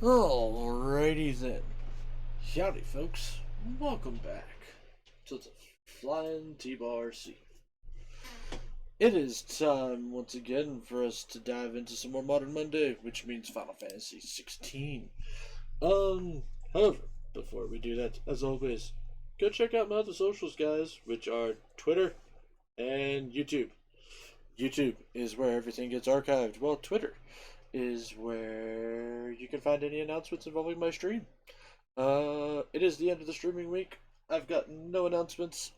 Alrighty then. Howdy folks. Welcome back to the Flying T-Bar C. It is time once again for us to dive into some more Modern Monday, which means Final Fantasy 16. However, before we do that, as always, go check out my other socials, guys, which are Twitter and YouTube. YouTube is where everything gets archived, while Twitter is where you can find any announcements involving my stream. It is the end of the streaming week. I've got no announcements,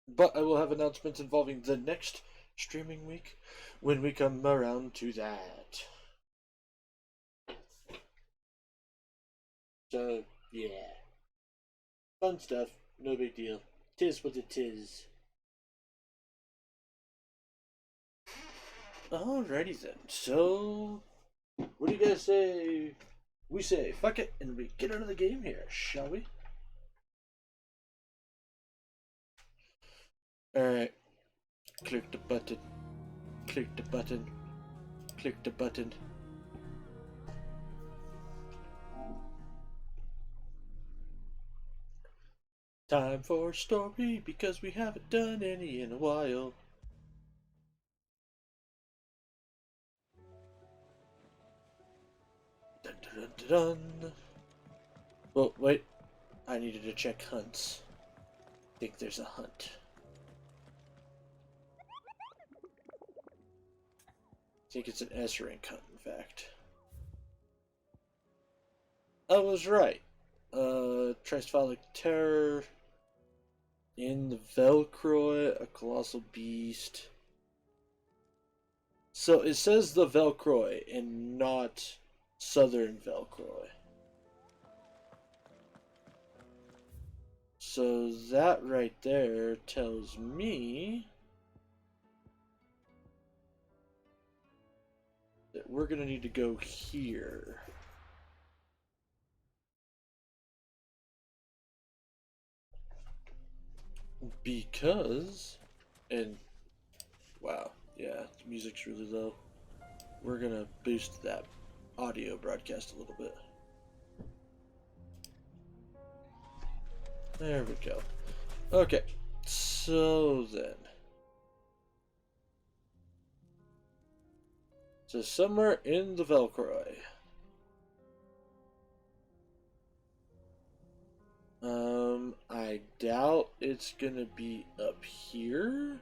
but I will have announcements involving the next streaming week when we come around to that. So, yeah. Fun stuff. No big deal. Tis what it is. Alrighty then. So, what do you guys say? We say fuck it and we get out of the game here, shall we? Alright. Click the button. Click the button. Click the button. Time for a story because we haven't done any in a while. Dun dun dun dun. Well, wait. I needed to check hunts. I think there's a hunt. I think it's an S rank hunt, in fact. I was right. Tricephalic Terror. In the Velcroy, a Colossal Beast. So it says the Velcroy and not Southern Velcroy. So that right there tells me that we're gonna need to go here. Because, and wow, yeah, the music's really low. We're gonna boost that audio broadcast a little bit. There we go. Okay, so then. So somewhere in the Velcroy. I doubt it's gonna be up here.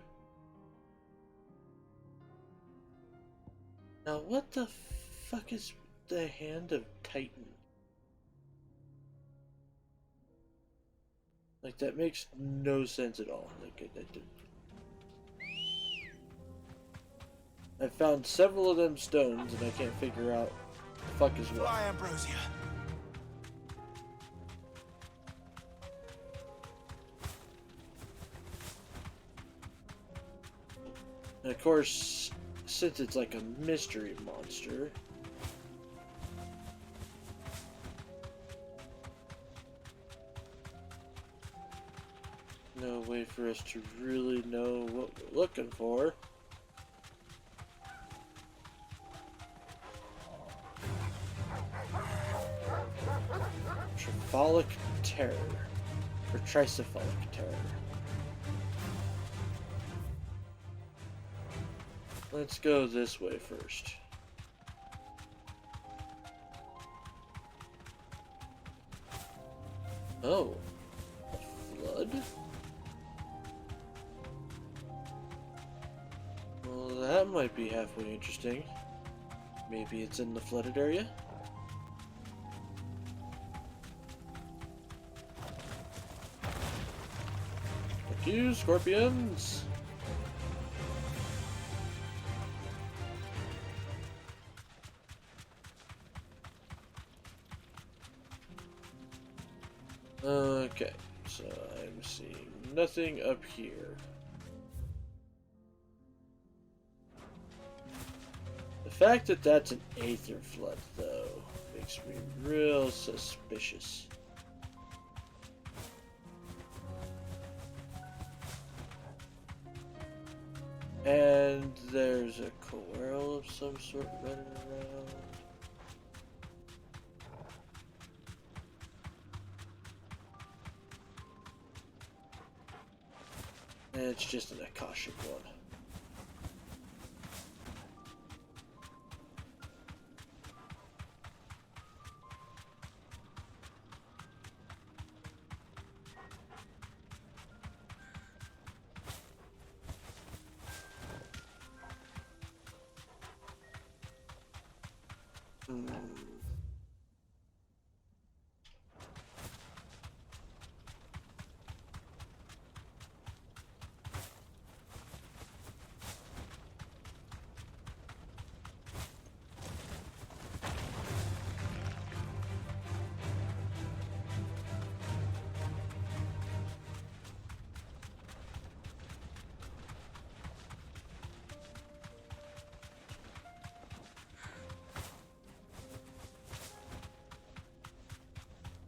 Now, what the fuck is the Hand of Titan? Like, that makes no sense at all. Like, I found several of them stones, and I can't figure out the fuck is what. Fly, Ambrosia. And of course, since it's like a mystery monster, no way for us to really know what we're looking for. Tricephalic Terror. Or Tricephalic Terror. Let's go this way first. Oh. A flood? Well, that might be halfway interesting. Maybe it's in the flooded area? Fuck you, scorpions! Okay, so I'm seeing nothing up here. The fact that that's an Aether Flood, though, makes me real suspicious. And there's a coral of some sort running around. It's just an Akashic one.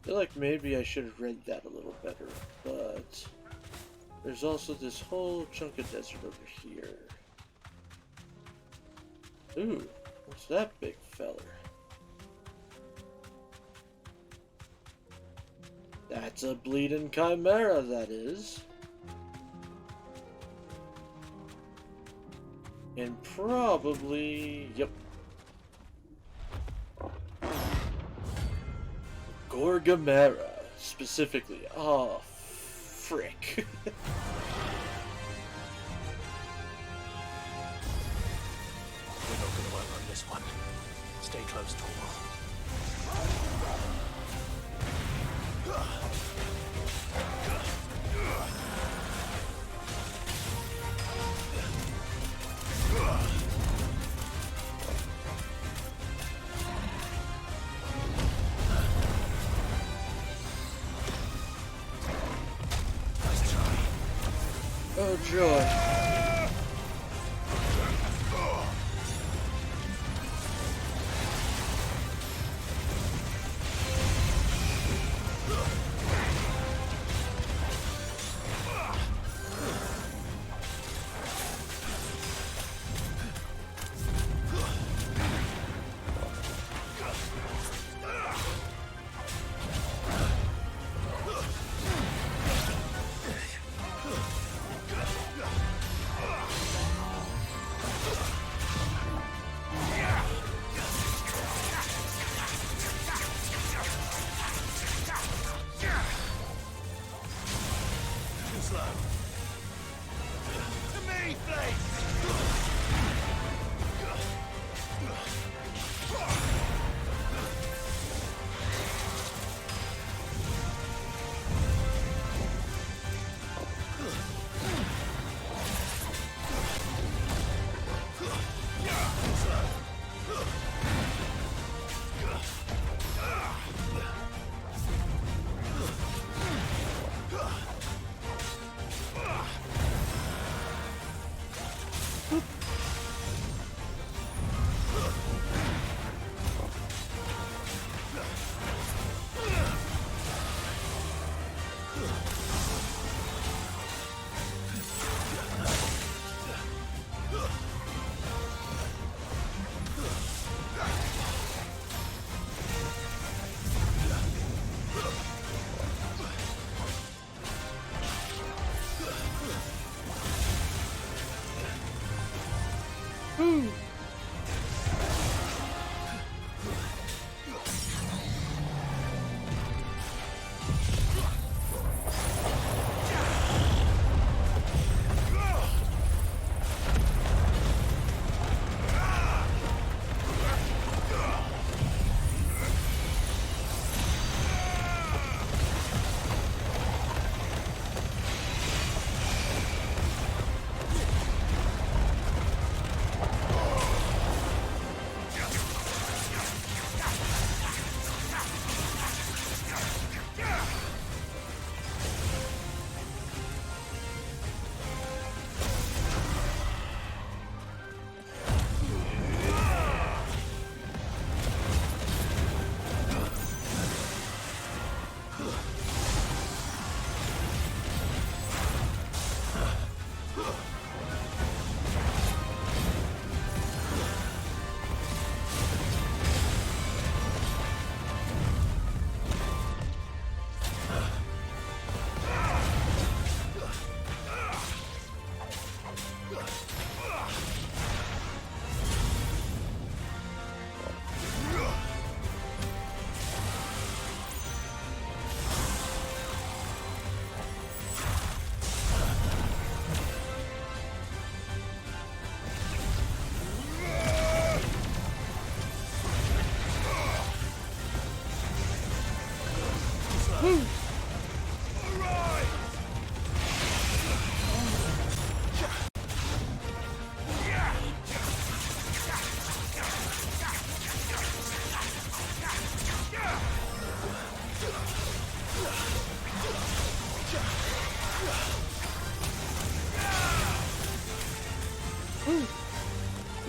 I feel like maybe I should have read that a little better, but there's also this whole chunk of desert over here. Ooh, what's that big feller? That's a bleeding chimera, that is. And probably, yep. Gorgamera, specifically. Oh, frick. You're not gonna outrun this one. Stay close, Torvald. Oh, joy. Woo!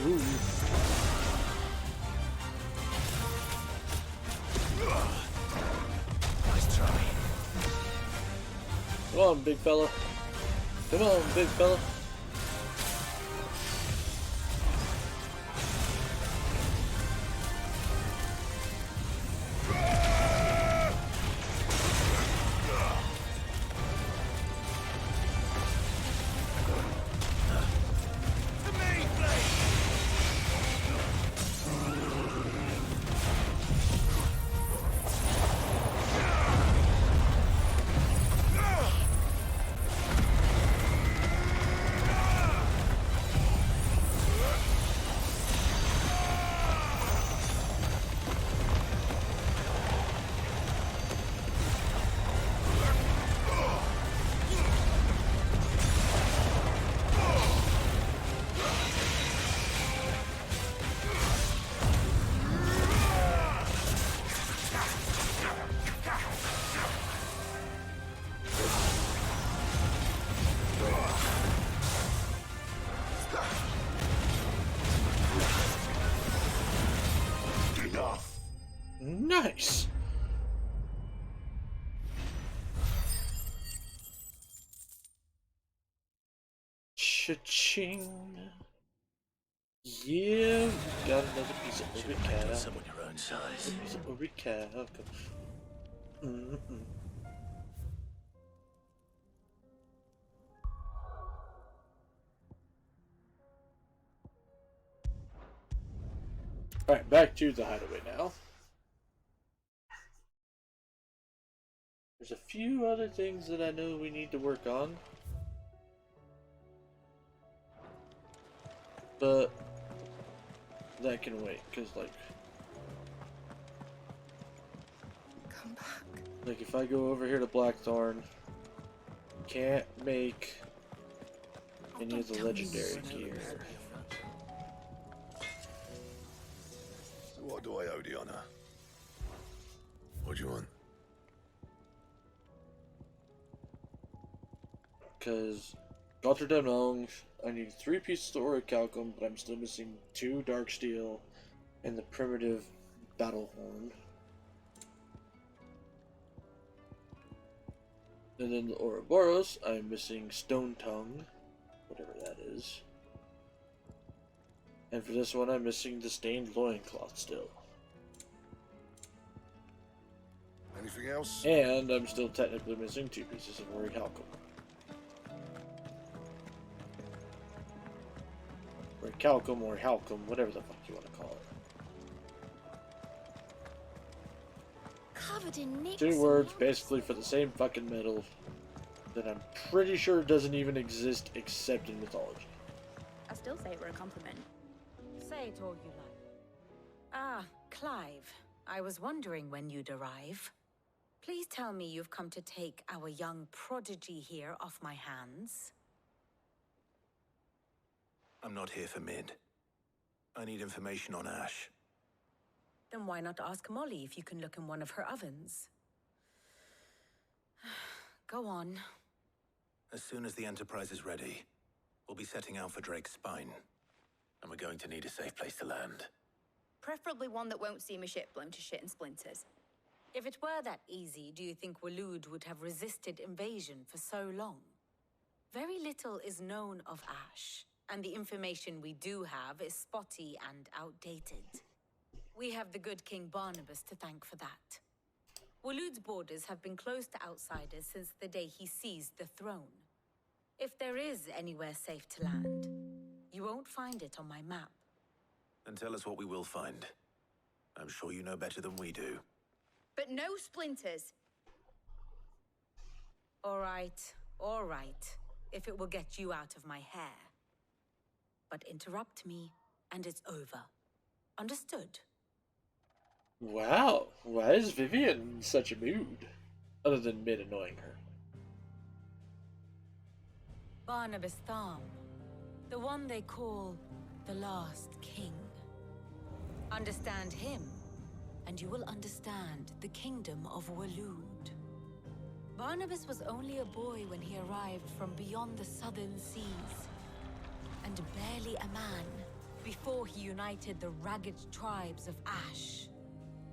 Ooh. Nice try. Come on, big fella. Come on, big fella. Nice. Cha-ching. Yeah, we got another piece of Should have met with Uricata. someone your own size. Piece of Uricata. Alright, back to the hideaway now. There's a few other things that I know we need to work on. But that can wait, because Come back. like if I go over here to Blackthorn, can't make any of the legendary gear. So what do I owe the honor? What do you want? Because Gotterdamnong, I need 3 pieces of Orichalcum, but I'm still missing 2 Dark Steel and the primitive Battle Horn. And then the Ouroboros, I'm missing Stone Tongue, whatever that is. And for this one, I'm missing the Stained Loincloth still. Anything else? And I'm still technically missing 2 pieces of Orichalcum. Orichalcum or Halcum, whatever the fuck you want to call it. Covered in nicks. 2 words basically for the same fucking metal that I'm pretty sure doesn't even exist except in mythology. I still say it were a compliment. Say it all you like. Ah, Clive. I was wondering when you'd arrive. Please tell me you've come to take our young prodigy here off my hands. I'm not here for Mid. I need information on Ash. Then why not ask Molly if you can look in one of her ovens? Go on. As soon as the Enterprise is ready, we'll be setting out for Drake's Spine. And we're going to need a safe place to land. Preferably one that won't see my ship blown to shit and splinters. If it were that easy, do you think Waloed would have resisted invasion for so long? Very little is known of Ash, and the information we do have is spotty and outdated. We have the good King Barnabas to thank for that. Waloed's borders have been closed to outsiders since the day he seized the throne. If there is anywhere safe to land, you won't find it on my map. Then tell us what we will find. I'm sure you know better than we do. But no splinters. All right, if it will get you out of my hair. But interrupt me, and it's over. Understood? Wow, why is Vivian in such a mood? Other than Mid annoying her. Barnabas Tharm, the one they call the Last King. Understand him, and you will understand the kingdom of Waloed. Barnabas was only a boy when he arrived from beyond the southern seas, and barely a man before he united the ragged tribes of Ash.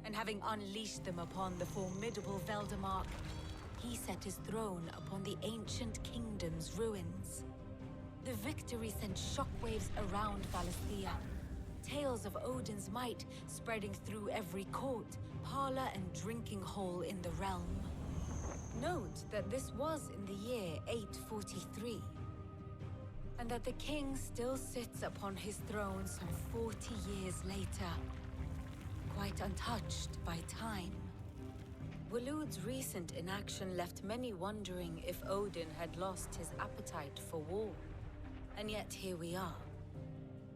And having unleashed them upon the formidable Veldamark, he set his throne upon the ancient kingdom's ruins. The victory sent shockwaves around Valisthea, tales of Odin's might spreading through every court, parlor, and drinking hole in the realm. Note that this was in the year 843, and that the king still sits upon his throne some 40 years later, quite untouched by time. Waloed's recent inaction left many wondering if Odin had lost his appetite for war. And yet here we are.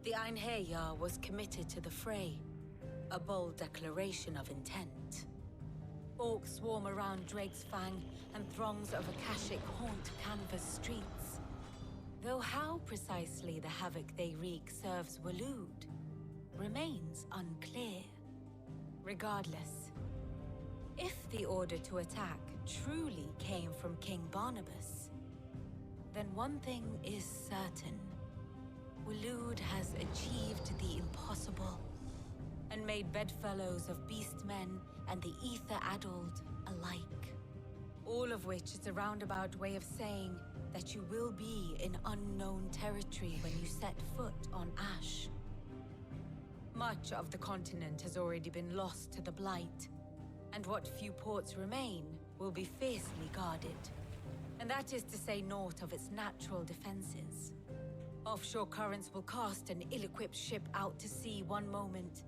The Einherjar was committed to the fray, a bold declaration of intent. Orcs swarm around Drake's Fang, and throngs of Akashic haunt canvas streets. Though how precisely the havoc they wreak serves Waloed remains unclear. Regardless, if the order to attack truly came from King Barnabas, then one thing is certain. Waloed has achieved the impossible, and made bedfellows of beastmen and the ether-addled alike. All of which is a roundabout way of saying that you will be in unknown territory when you set foot on Ash. Much of the continent has already been lost to the Blight, and what few ports remain will be fiercely guarded. And that is to say naught of its natural defenses. Offshore currents will cast an ill-equipped ship out to sea one moment,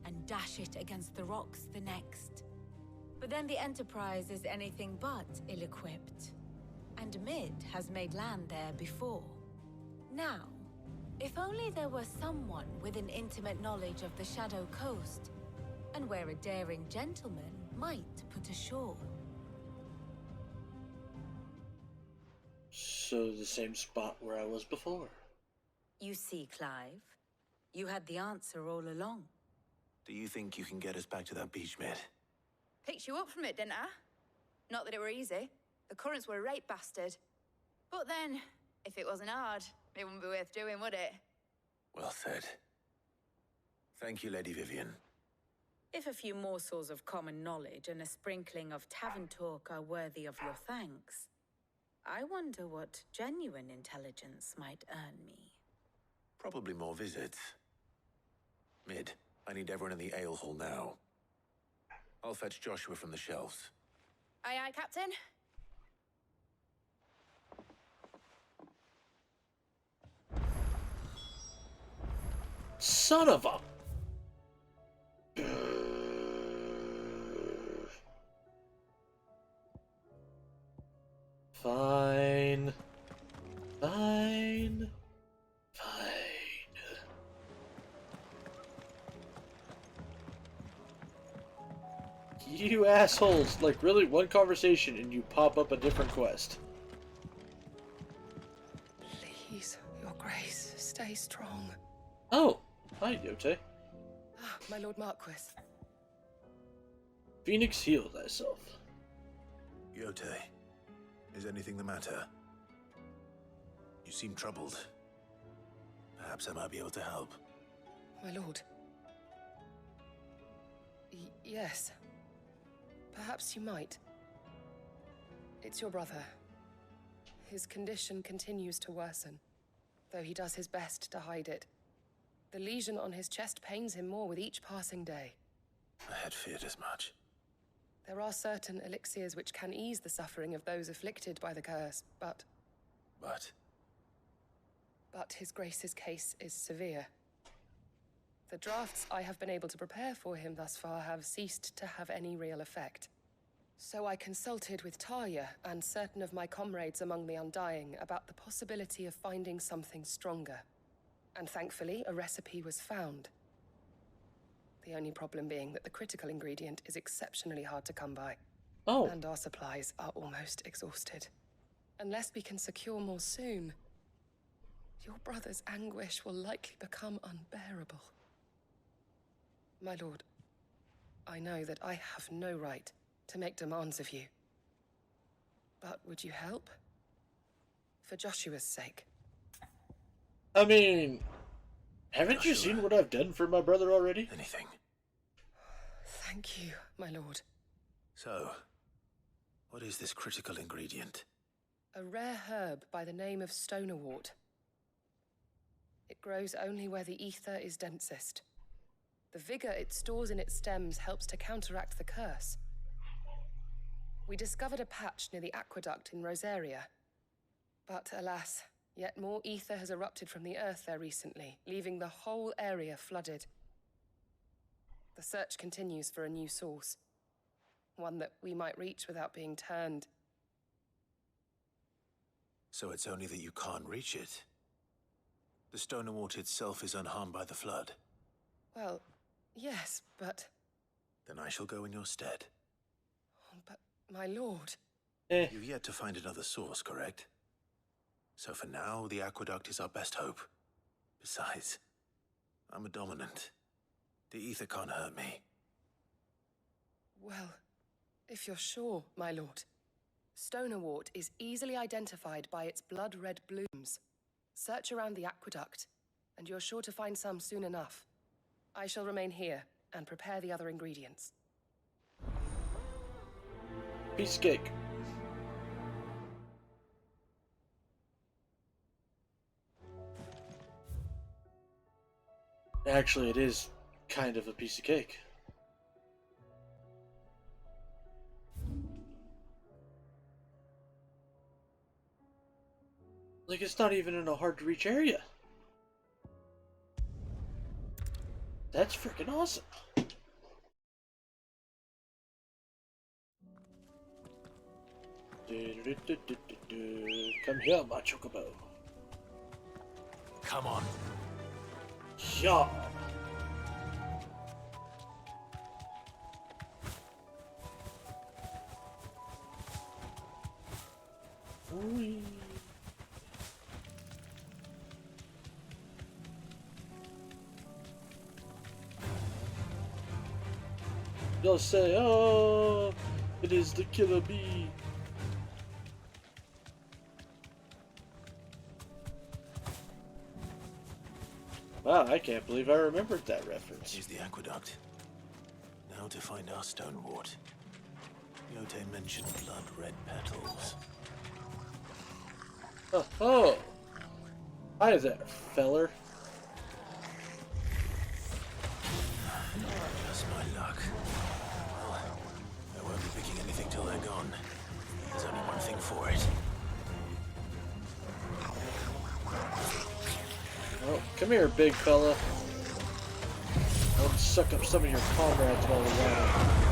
and dash it against the rocks the next. But then the Enterprise is anything but ill-equipped, and Mid has made land there before. Now, if only there were someone with an intimate knowledge of the Shadow Coast, and where a daring gentleman might put ashore. So the same spot where I was before. You see, Clive, you had the answer all along. Do you think you can get us back to that beach, Mid? Picked you up from it, didn't I? Not that it were easy. The currents were a right bastard. But then, if it wasn't hard, it wouldn't be worth doing, would it? Well said. Thank you, Lady Vivian. If a few morsels of common knowledge and a sprinkling of tavern talk are worthy of your thanks, I wonder what genuine intelligence might earn me. Probably more visits. Mid, I need everyone in the ale hall now. I'll fetch Joshua from the shelves. Aye, aye, Captain. Son of a... Fine. Fine. Fine. You assholes. Like, really, one conversation and you pop up a different quest. Please, your grace, stay strong. Oh, hi, Yote. Ah, my Lord Marquis. Phoenix, heal thyself. Yote, is anything the matter? You seem troubled. Perhaps I might be able to help. My lord. Yes. Perhaps you might. It's your brother. His condition continues to worsen, though he does his best to hide it. The lesion on his chest pains him more with each passing day. I had feared as much. There are certain elixirs which can ease the suffering of those afflicted by the curse, but his grace's case is severe. The drafts I have been able to prepare for him thus far have ceased to have any real effect. So I consulted with Tarja and certain of my comrades among the Undying about the possibility of finding something stronger. And thankfully, a recipe was found. The only problem being that the critical ingredient is exceptionally hard to come by. Oh. And our supplies are almost exhausted. Unless we can secure more soon, your brother's anguish will likely become unbearable. My lord, I know that I have no right to make demands of you. But would you help? For Joshua's sake. I mean, haven't you Joshua. seen what I've done for my brother already? Anything. Thank you, my lord. So, what is this critical ingredient? A rare herb by the name of stonerwort. It grows only where the ether is densest. The vigor it stores in its stems helps to counteract the curse. We discovered a patch near the aqueduct in Rosaria. But alas, yet more ether has erupted from the earth there recently, leaving the whole area flooded. The search continues for a new source. One that we might reach without being turned. So it's only that you can't reach it. The Stonerwort itself is unharmed by the flood. Well, yes, but... Then I shall go in your stead. But, my lord... Eh. You've yet to find another source, correct? So for now, the aqueduct is our best hope. Besides, I'm a dominant. The ether can't hurt me. Well, if you're sure, my lord. Stonerwort is easily identified by its blood-red blooms. Search around the aqueduct, and you're sure to find some soon enough. I shall remain here and prepare the other ingredients. Piece of cake. Actually, it is kind of a piece of cake. Like, it's not even in a hard-to-reach area. That's freaking awesome. Come here, my chocobo. Come on. Yeah. Whee. They'll say, "Oh, it is the killer bee." Wow, I can't believe I remembered that reference. Here's the aqueduct. Now to find our Stonewort. Yote mentioned blood-red petals. Oh, oh. Hi there, feller. Just my luck. Well, I won't be picking anything till they're gone. There's only one thing for it. Oh, come here, big fella. I'll suck up some of your comrades while we're at it.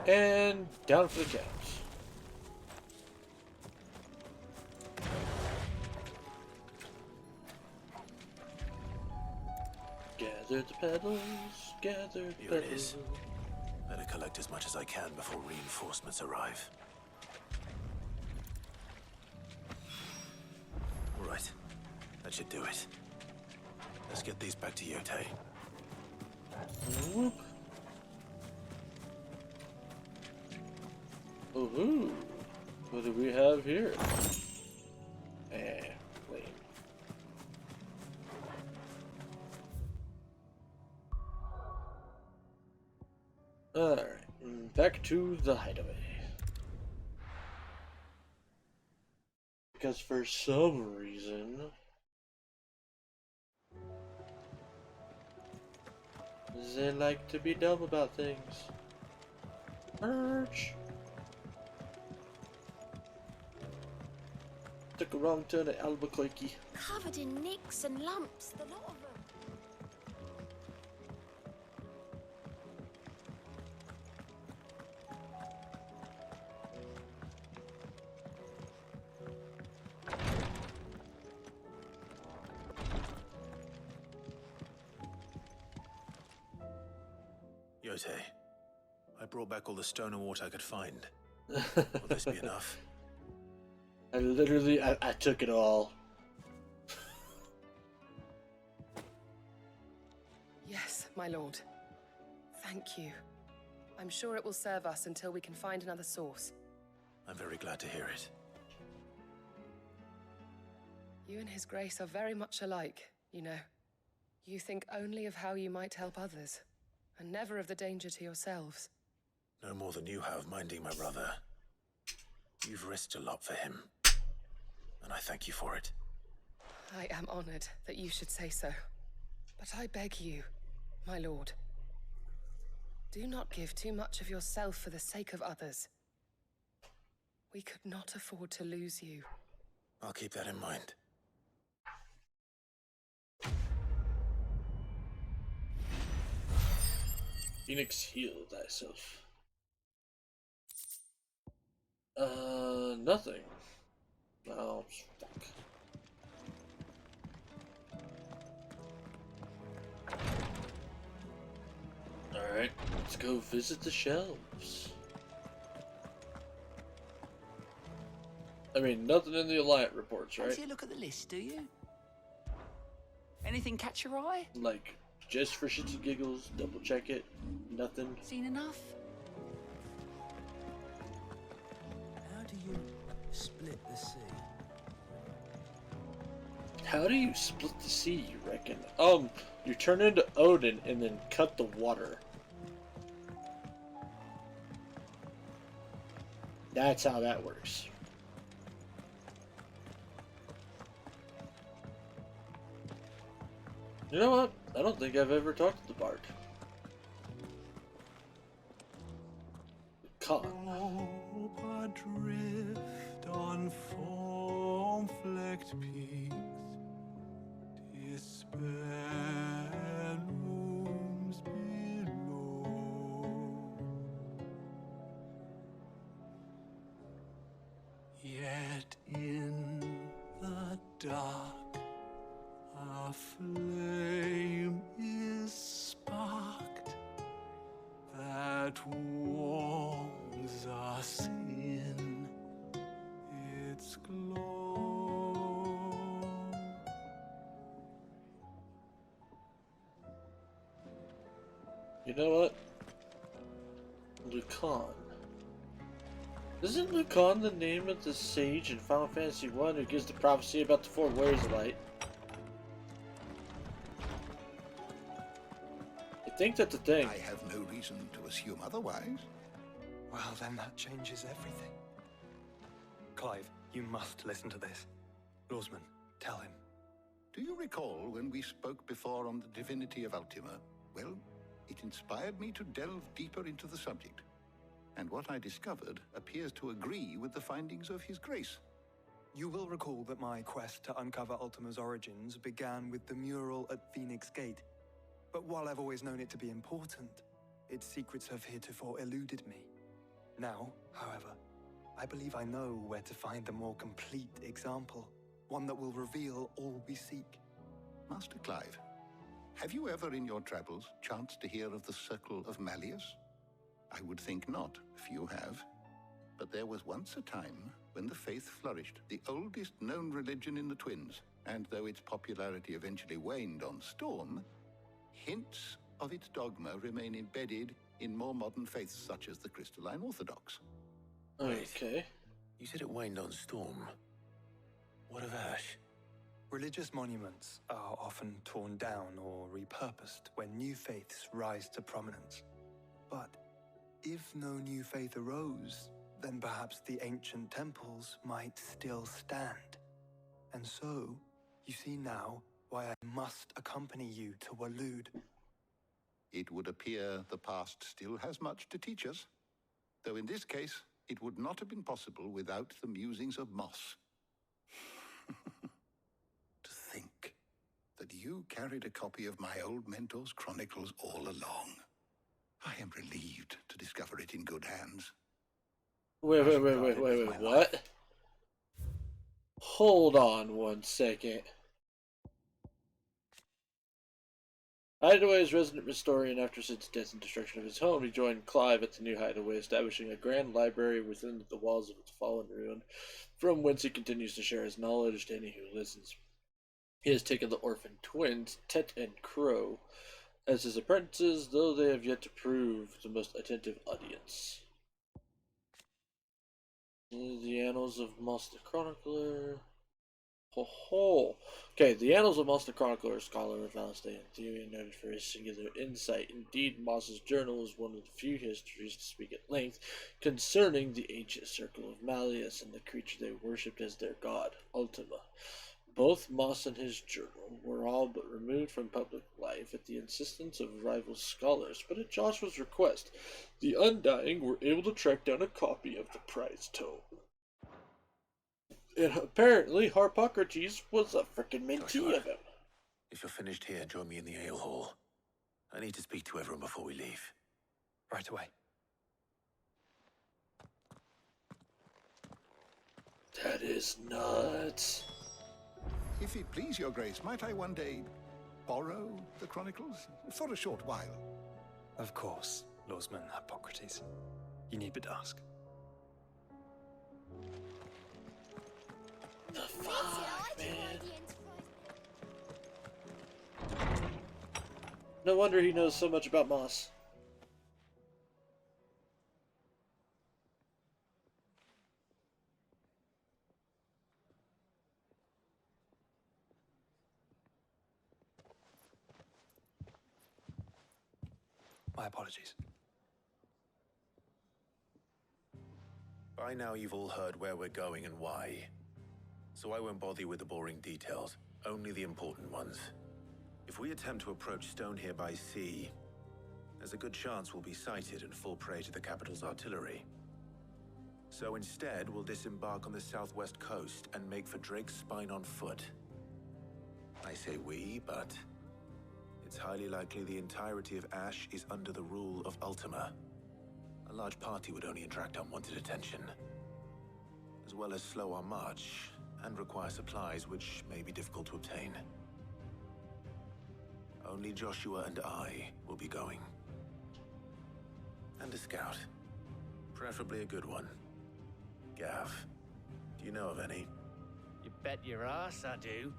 And down for the count. Gather the petals, gather the Here it petals. is. Better collect as much as I can before reinforcements arrive. All right. That should do it. Let's get these back to Yotei. Whoop. Ooh, what do we have here? Wait. Alright, back to the hideaway. Because for some reason, they like to be dumb about things. Merch! Took a wrong turn at Albuquerque. Covered in nicks and lumps, the lot of them. Yotei, I brought back all the stone and water I could find. Will this be enough? I took it all. Yes, my lord. Thank you. I'm sure it will serve us until we can find another source. I'm very glad to hear it. You and His Grace are very much alike, you know. You think only of how you might help others, and never of the danger to yourselves. No more than you have minding my brother. You've risked a lot for him, and I thank you for it. I am honored that you should say so. But I beg you, my lord, do not give too much of yourself for the sake of others. We could not afford to lose you. I'll keep that in mind. Phoenix, heal thyself. Nothing. Oh, fuck. Alright, let's go visit the shelves. I mean, nothing in the Alliant reports, right? Fancy a look at the list, do you? Anything catch your eye? Like, just for shits and giggles, double check it, nothing. Seen enough? How do you split the sea? How do you split the sea, you reckon? You turn into Odin and then cut the water. That's how that works. You know what? I don't think I've ever talked to the Bard. Khan. Hope adrift on foam-flecked peaks, despair looms below. Yet in the dark, a flame is sparked that warms us in its glow. You know what? Lucan. Isn't Lucan the name of the sage in Final Fantasy I who gives the prophecy about the four warriors of light? I think that's a thing. I have no reason to assume otherwise. Well, then that changes everything. Clive, you must listen to this. Lawsman, tell him. Do you recall when we spoke before on the divinity of Ultima? Well, it inspired me to delve deeper into the subject. And what I discovered appears to agree with the findings of His Grace. You will recall that my quest to uncover Ultima's origins began with the mural at Phoenix Gate. But while I've always known it to be important, its secrets have heretofore eluded me. Now, however, I believe I know where to find the more complete example, one that will reveal all we seek. Master Clive, have you ever in your travels chanced to hear of the Circle of Malleus? I would think not, if you have. But there was once a time when the faith flourished, the oldest known religion in the Twins, and though its popularity eventually waned on Storm, hints of its dogma remain embedded in more modern faiths such as the Crystalline Orthodox. Okay. You said it waned on Storm. What of Ash? Religious monuments are often torn down or repurposed when new faiths rise to prominence. But if no new faith arose, then perhaps the ancient temples might still stand. And so, you see now why I must accompany you to Waloed. It would appear the past still has much to teach us, though in this case, it would not have been possible without the musings of Moss. To think that you carried a copy of my old mentor's chronicles all along. I am relieved to discover it in good hands. Wait, what? Hold on one second. Hideaway's resident historian, after Sid's death and destruction of his home, he joined Clive at the new Hideaway, establishing a grand library within the walls of its fallen ruin, from whence he continues to share his knowledge to any who listens. He has taken the orphan twins, Tet and Crow, as his apprentices, though they have yet to prove the most attentive audience. The Annals of Moss the Chronicler. Okay, the Annals of Moss the Chronicler, a scholar of Valestan theory, noted for his singular insight. Indeed, Moss's journal is one of the few histories to speak at length concerning the ancient Circle of Malleus and the creature they worshipped as their god, Ultima. Both Moss and his journal were all but removed from public life at the insistence of rival scholars, but at Joshua's request, the Undying were able to track down a copy of the prized tome. And apparently, Harpocrates was a frickin' mentee of him. If you're finished here, join me in the ale hall. I need to speak to everyone before we leave. Right away. That is nuts. If it please your grace, might I one day borrow the chronicles for a short while? Of course, Lawsman Hippocrates. You need but ask. The fuck, man? No wonder he knows so much about Moss. My apologies. By now you've all heard where we're going and why. So I won't bother you with the boring details, only the important ones. If we attempt to approach Stonehere by sea, there's a good chance we'll be sighted and fall prey to the capital's artillery. So instead, we'll disembark on the southwest coast and make for Drake's Spine on foot. I say we, but it's highly likely the entirety of Ash is under the rule of Ultima. A large party would only attract unwanted attention, as well as slow our march and require supplies which may be difficult to obtain. Only Joshua and I will be going. And a scout. Preferably a good one. Gav, do you know of any? You bet your ass I do.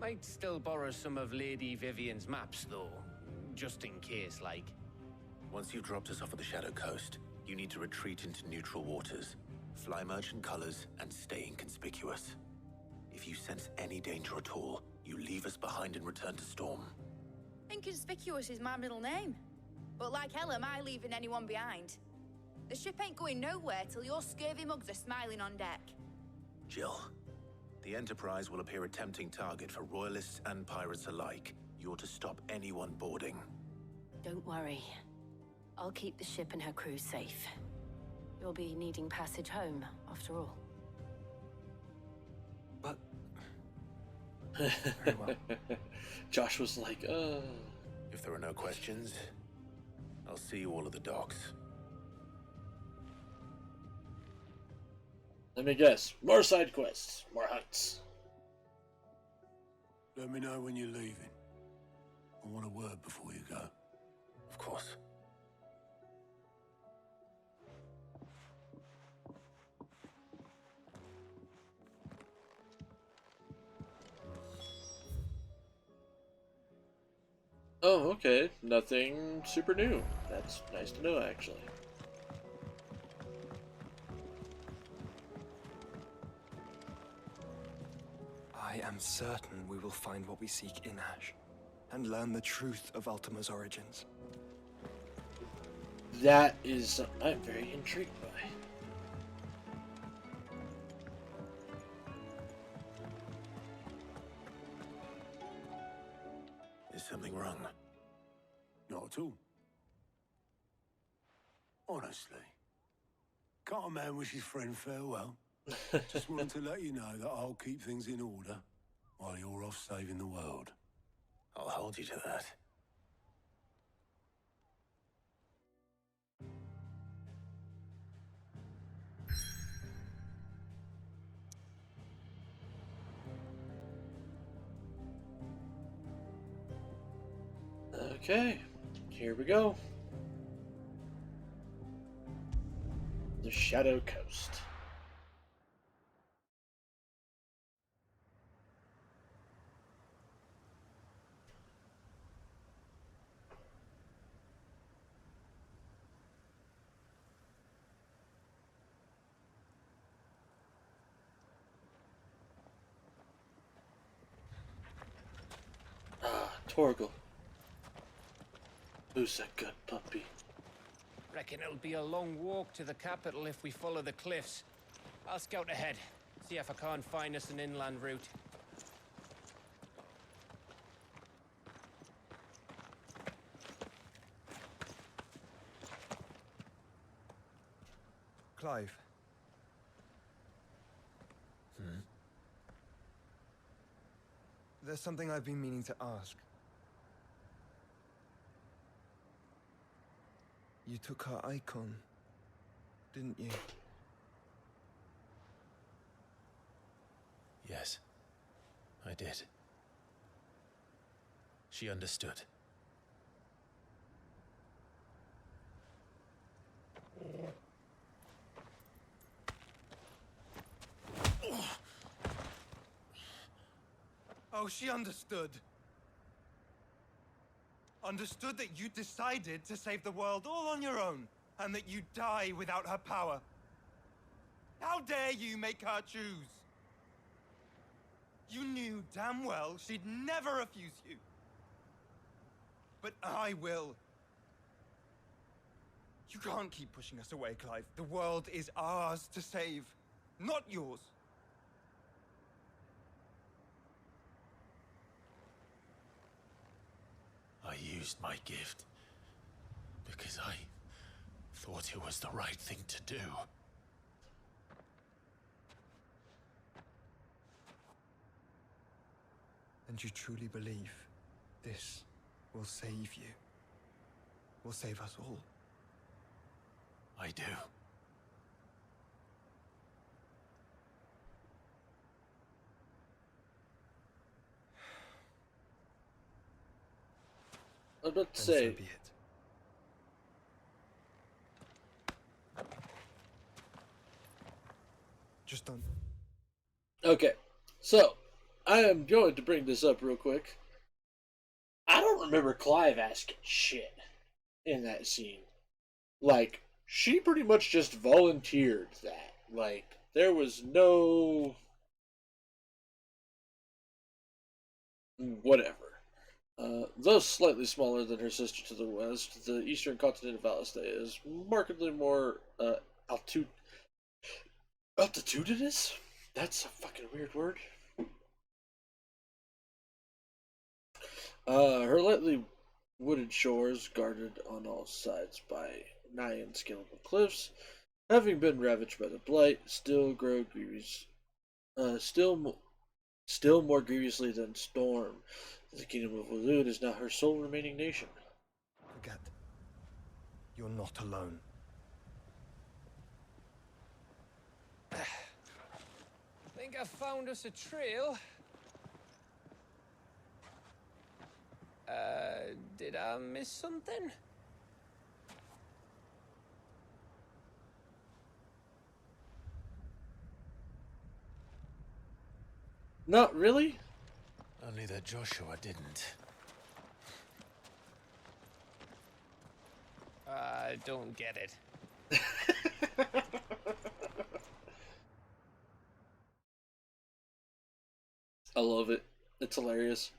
Might still borrow some of Lady Vivian's maps, though. Just in case, like. Once you've dropped us off at the Shadow Coast, you need to retreat into neutral waters, fly merchant colors, and stay inconspicuous. If you sense any danger at all, you leave us behind and return to Storm. Inconspicuous is my middle name. But like hell am I leaving anyone behind. The ship ain't going nowhere till your scurvy mugs are smiling on deck. Jill, the Enterprise will appear a tempting target for royalists and pirates alike. You're to stop anyone boarding. Don't worry. I'll keep the ship and her crew safe. You'll be needing passage home, after all. But... Very well. Josh was like, If there are no questions, I'll see you all at the docks. Let me guess. More side quests. More hunts. Let me know when you're leaving. I want a word before you go. Of course. Oh, okay. Nothing super new. That's nice to know, actually. I am certain we will find what we seek in Ash, and learn the truth of Ultima's origins. That is I'm very intrigued by. Is something wrong? Not at all. Honestly. Can't a man wish his friend farewell? Just wanted to let you know that I'll keep things in order while you're off saving the world. I'll hold you to that. Okay, here we go. The Shadow Coast. Ah, Torgal. Who's a good puppy? Reckon it'll be a long walk to the capital if we follow the cliffs. I'll scout ahead, see if I can't find us an inland route. Clive. There's something I've been meaning to ask. You took her icon, didn't you? Yes, I did. She understood. Oh, she understood. Understood that you decided to save the world all on your own, and that you'd die without her power. How dare you make her choose? You knew damn well she'd never refuse you. But I will. You can't keep pushing us away, Clive. The world is ours to save, not yours. I used my gift because I thought it was the right thing to do. And you truly believe this will save you? Will save us all? I do. I was about to Then say. so be it. Just don't. Okay, so I am going to bring this up real quick. I don't remember Clive asking shit in that scene. Like, she pretty much just volunteered that. Like, there was no. Whatever. Though slightly smaller than her sister to the west, the eastern continent of Alistea is markedly more altitudinous? That's a fucking weird word. Her lightly wooded shores, guarded on all sides by nigh unscalable cliffs, having been ravaged by the blight, still grow grievous. Still more grievously than Storm. The kingdom of Waloed is now her sole remaining nation. Forget. You're not alone. I found us a trail. Did I miss something? Not really. Only that Joshua didn't. I don't get it. I love it. It's hilarious.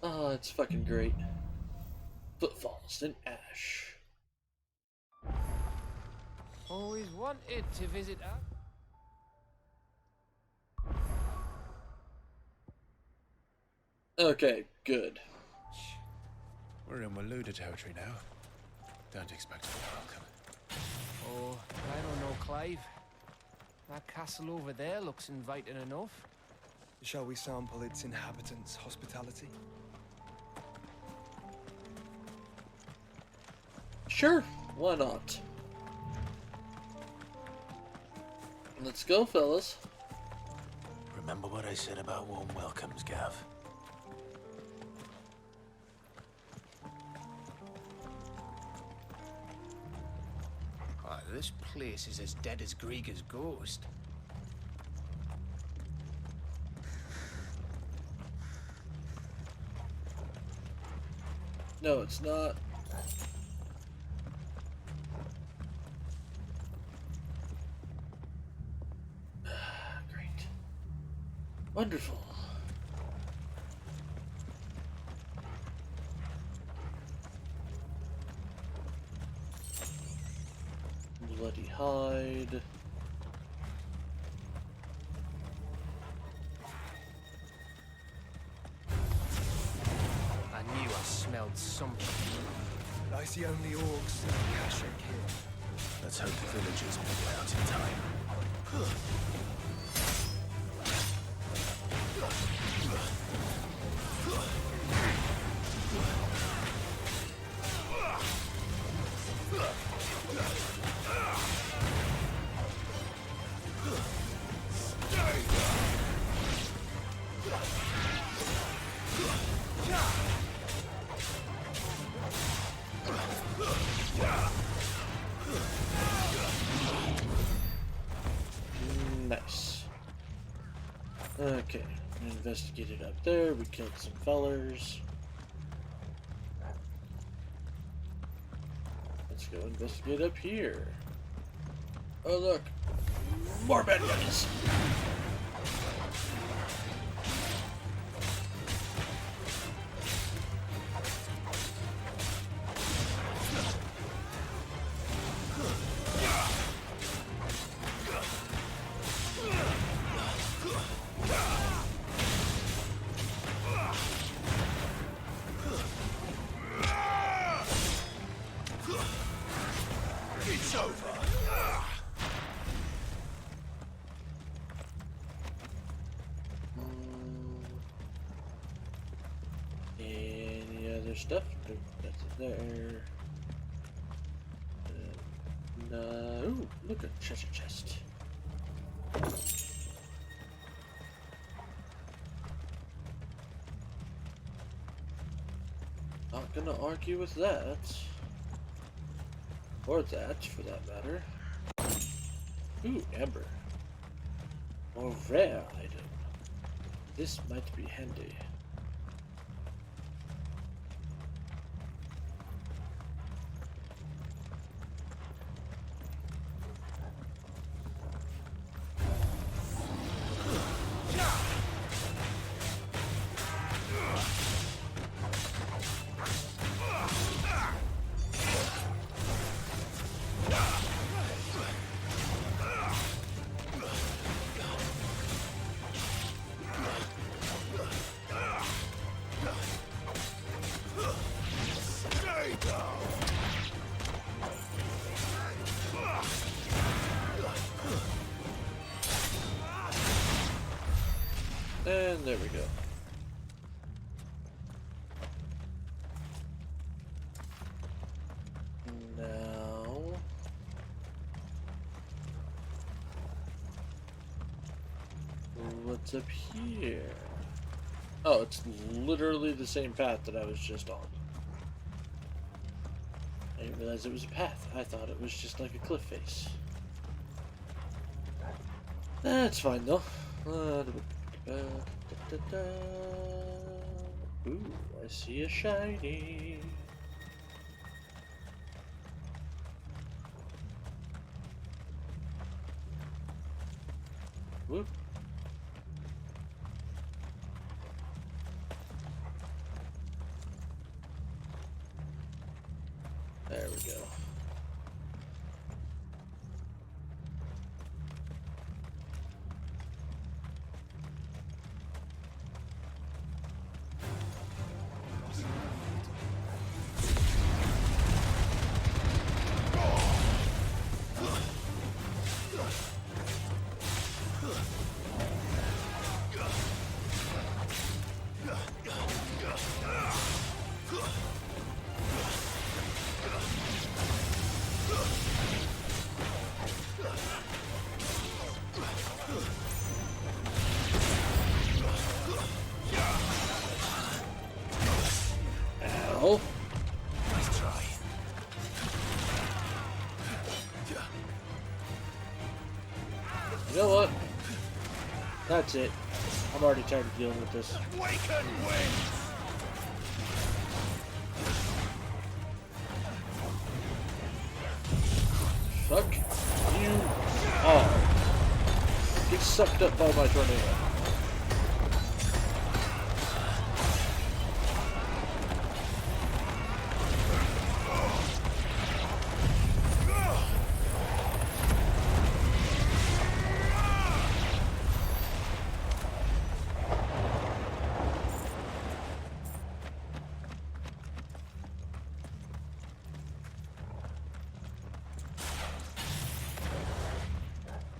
Oh, it's fucking great. Footfalls in ash. Always wanted to visit Okay, good. We're in Waluda territory now. Don't expect to be welcome. Oh, I don't know, Clive. That castle over there looks inviting enough. Shall we sample its inhabitants' hospitality? Sure, why not? Let's go, fellas. Remember what I said about warm welcomes, Gav? Oh, this place is as dead as Greagor's ghost. No, it's not. Great. Wonderful. Bloody hide. I knew I smelled something. I see only orcs and Kashik here. Let's hope the villagers make it out in time. Nice. Okay, we investigated up there. We killed some fellers. Let's go investigate up here. Oh look, more bad guys. It's over. Any other stuff? Nope, that's it there. No. Ooh, look at treasure chest. Not gonna argue with that. Or that, for that matter. Ooh, amber. More rare item. This might be handy. And there we go. what's up here? Oh, it's literally the same path that I was just on. I didn't realize it was a path. I thought it was just like a cliff face. That's fine though. Ooh, I see a shiny. Whoop. There we go. Ow. Nice try. You know what? That's it. I'm already tired of dealing with this. Waken wind! Fuck you all. Get sucked up by my tornado.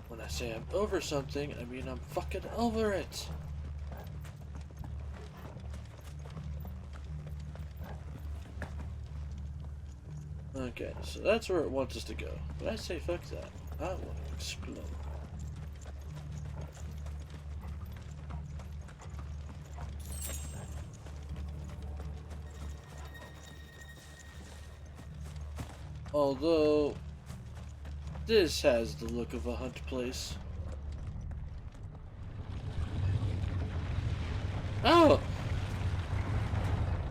When I say I'm over something, I mean I'm fucking over it. Okay, so that's where it wants us to go. But I say fuck that. I want to explode. Although, this has the look of a hunt place. Oh!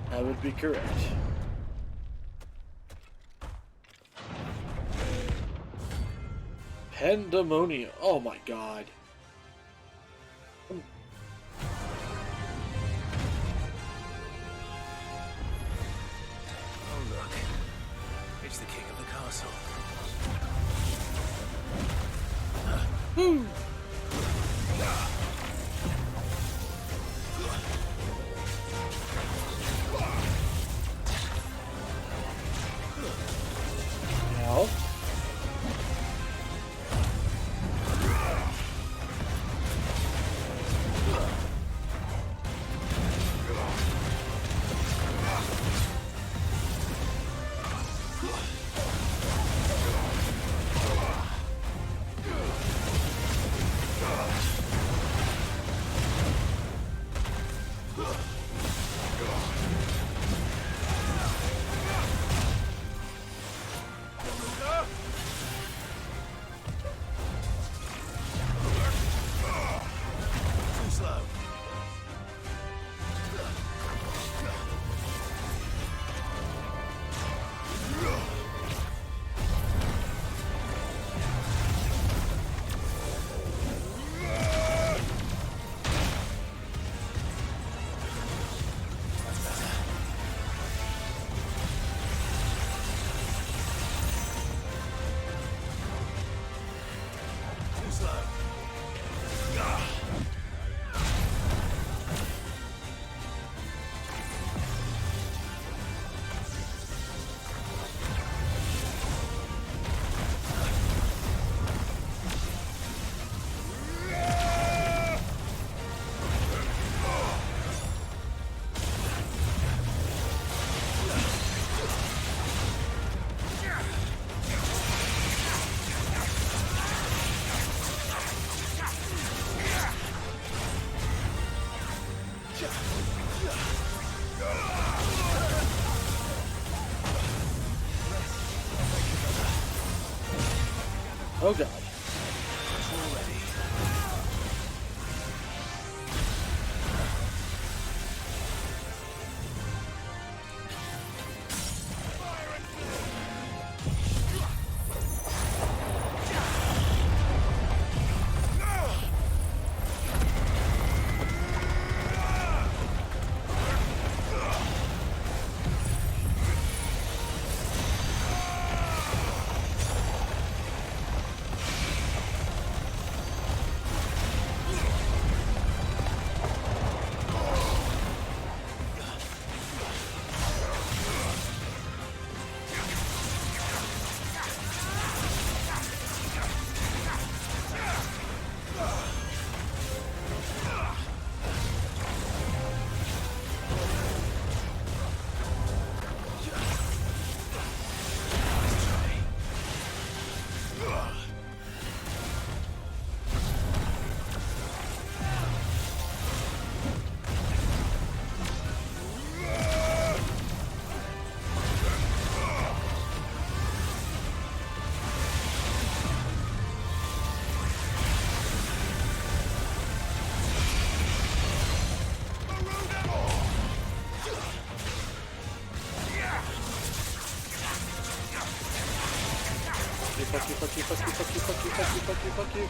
That would be correct. Pandemonium. Oh my god. Oh look, it's the king of the castle. Woo! Now. Oh god. Fuck you, fuck you, fuck you, fuck you, fuck you, fuck you, fuck you, fuck you.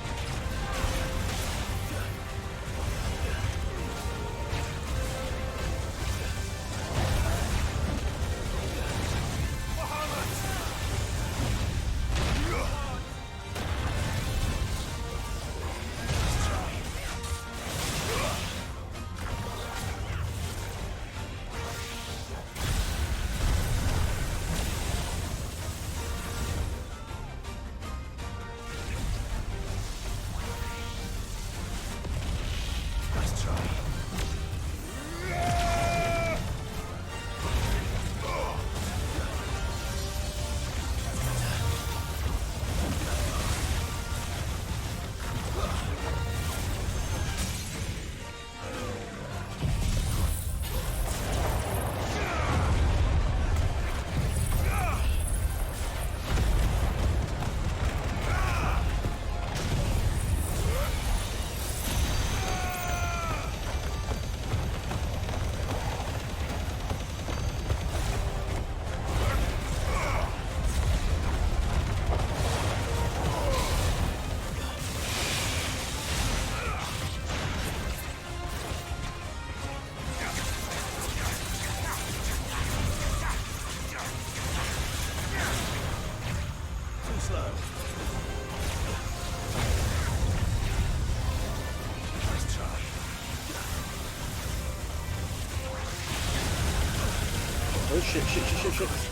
Oh shit, shit, shit, shit, shit.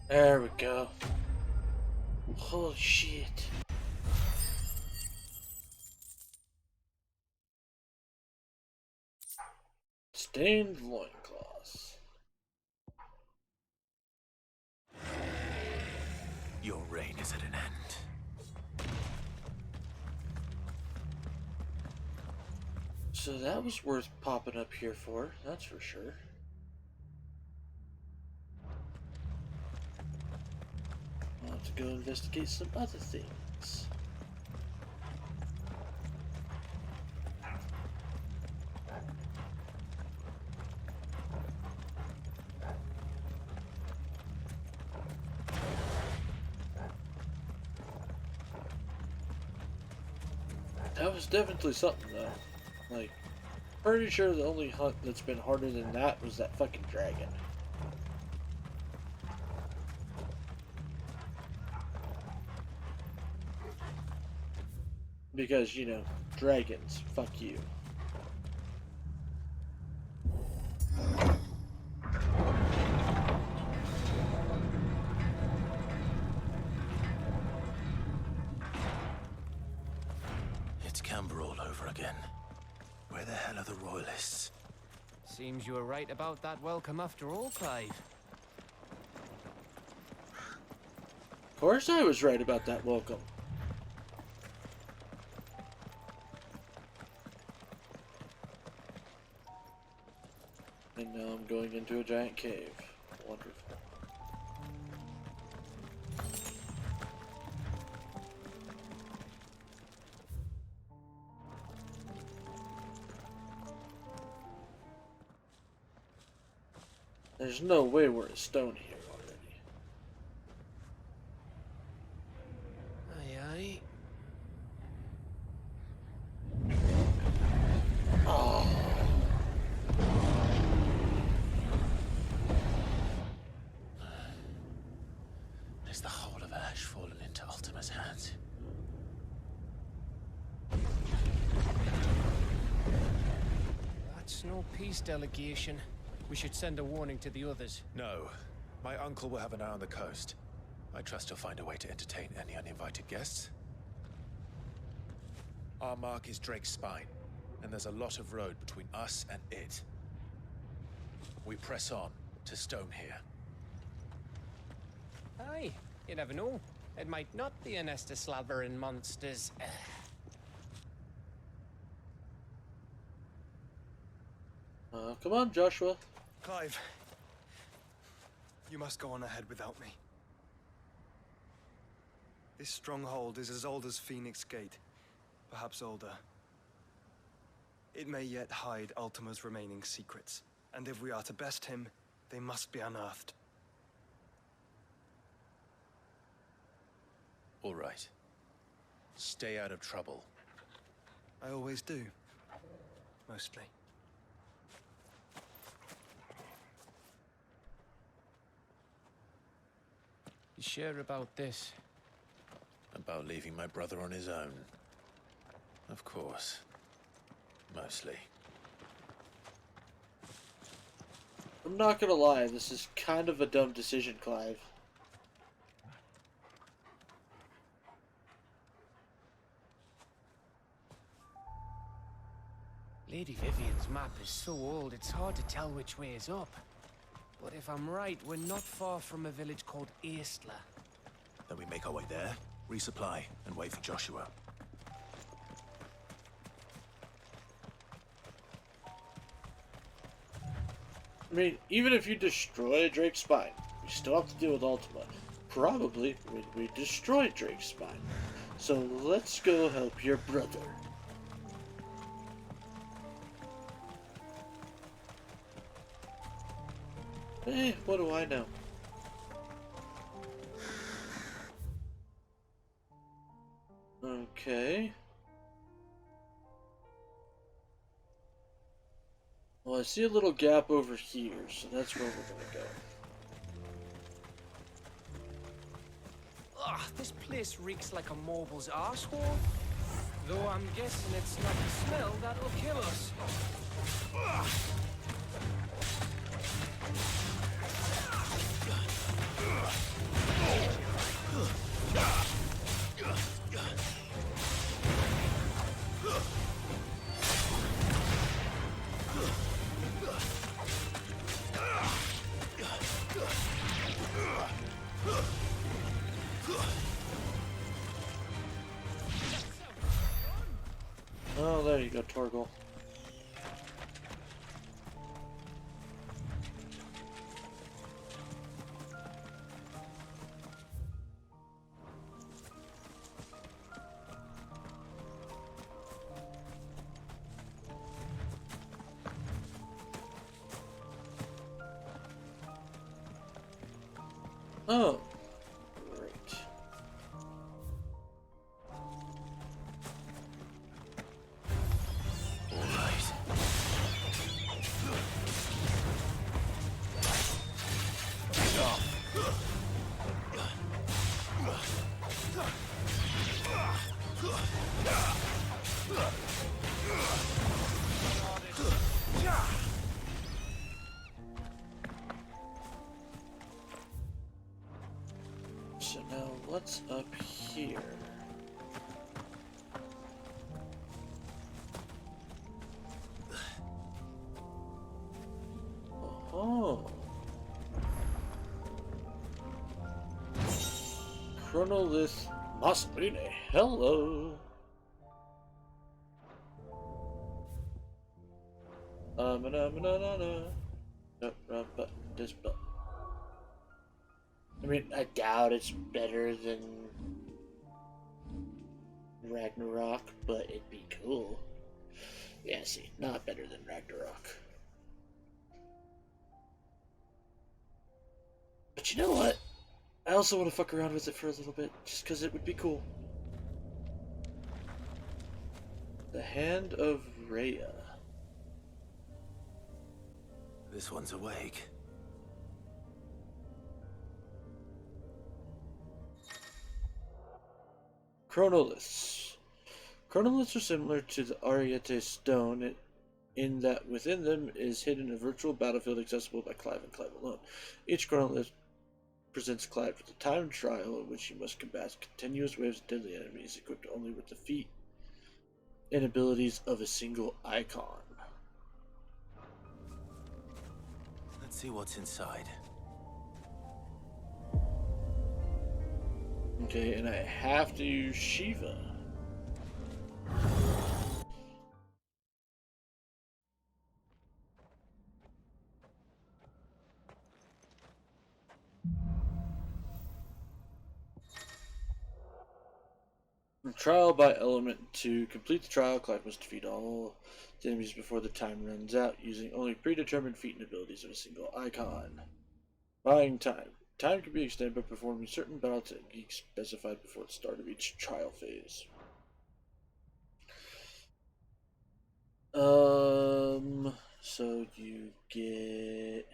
There we go. Holy shit. Stained loincloths. Your reign is at an end. So that was worth popping up here for, that's for sure. I'll have to go investigate some other things. That was definitely something, though. Like, pretty sure the only hunt that's been harder than that was that fucking dragon. Because, you know, dragons, fuck you. It's Camber all over again. Where the hell are the royalists? Seems you were right about that welcome after all, Clive. Of course I was right about that welcome. And now I'm going into a giant cave. Wonderful. There's no way we're a stone here already. Aye, aye. Oh. Is the whole of Ash fallen into Ultima's hands? That's no peace delegation. We should send a warning to the others. No. My uncle will have an eye on the coast. I trust he'll find a way to entertain any uninvited guests. Our mark is Drake's Spine, and there's a lot of road between us and it. We press on to Stonehere. Aye, you never know. It might not be a nest of slavering monsters. Come on, Joshua. Clive, you must go on ahead without me. This stronghold is as old as Phoenix Gate, perhaps older. It may yet hide Ultima's remaining secrets, and if we are to best him, they must be unearthed. All right. Stay out of trouble. I always do. Mostly. You sure about this? About leaving my brother on his own. Of course. Mostly. I'm not gonna lie, this is kind of a dumb decision, Clive. Lady Vivian's map is so old, it's hard to tell which way is up. But if I'm right, we're not far from a village called Eastla. Then we make our way there, resupply, and wait for Joshua. I mean, even if you destroy Drake's Spine, we still have to deal with Ultima. Probably when we destroy Drake's Spine. So let's go help your brother. Eh, what do I know? Okay. Well, I see a little gap over here, so that's where we're gonna go. Ugh, this place reeks like a mobile's arsehole. Though I'm guessing it's not the smell that'll kill us. Ugh. Oh, there you go, Torgal. Oh, great. So now what's up here? Oh. Chronolith Masquerade. Hello. This button. I mean, I doubt it's better than Ragnarok, but it'd be cool. Yeah, see, not better than Ragnarok. But you know what? I also want to fuck around with it for a little bit, just because it would be cool. The Hand of Rhea. This one's awake. Chronoliths. Chronoliths are similar to the Ariete Stone in that within them is hidden a virtual battlefield accessible by Clive and Clive alone. Each Chronolith presents Clive with a timed trial in which he must combat continuous waves of deadly enemies equipped only with the feat and abilities of a single icon. Let's see what's inside. Okay, and I have to use Shiva. Trial by element. To complete the trial, Clive must defeat all the enemies before the time runs out, using only predetermined feat and abilities of a single icon. Buying time. Time can be extended by performing certain battle techniques specified before the start of each trial phase. So you get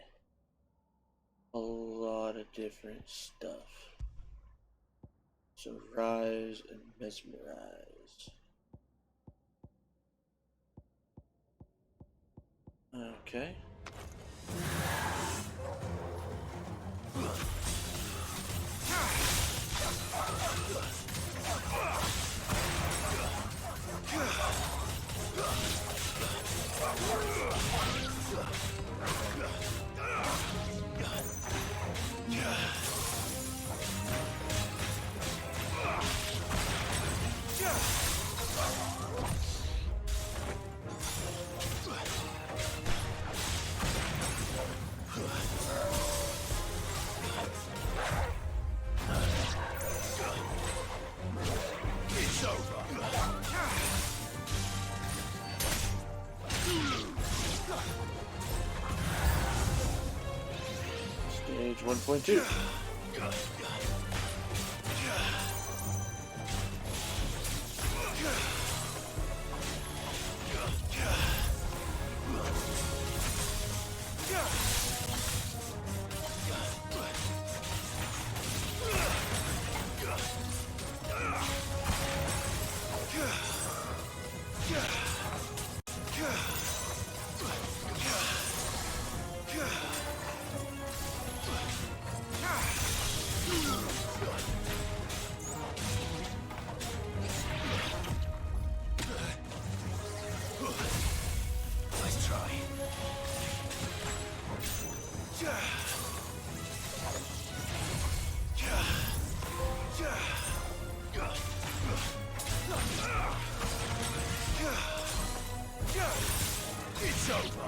a lot of different stuff. So rise and mesmerize. Okay. Stage 1.2. It's over.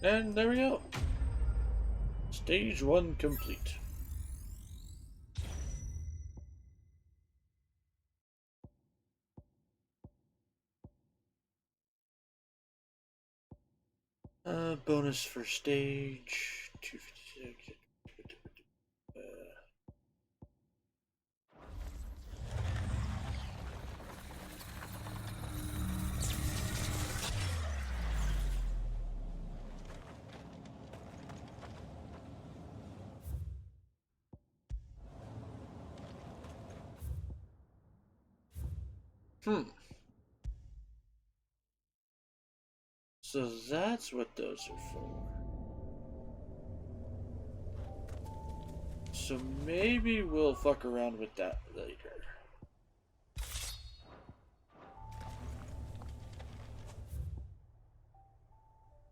And there we go. Stage 1 complete. Bonus for stage 256. So that's what those are for. So maybe we'll fuck around with that later.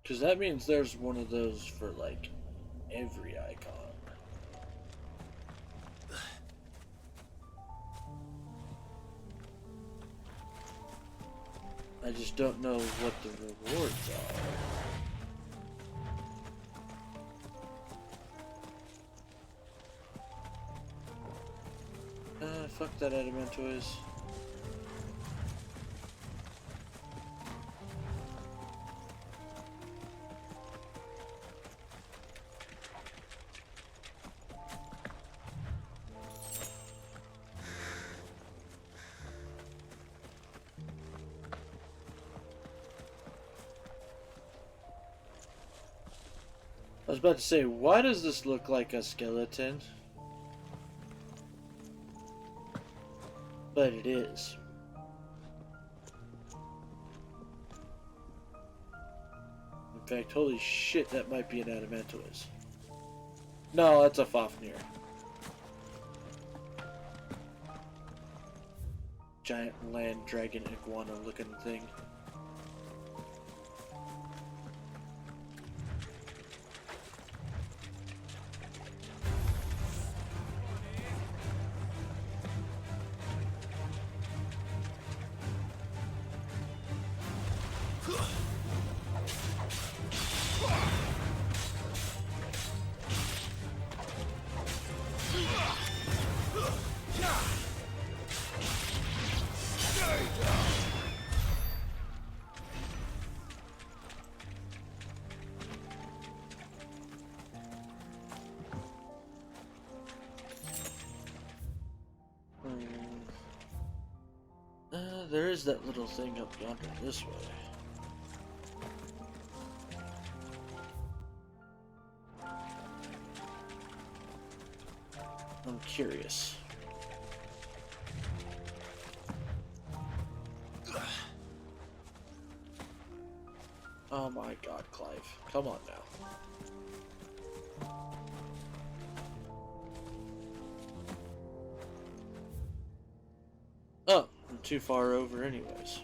Because that means there's one of those for, like, every icon. I just don't know what the rewards are. Fuck that Adamantoise. I was about to say, why does this look like a skeleton? But it is. In fact, holy shit, that might be an Adamantoise. No, that's a Fafnir. Giant land dragon iguana looking thing. There is that little thing up yonder this way. I'm curious. Oh my god, Clive. Come on now. Oh, I'm too far over anyways.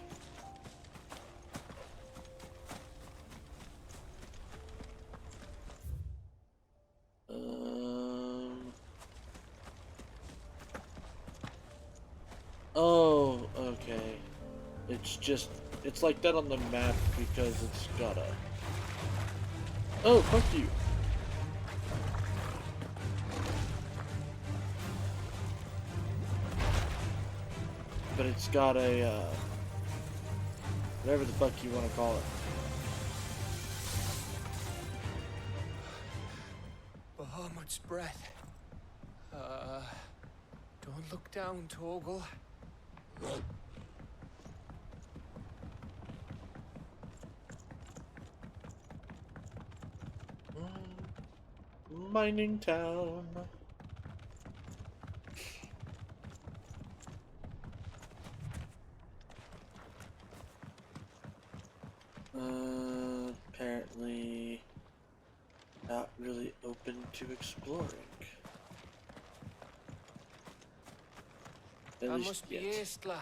Oh, okay. It's like that on the map because it's got a... Oh, fuck you. But it's got a, whatever the fuck you want to call it. Bahamut's breath. Don't look down, Torgal. Mining town. Apparently not really open to exploring. At That least must be yet. Estla.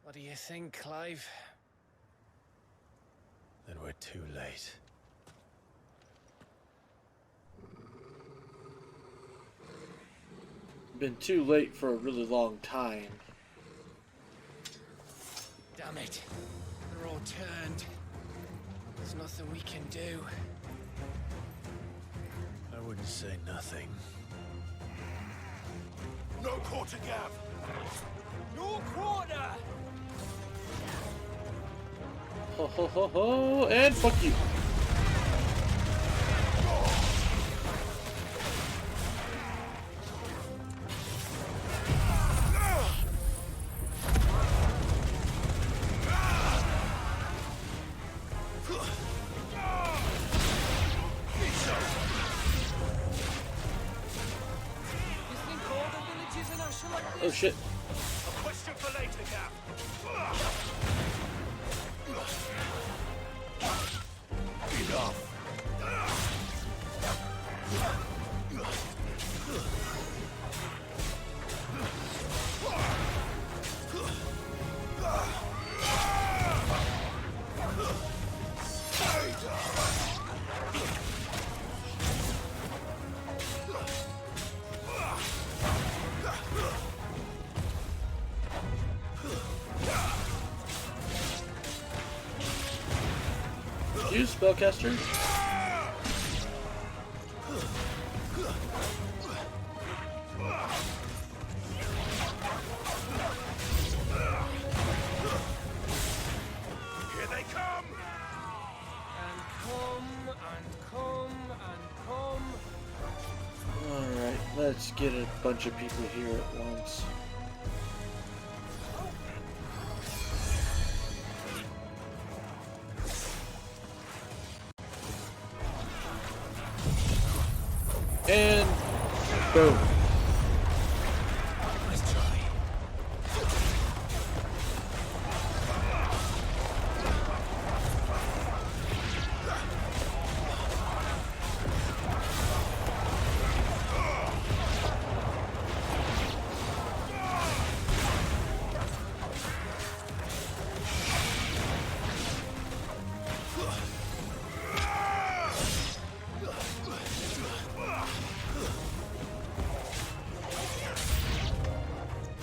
What do you think, Clive? Then we're too late. Been too late for a really long time. Damn it. They're all turned. There's nothing we can do. I wouldn't say nothing. No quarter, Gav! No quarter! Ho ho ho ho, and fuck you. Oh shit. A question for later, Gav. Enough. You spellcaster? Here they come! And come. Alright, let's get a bunch of people here at once. And boom. Let's try.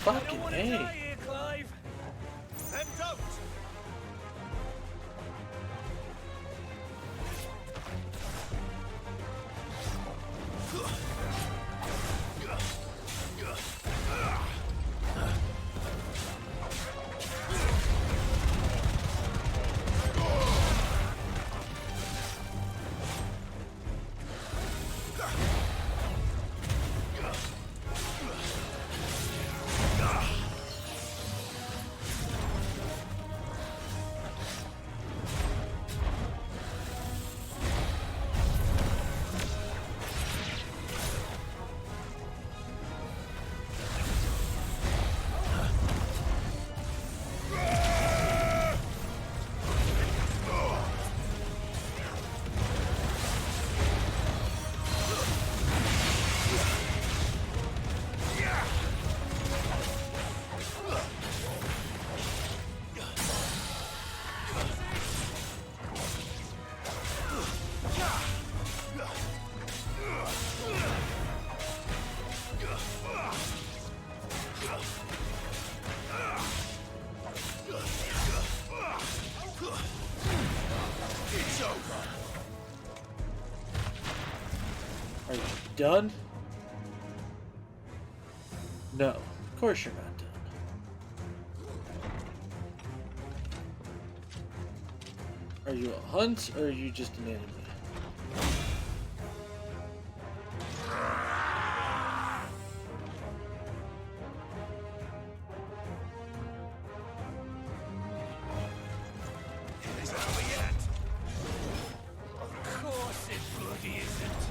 Fucking A. Here, Clive. Then don't! Are you done? No, of course you're not done. Are you a hunt or are you just an enemy? Of course it bloody isn't.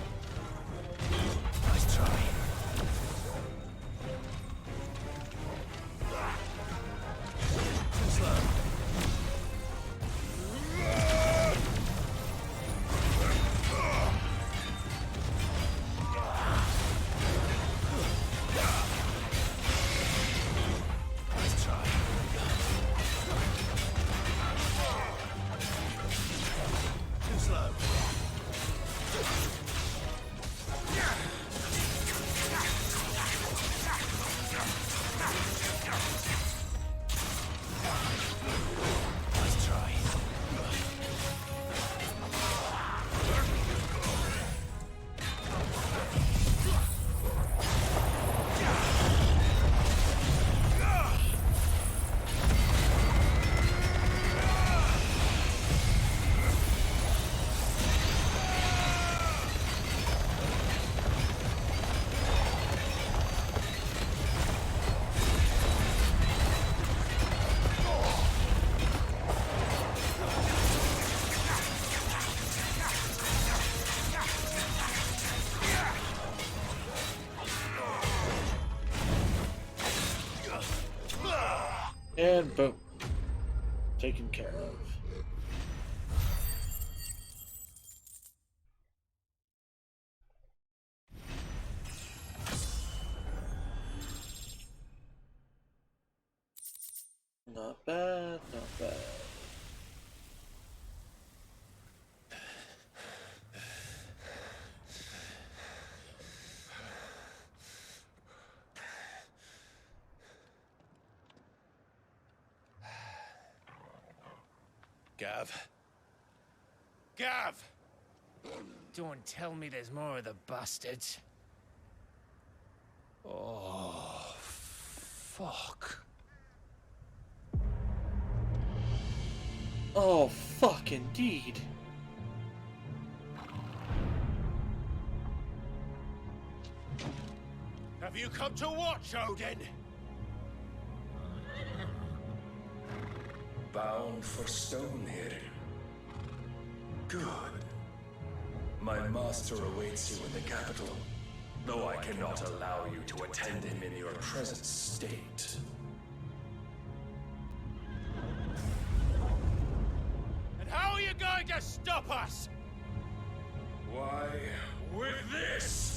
Nice try. Too slow. And boom. Taken care of. Not bad, not bad. Gav? Gav! Don't tell me there's more of the bastards. Oh, fuck. Oh, fuck indeed. Have you come to watch, Odin? Bound for Stonehill. Good. My master awaits you in the capital, though I cannot allow you to attend him in your present state. And how are you going to stop us? Why, with this!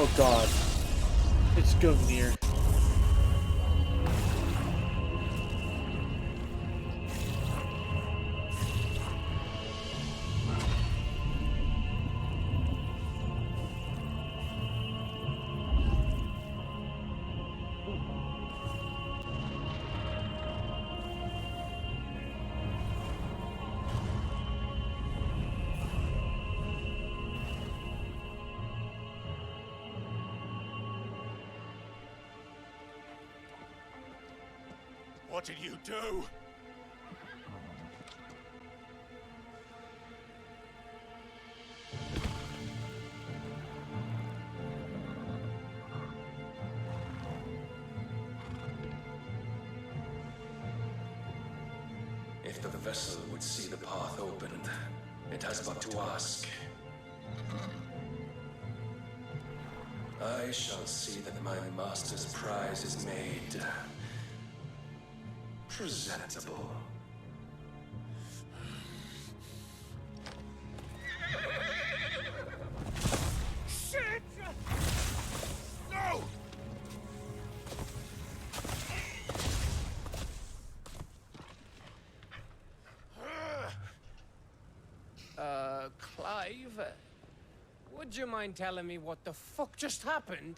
Oh god. It's Gungnir. What did you do? If the vessel would see the path opened, it has but to ask. I shall see that my master's prize is made presentable. Shit! No! Clive? Would you mind telling me what the fuck just happened?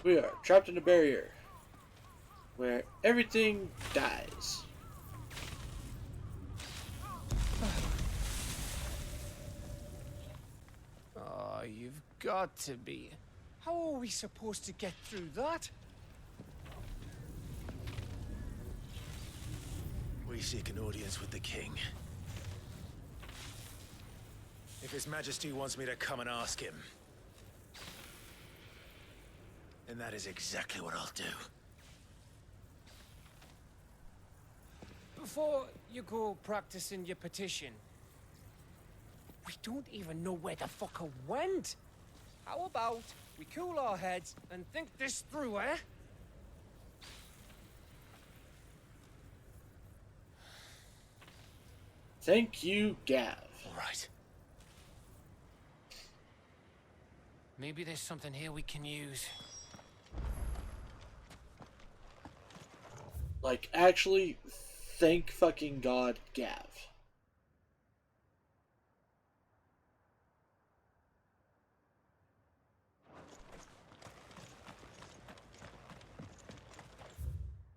We are trapped in a barrier where everything dies. Oh, you've got to be. How are we supposed to get through that? We seek an audience with the king. If His Majesty wants me to come and ask him, then that is exactly what I'll do. Before you go practicing your petition, we don't even know where the fucker went. How about we cool our heads and think this through, eh? Thank you, Gav. All right. Maybe there's something here we can use. Like, actually, thank fucking God, Gav.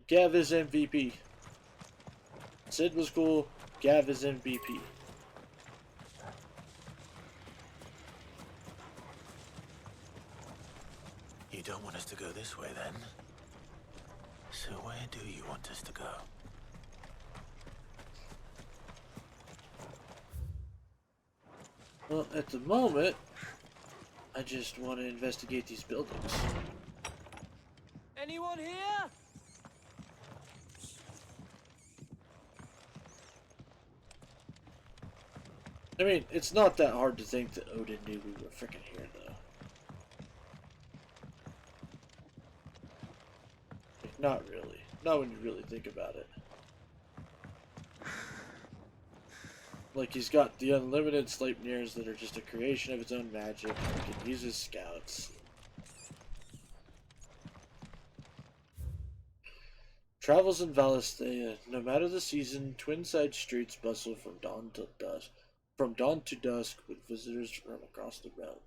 Gav is MVP. Sid was cool. Gav is MVP. You don't want us to go this way, then? So where do you want us to go? Well, at the moment, I just want to investigate these buildings. Anyone here? I mean, it's not that hard to think that Odin knew we were freaking here, though. Like, not really. Not when you really think about it. Like, he's got the unlimited Sleipnirs that are just a creation of its own magic. He can use his scouts. Travels in Valisthea. No matter the season, twin-side streets bustle from dawn to dusk. From dawn to dusk, with visitors from across the realm.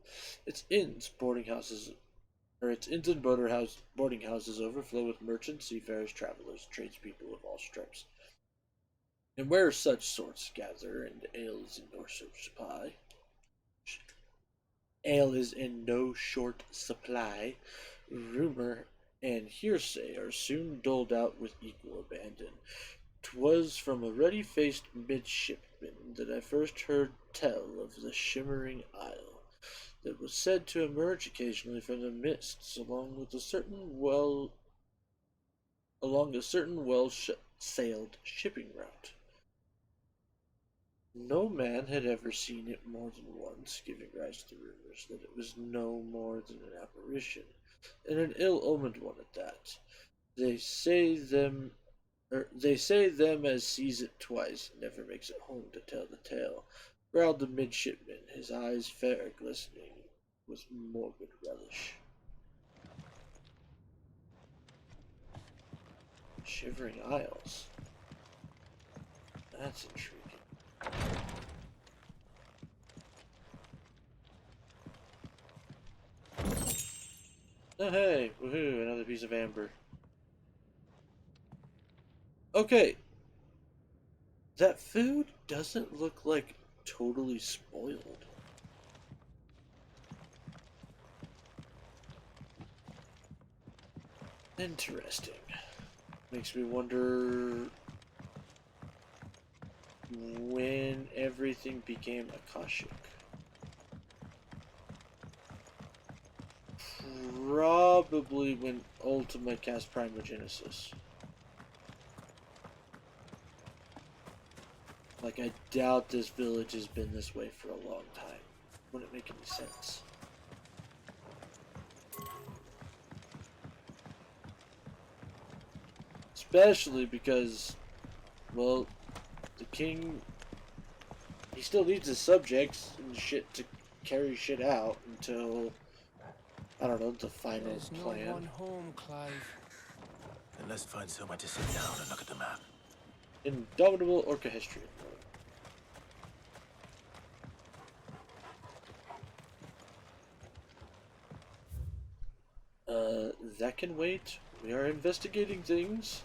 Its inns and boarding houses overflow with merchants, seafarers, travelers, tradespeople of all stripes. And where such sorts gather, and ale is in no short supply, rumor and hearsay are soon doled out with equal abandon. 'Twas from a ruddy-faced midshipman that I first heard tell of the Shimmering Isle, that was said to emerge occasionally from the mists along a certain well-sailed shipping route. No man had ever seen it more than once, giving rise to rumors that it was no more than an apparition, and an ill-omened one at that. They say them as sees it twice never makes it home to tell the tale, growled the midshipman, his eyes fair glistening with morbid relish. Shivering Isles. That's intriguing. Oh hey, woohoo, another piece of amber. Okay. That food doesn't look like totally spoiled. Interesting. Makes me wonder when everything became Akashic. Probably when Ultima cast Primogenesis. Like, I doubt this village has been this way for a long time. Wouldn't make any sense. Especially because, well, the king, he still needs his subjects and shit to carry shit out until, I don't know, the final There's plan. no one home, Clive. Then let's find somewhere to sit down and look at the map. Indomitable Orca history. That can wait. We are investigating things.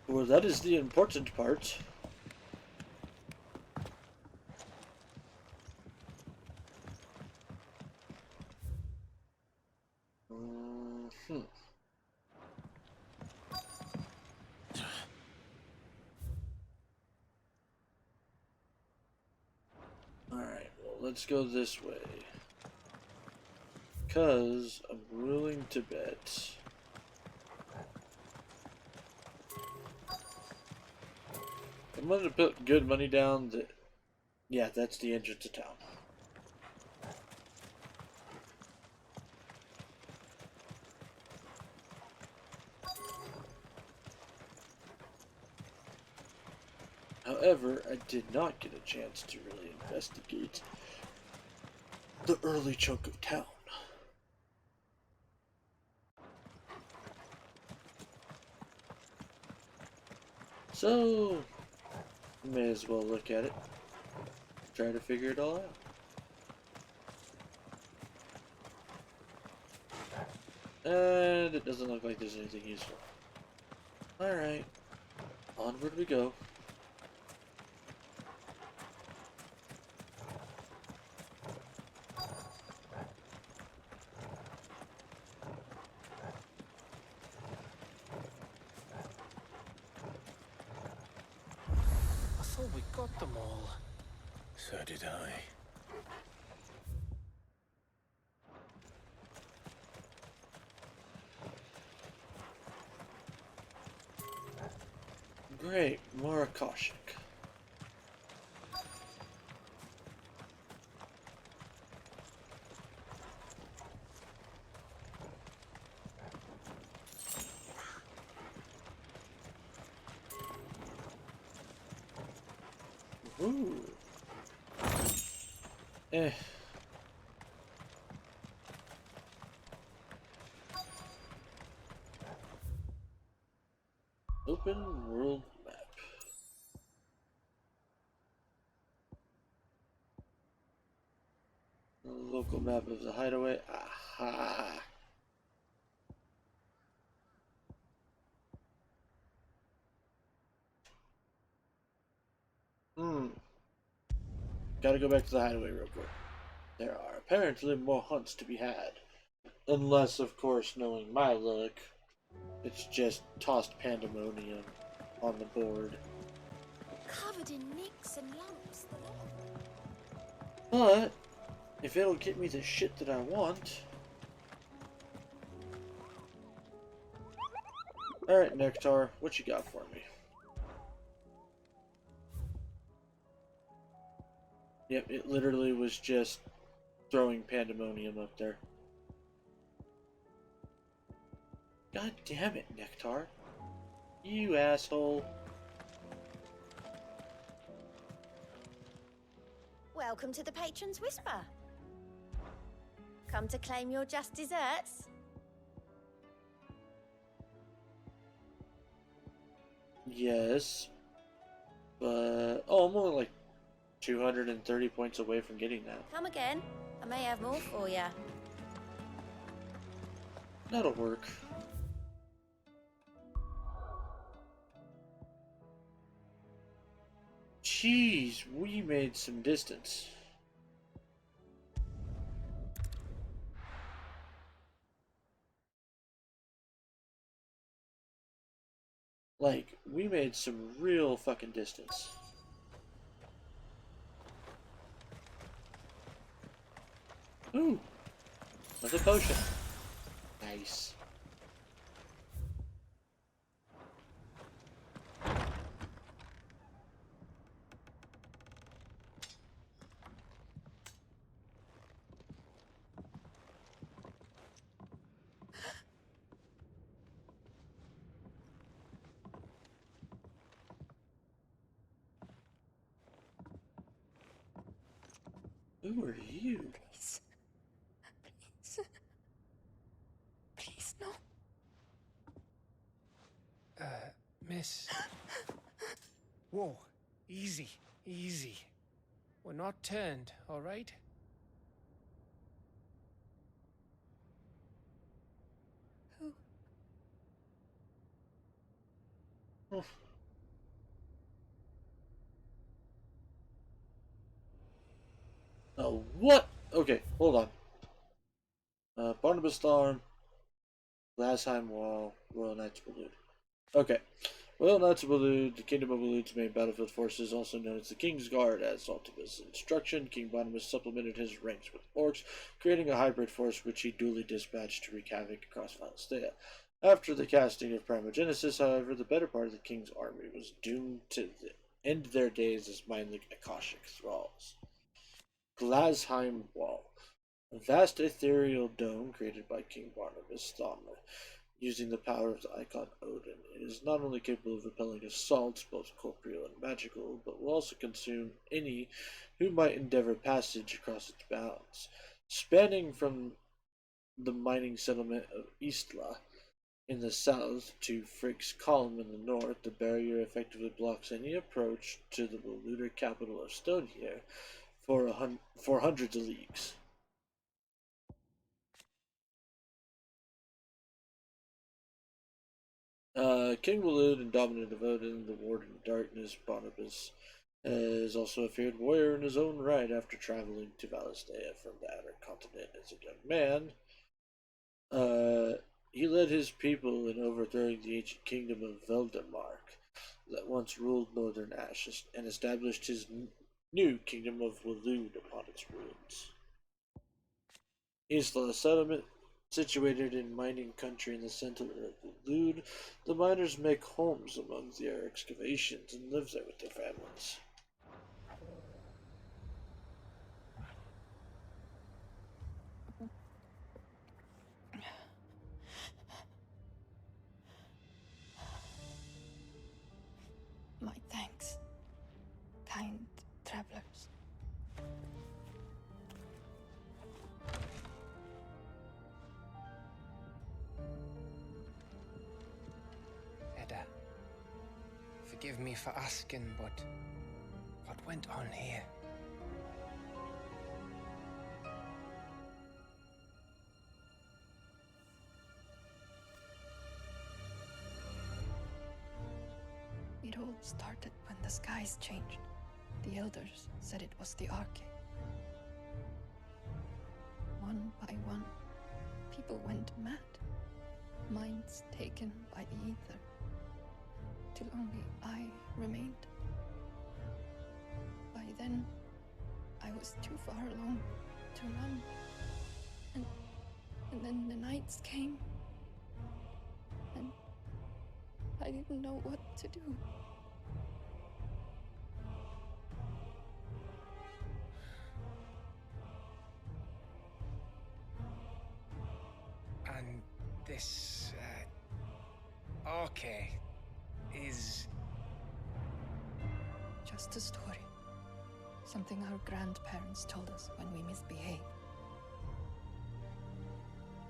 Well, that is the important part. Alright, well, let's go this way. Because I'm willing to bet. I'm going to put good money down that, yeah, that's the entrance to town. However, I did not get a chance to really investigate the early chunk of town. So, may as well look at it. Try to figure it all out. And it doesn't look like there's anything useful. Alright. Onward we go. thought we got them all. So did I. Great, more Akashic. Ooh. Open world map. Local map of the hideaway. Aha. Gotta go back to the hideaway real quick. There are apparently more hunts to be had. Unless, of course, knowing my luck, it's just tossed pandemonium on the board. Covered in nicks and lumps, the lot. But, if it'll get me the shit that I want... Alright, Nectar, what you got for me? Yep, it literally was just throwing pandemonium up there. God damn it, Nectar. You asshole. Welcome to the Patron's Whisper. Come to claim your just desserts? Yes. But... oh, I'm only like 230 points away from getting that. Come again. I may have more for you. That'll work. Jeez, we made some distance. Like, we made some real fucking distance. Ooh, another potion. Nice. Who are you? Please. Please. Please, no. Miss. Whoa. Easy. Easy. We're not turned, alright? Who? Oh. Oh, what? Okay, hold on. Barnabas Storm, Glasheim Wall, Royal Knights of Balud. Okay. Royal Knights of Balud, the Kingdom of Balud's main battlefield forces, also known as the King's Guard. As Ultima's instruction, King Barnabas supplemented his ranks with orcs, creating a hybrid force which he duly dispatched to wreak havoc across Valisthea. After the casting of Primogenesis, however, the better part of the King's army was doomed to end their days as mindless Akashic thralls. Glasheim Wall, a vast ethereal dome created by King Barnabas Thommer. Using the power of the icon Odin, it is not only capable of repelling assaults, both corporeal and magical, but will also consume any who might endeavor passage across its bounds. Spanning from the mining settlement of Istla in the south to Frick's Column in the north, the barrier effectively blocks any approach to the Baludar capital of Stonehere for hundreds of leagues. King Balud and Dominant of Odin, the Warden of Darkness, Barnabas, is also a feared warrior in his own right after traveling to Valisthea from the outer continent as a young man. He led his people in overthrowing the ancient kingdom of Veldemark, that once ruled northern Ash and established his new kingdom of Waloed upon its ruins. Isla, a settlement situated in mining country in the center of Waloed, the miners make homes among their excavations and live there with their families. My thanks, kind travelers. Edda, forgive me for asking, but what went on here? It all started when the skies changed. The elders said it was the Arche. One by one, people went mad. Minds taken by the ether. Till only I remained. By then, I was too far along to run. And then the nights came. And I didn't know what to do. And this, Arche is... Just a story. Something our grandparents told us when we misbehaved.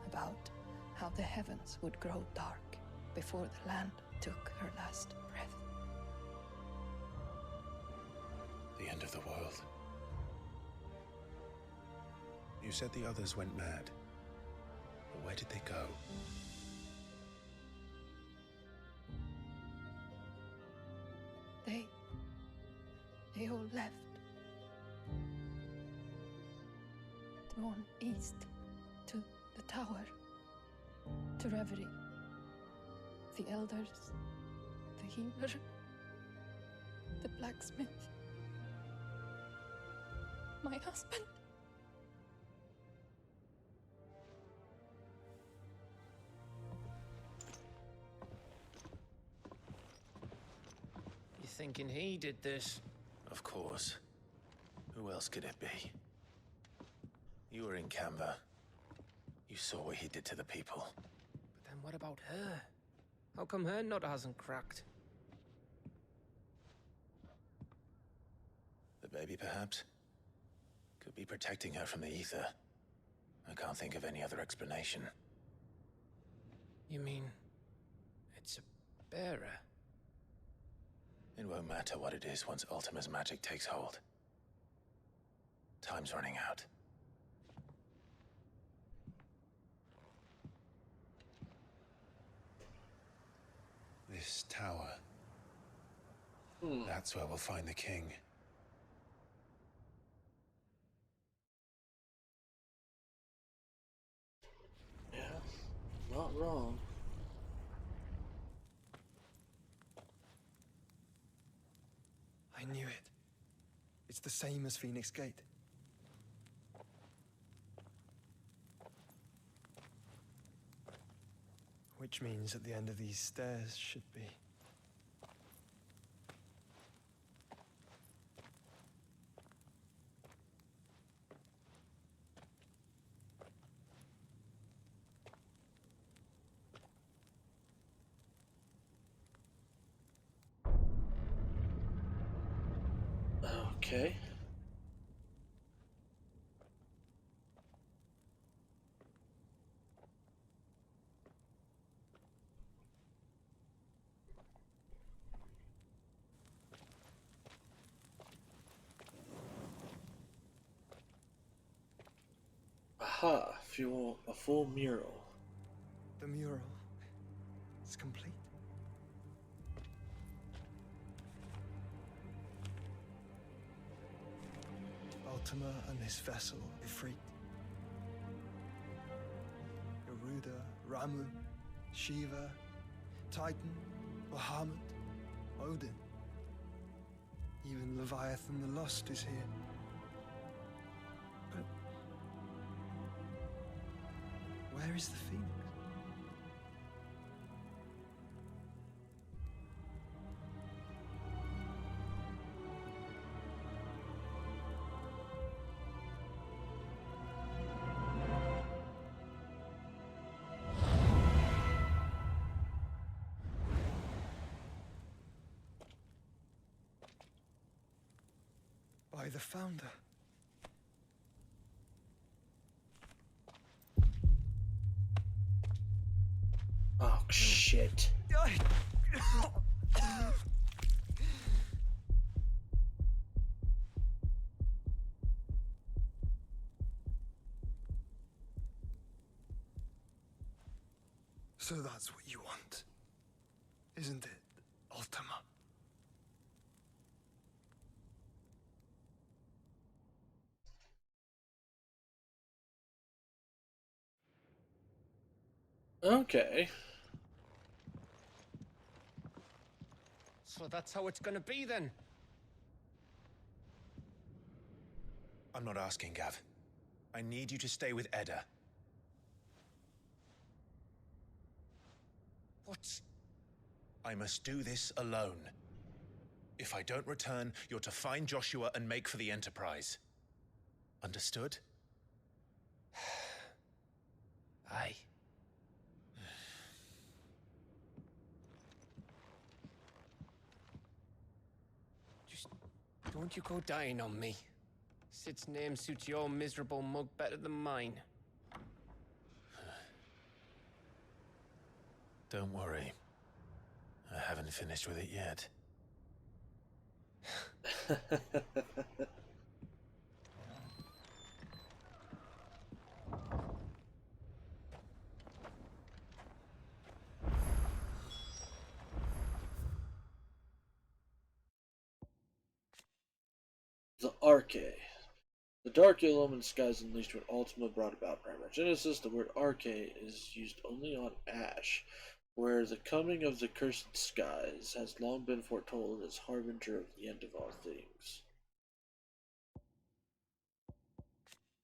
About how the heavens would grow dark before the land took her last breath. The end of the world. You said the others went mad. But where did they go? They all left. Drawn east to the tower, to Reverie. The elders, the healer, the blacksmith, my husband. You thinking he did this? Of course. Who else could it be? You were in Canva. You saw what he did to the people. But then what about her? How come her nut hasn't cracked? The baby, perhaps? Could be protecting her from the ether. I can't think of any other explanation. You mean... it's a bearer? It won't matter what it is once Ultima's magic takes hold. Time's running out. This tower. That's where we'll find the king. Yeah, not wrong. I knew it. It's the same as Phoenix Gate. Which means at the end of these stairs should be... Okay. Aha, if you want a full mural. The mural is complete. Ultima and this vessel, Ifrit. Garuda, Ramu, Shiva, Titan, Bahamut, Odin. Even Leviathan the Lost is here. But where is the Phoenix? By the Founder. Oh, shit. So that's what you want, isn't it, Ultima? Okay. So that's how it's gonna be then? I'm not asking, Gav. I need you to stay with Edda. What? I must do this alone. If I don't return, you're to find Joshua and make for the Enterprise. Understood? Aye. Just don't you go dying on me. Sid's name suits your miserable mug better than mine. Don't worry. I haven't finished with it yet. The Arche. The dark illumined skies unleashed when Ultima brought about Primer Genesis. The word Arche is used only on Ash, where the coming of the cursed skies has long been foretold as harbinger of the end of all things.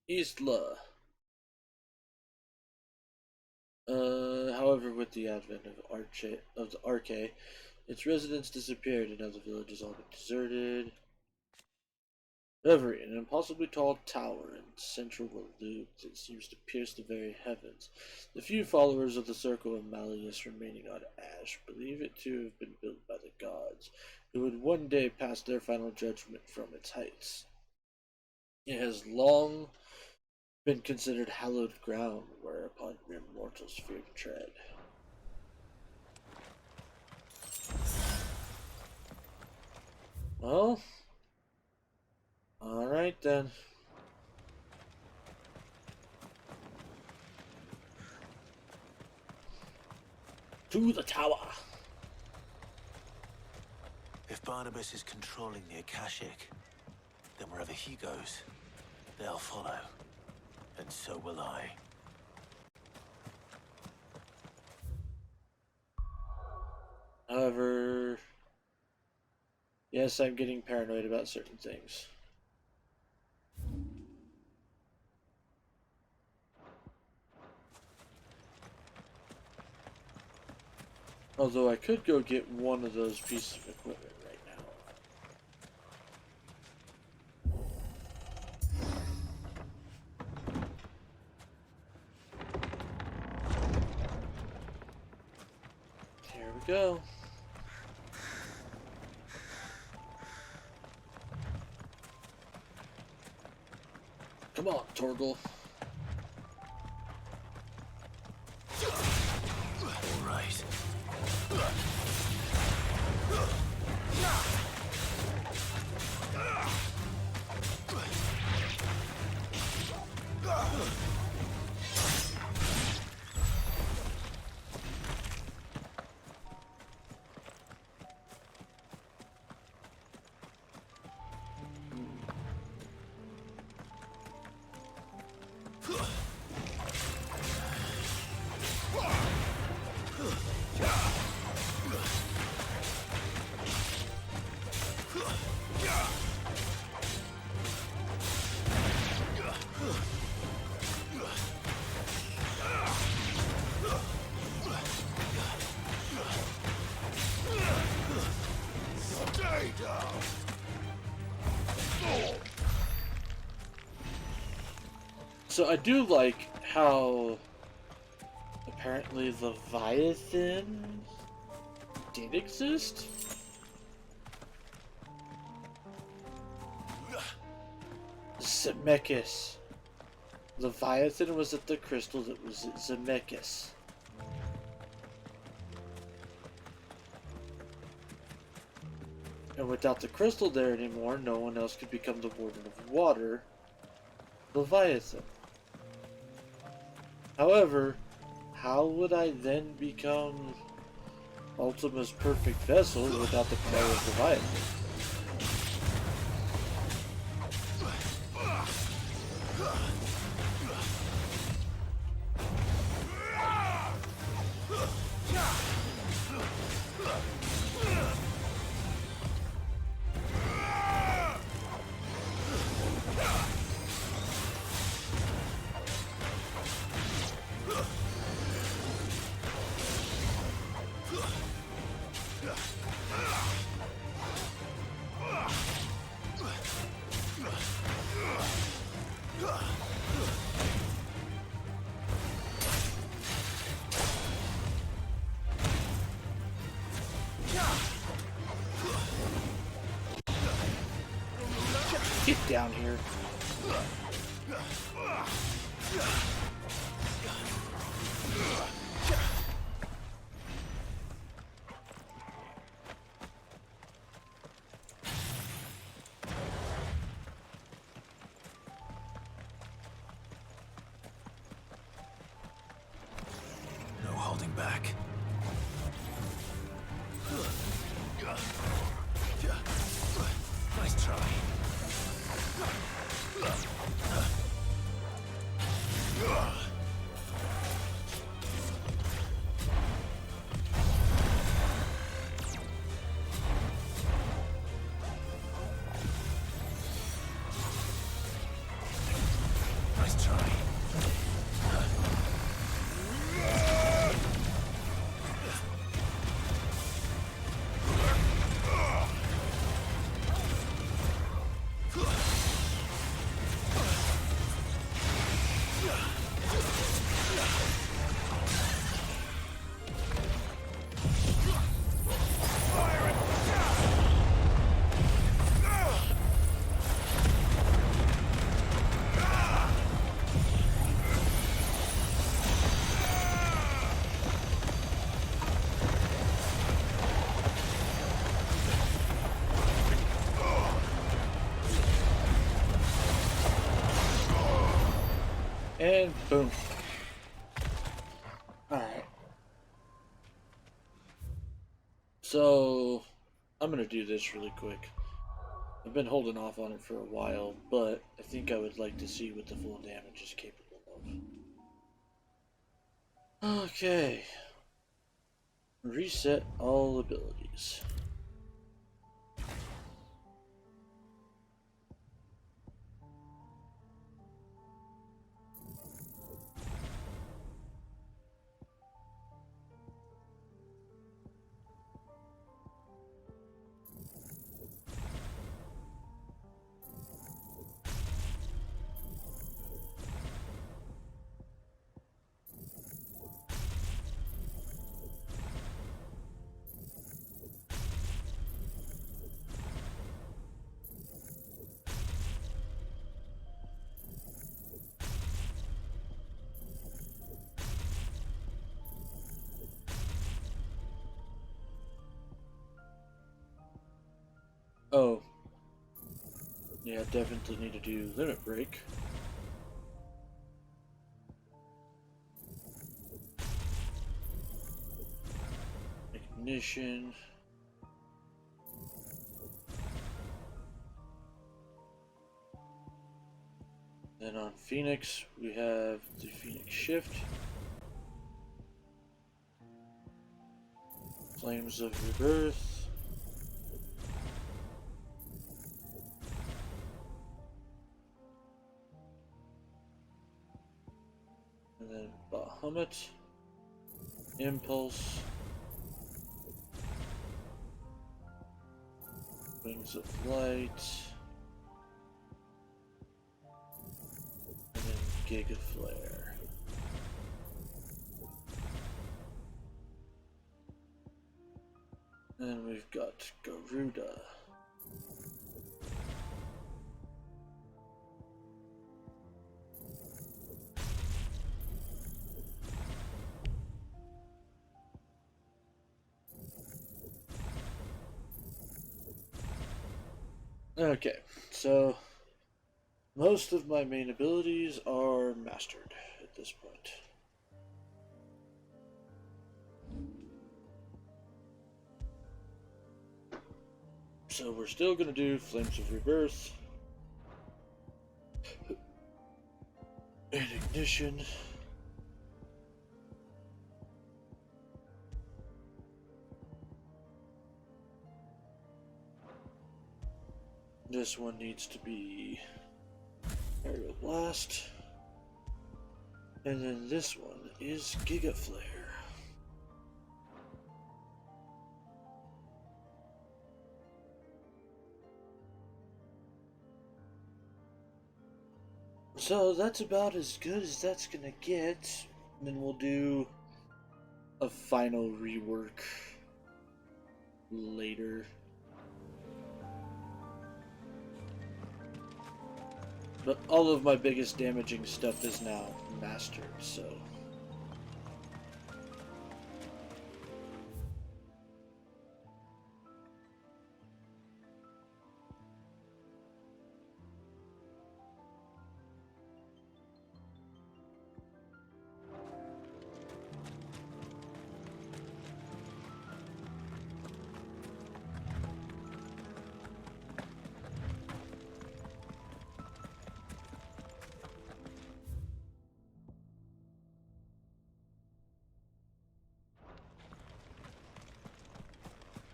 Istla. However, with the advent of the Arche, its residents disappeared and now the village has all been deserted. Reverie, an impossibly tall tower in central Waloed that seems to pierce the very heavens. The few followers of the Circle of Malleus remaining on Ash believe it to have been built by the gods, who would one day pass their final judgment from its heights. It has long been considered hallowed ground whereupon mere mortals fear to tread. Well, alright then. To the tower! If Barnabas is controlling the Akashic, then wherever he goes, they'll follow. And so will I. However, yes, I'm getting paranoid about certain things. Although I could go get one of those pieces of equipment right now. Here we go. Come on, Torgal. All right. So I do like how apparently Leviathan did exist. Zemeckis. Leviathan was at the crystal that was at Zemeckis. And without the crystal there anymore, no one else could become the Warden of Water, Leviathan. However, how would I then become Ultima's perfect vessel without the power of Leviathan? Get down here. No holding back. Nice try. Nice try. And boom. Alright. So, I'm gonna do this really quick. I've been holding off on it for a while, but I think I would like to see what the full damage is capable of. Okay. Reset all abilities. Oh. Yeah, definitely need to do limit break. Ignition. Then on Phoenix, we have the Phoenix Shift. Flames of Rebirth. And then Bahamut, Impulse, Wings of Light, and then Gigaflare. And we've got Garuda. Okay, so most of my main abilities are mastered at this point. So we're still going to do Flames of Rebirth and Ignition. This one needs to be Aerial Blast. And then this one is Gigaflare. So that's about as good as that's gonna get. And then we'll do a final rework later. But all of my biggest damaging stuff is now mastered, so...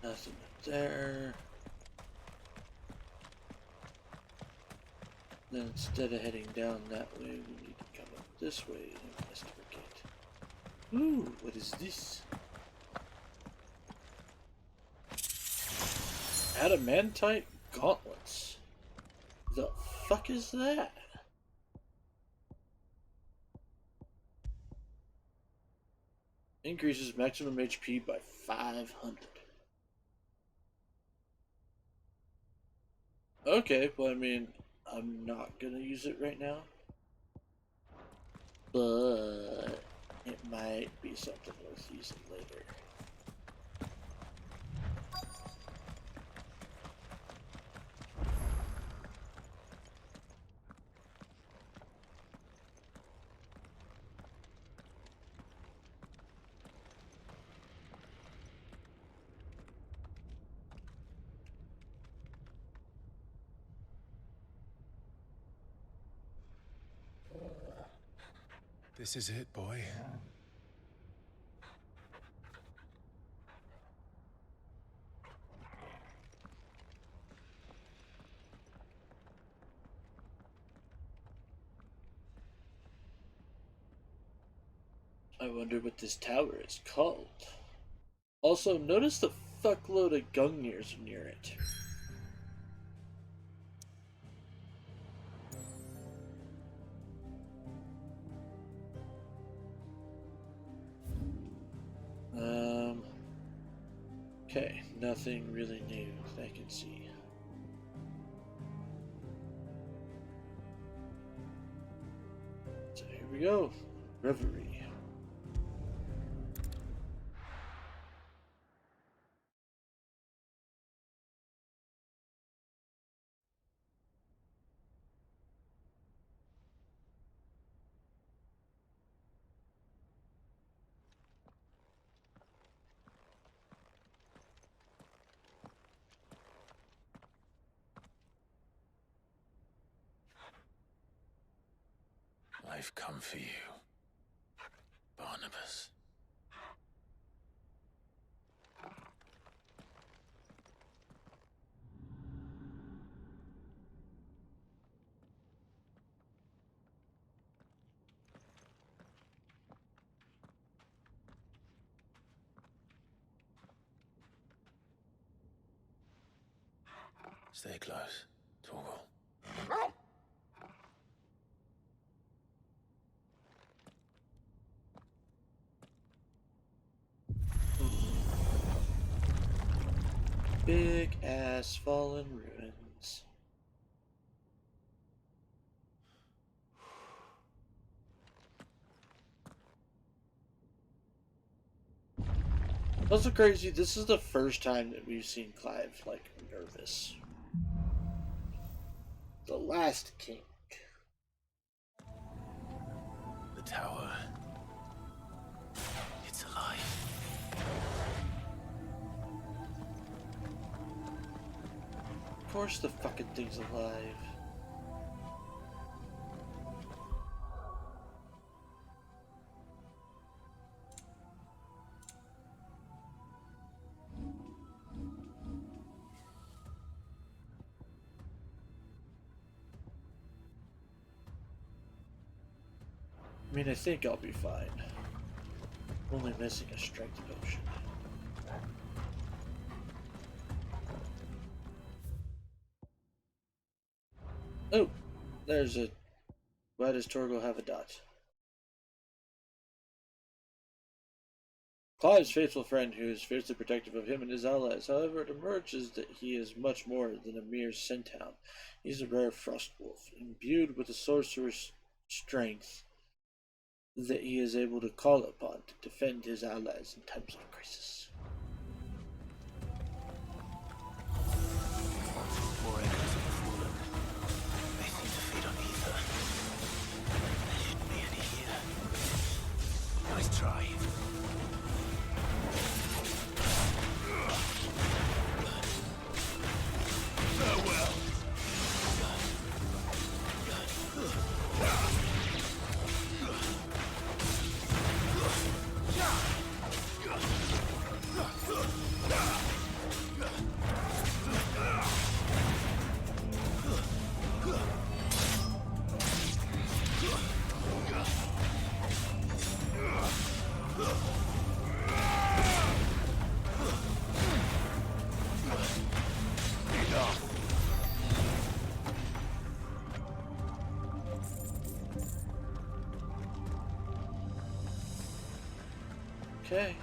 Nothing up there. Then instead of heading down that way, we need to come up this way and investigate. Ooh, what is this? Adamantite gauntlets. The fuck is that? Increases maximum HP by 500. Okay, well, I mean, I'm not gonna use it right now, but it might be something worth using later. This is it, boy. I wonder what this tower is called. Also, notice the fuckload of Gungnir's near it. Okay, nothing really new that I can see. So here we go. Reverie. I've come for you, Barnabas. Stay close, Torgal. Big ass fallen ruins. Also crazy, this is the first time that we've seen Clive, like, nervous. The last king. The tower. It's alive. Of course the fucking thing's alive. I mean, I think I'll be fine. Only missing a strength potion. Oh, there's a... Why does Torgal have a dot? Clive's faithful friend who is fiercely protective of him and his allies. However, it emerges that he is much more than a mere centhound. He's a rare frost wolf, imbued with a sorcerer's strength that he is able to call upon to defend his allies in times of crisis. More echoes of the fallen. They seem to feed on ether. There shouldn't be any here. Nice try. Farewell. Okay.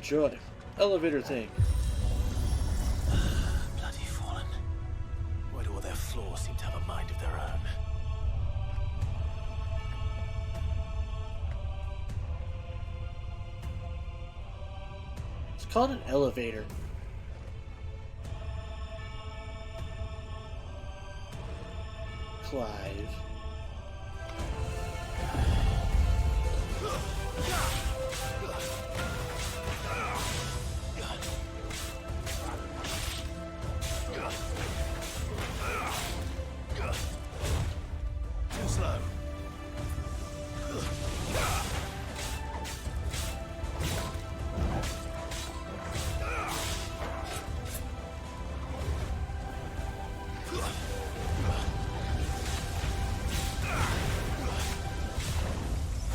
Joy. Elevator thing. Bloody fallen. Why do all their floors seem to have a mind of their own? It's called an elevator. Clive. Too slow.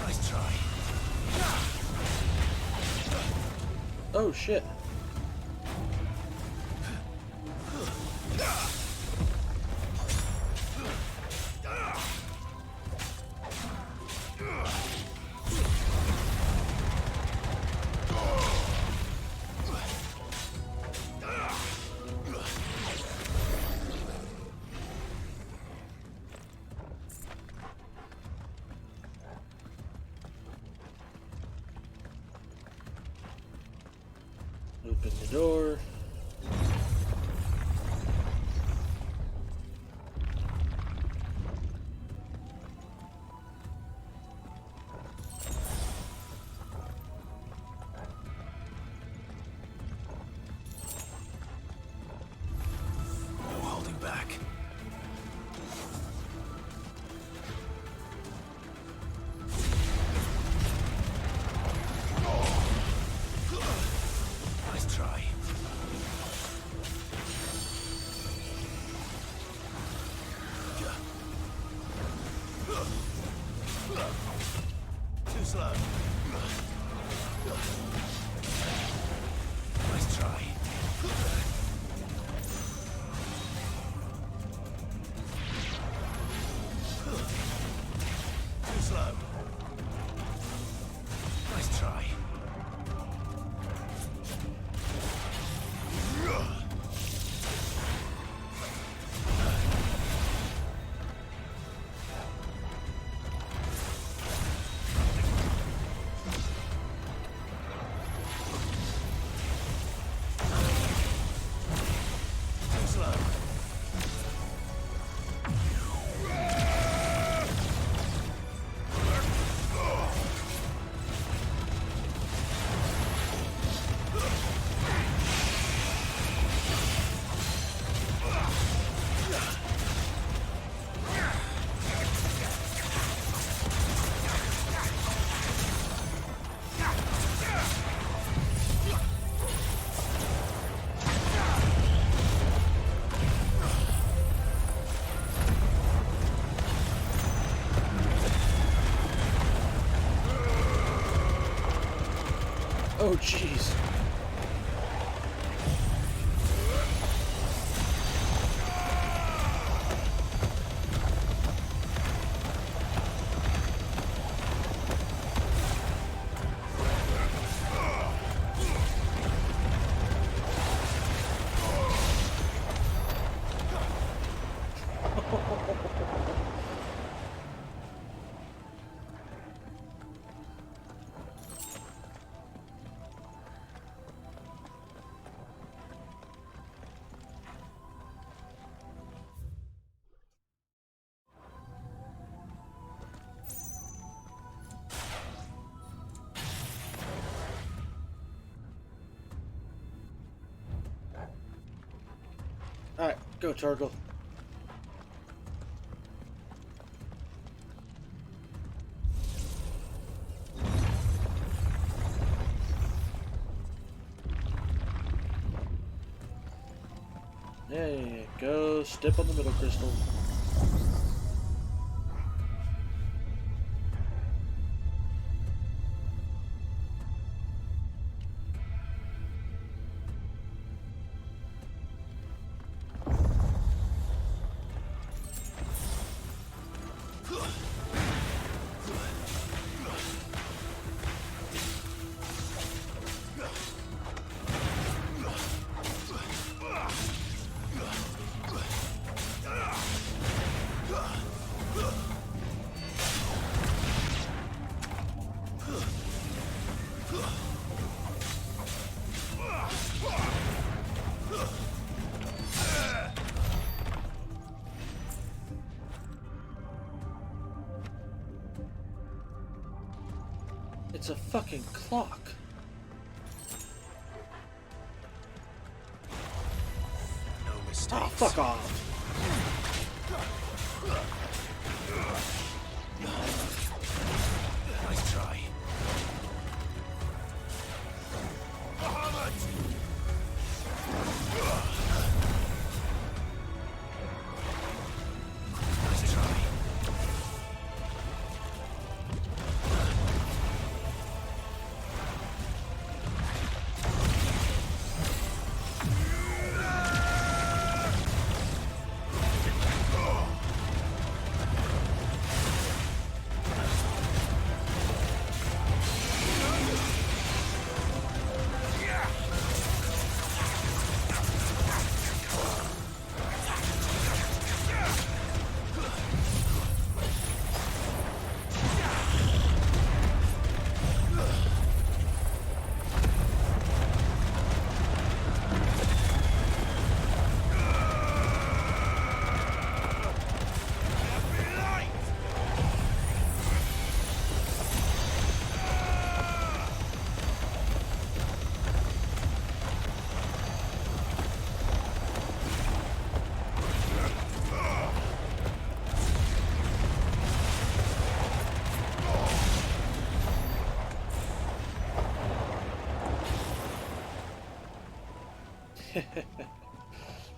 Nice try. Oh shit. Open the door. No holding back. Nice try. Oh, jeez. Alright, go Targle. There you go, step on the middle crystal. It's a fucking clock. No mistakes. Oh, fuck off. Nice try. Nice try.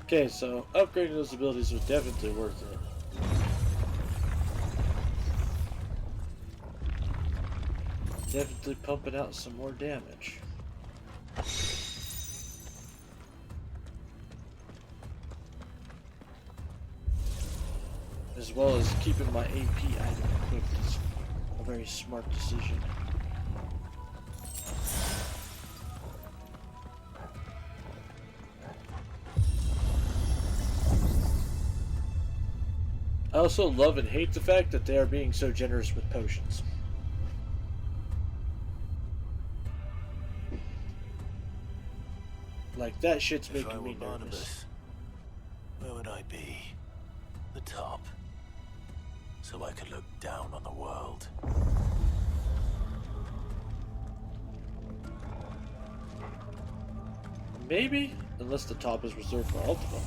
Okay, so upgrading those abilities was definitely worth it. Definitely pumping out some more damage. As well as keeping my AP item equipped is a very smart decision. I also love and hate the fact that they are being so generous with potions. Like, that shit's If I making were me nervous. Barnabas, where would I be? The top. So I could look down on the world. Maybe, unless the top is reserved for Ultima.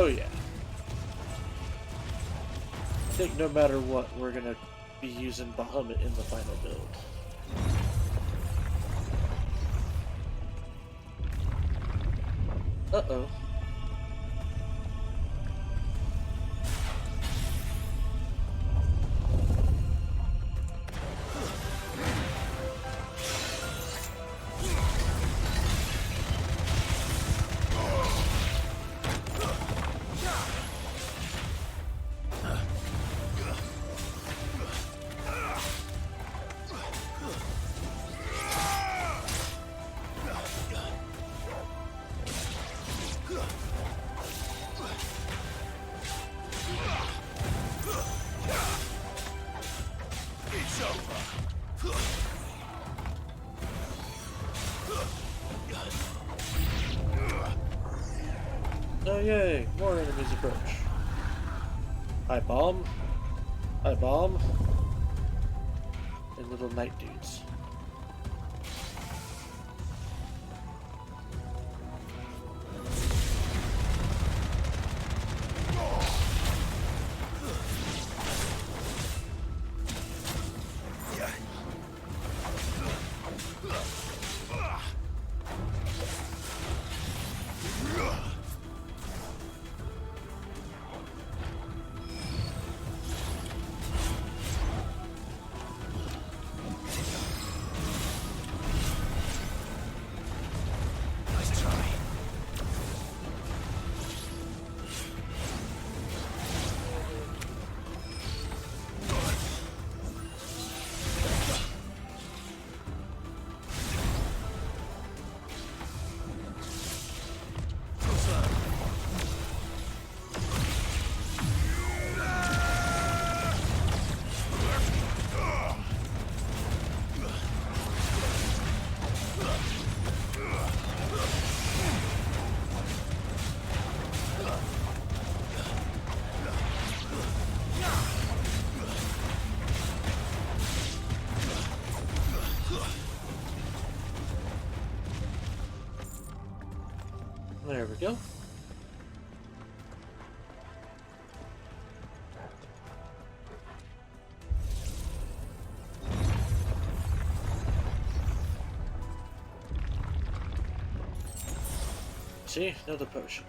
Oh yeah. I think no matter what, we're gonna be using Bahamut in the final build. Uh-oh. Oh yay, more enemies approach. Hi bomb. Hi bomb. And little knight dudes. There we go. See, another potion.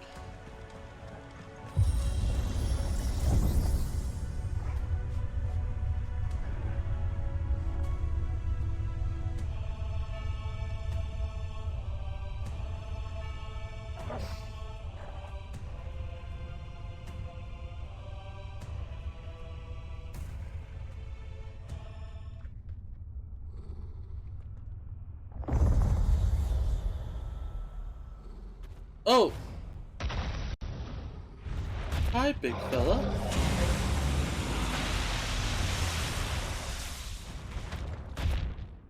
Oh! Hi, big fella.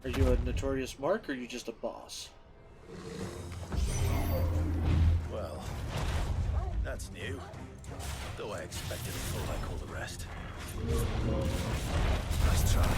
Are you a notorious mark, or are you just a boss? Well, that's new. Though I expected it full like all the rest. Nice try.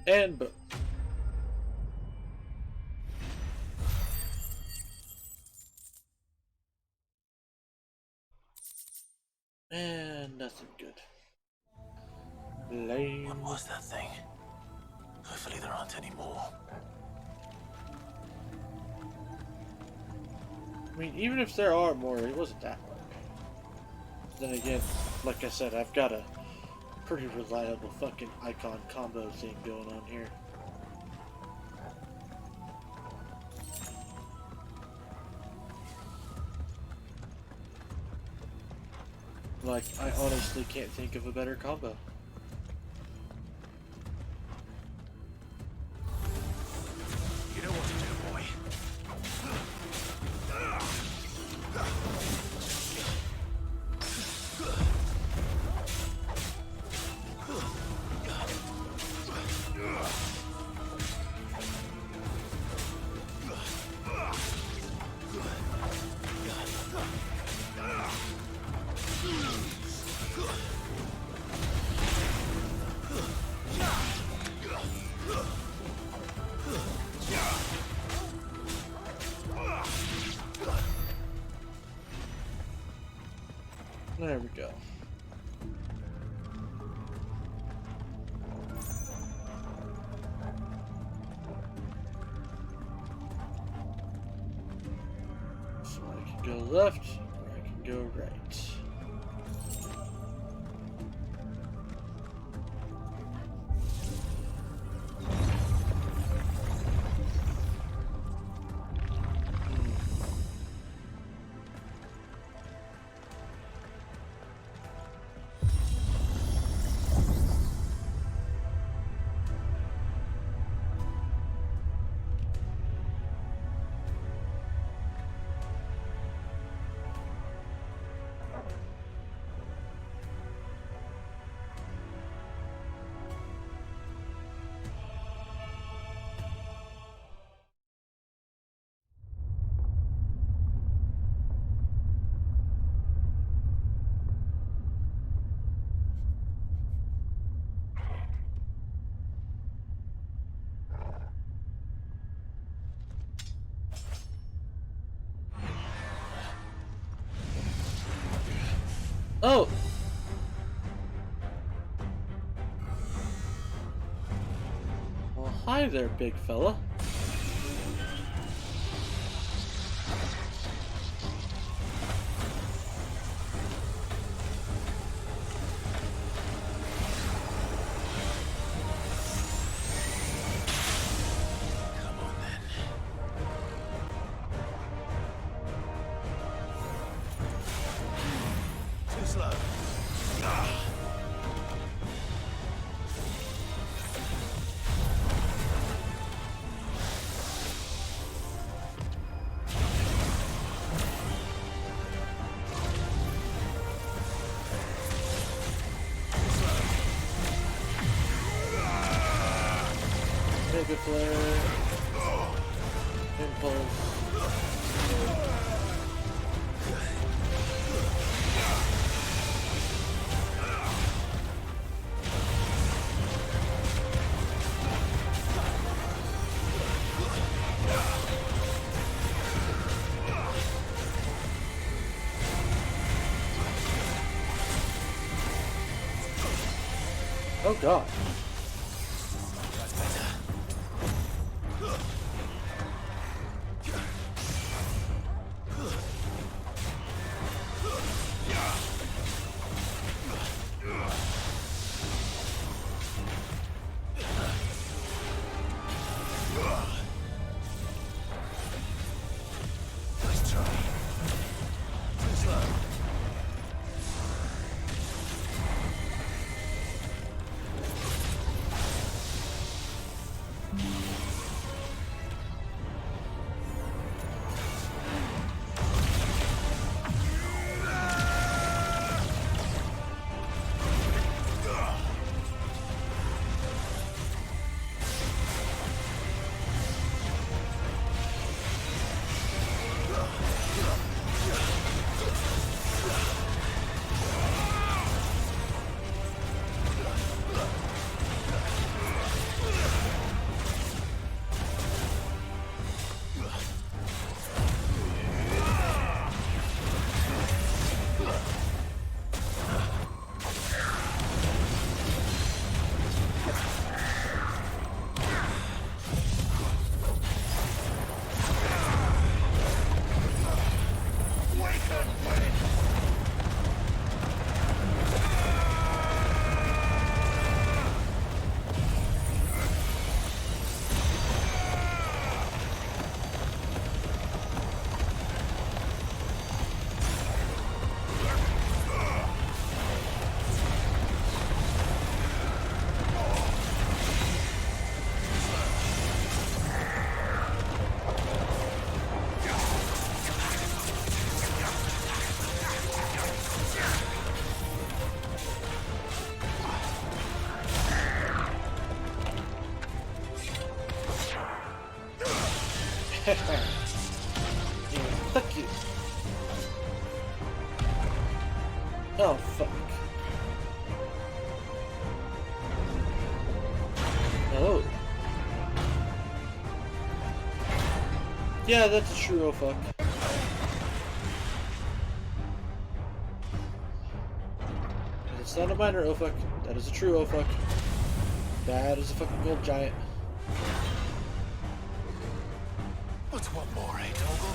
And boom. nothing good. Lame. What was that thing? Hopefully there aren't any more. I mean, even if there are more, it wasn't that long. Then again, like I said, I've got a pretty reliable fucking icon combo thing going on here. Like, I honestly can't think of a better combo. You know what to do, boy. There we go. So I can go left, or I can go right. Oh! Well, hi there, big fella. Mega Flare. Impulse. Oh god. fuck you. Oh, fuck. Oh. Yeah, that's a true oh fuck. It's not a minor oh fuck. That is a true oh fuck. That is a fucking gold giant. What's one more, eh, Toggle?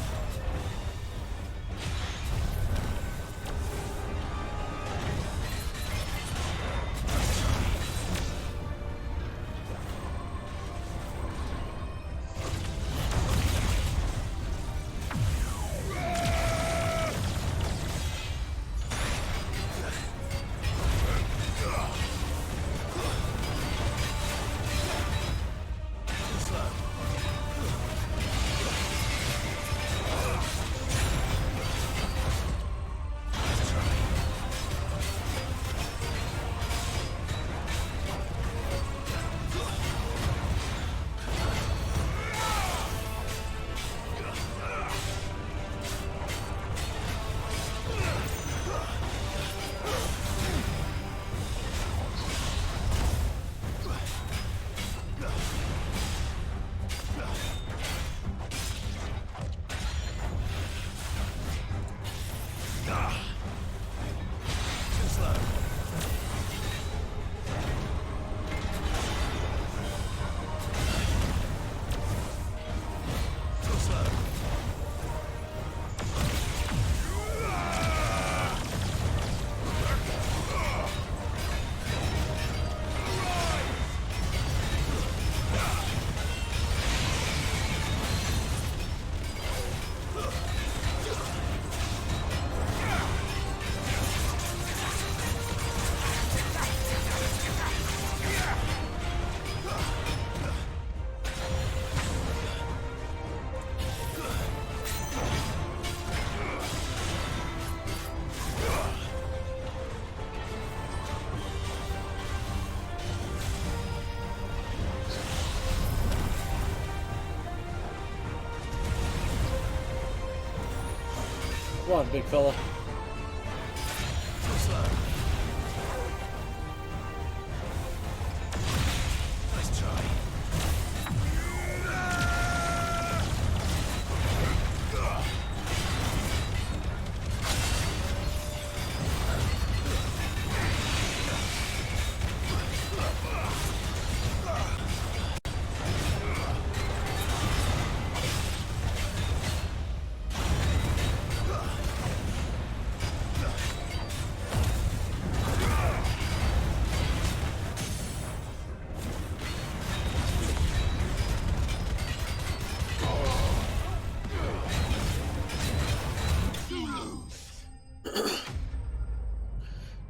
Come on, big fella. Nice try.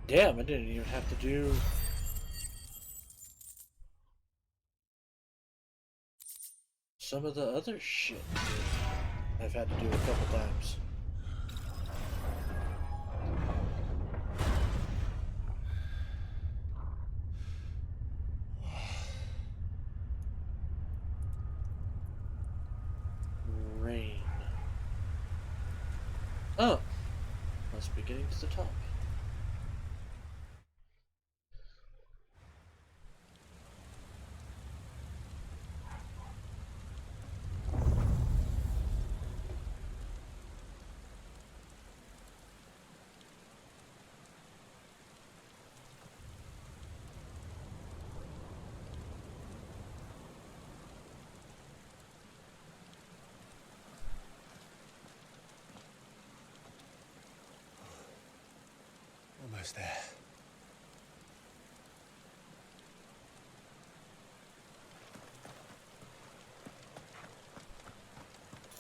Damn, I didn't even have to do... some of the other shit that I've had to do a couple times. Rain. Oh! Must be getting to the top. Almost there.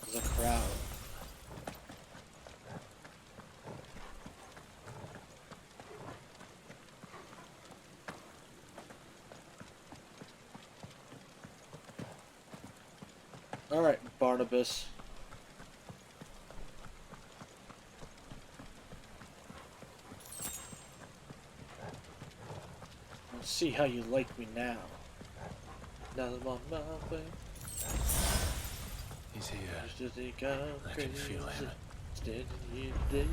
There's a crowd. Alright, Barnabas. Let's see how you like me now. Now that I'm on my way. He's here. Used to think I'm I crazy. can feel him. Standing here today.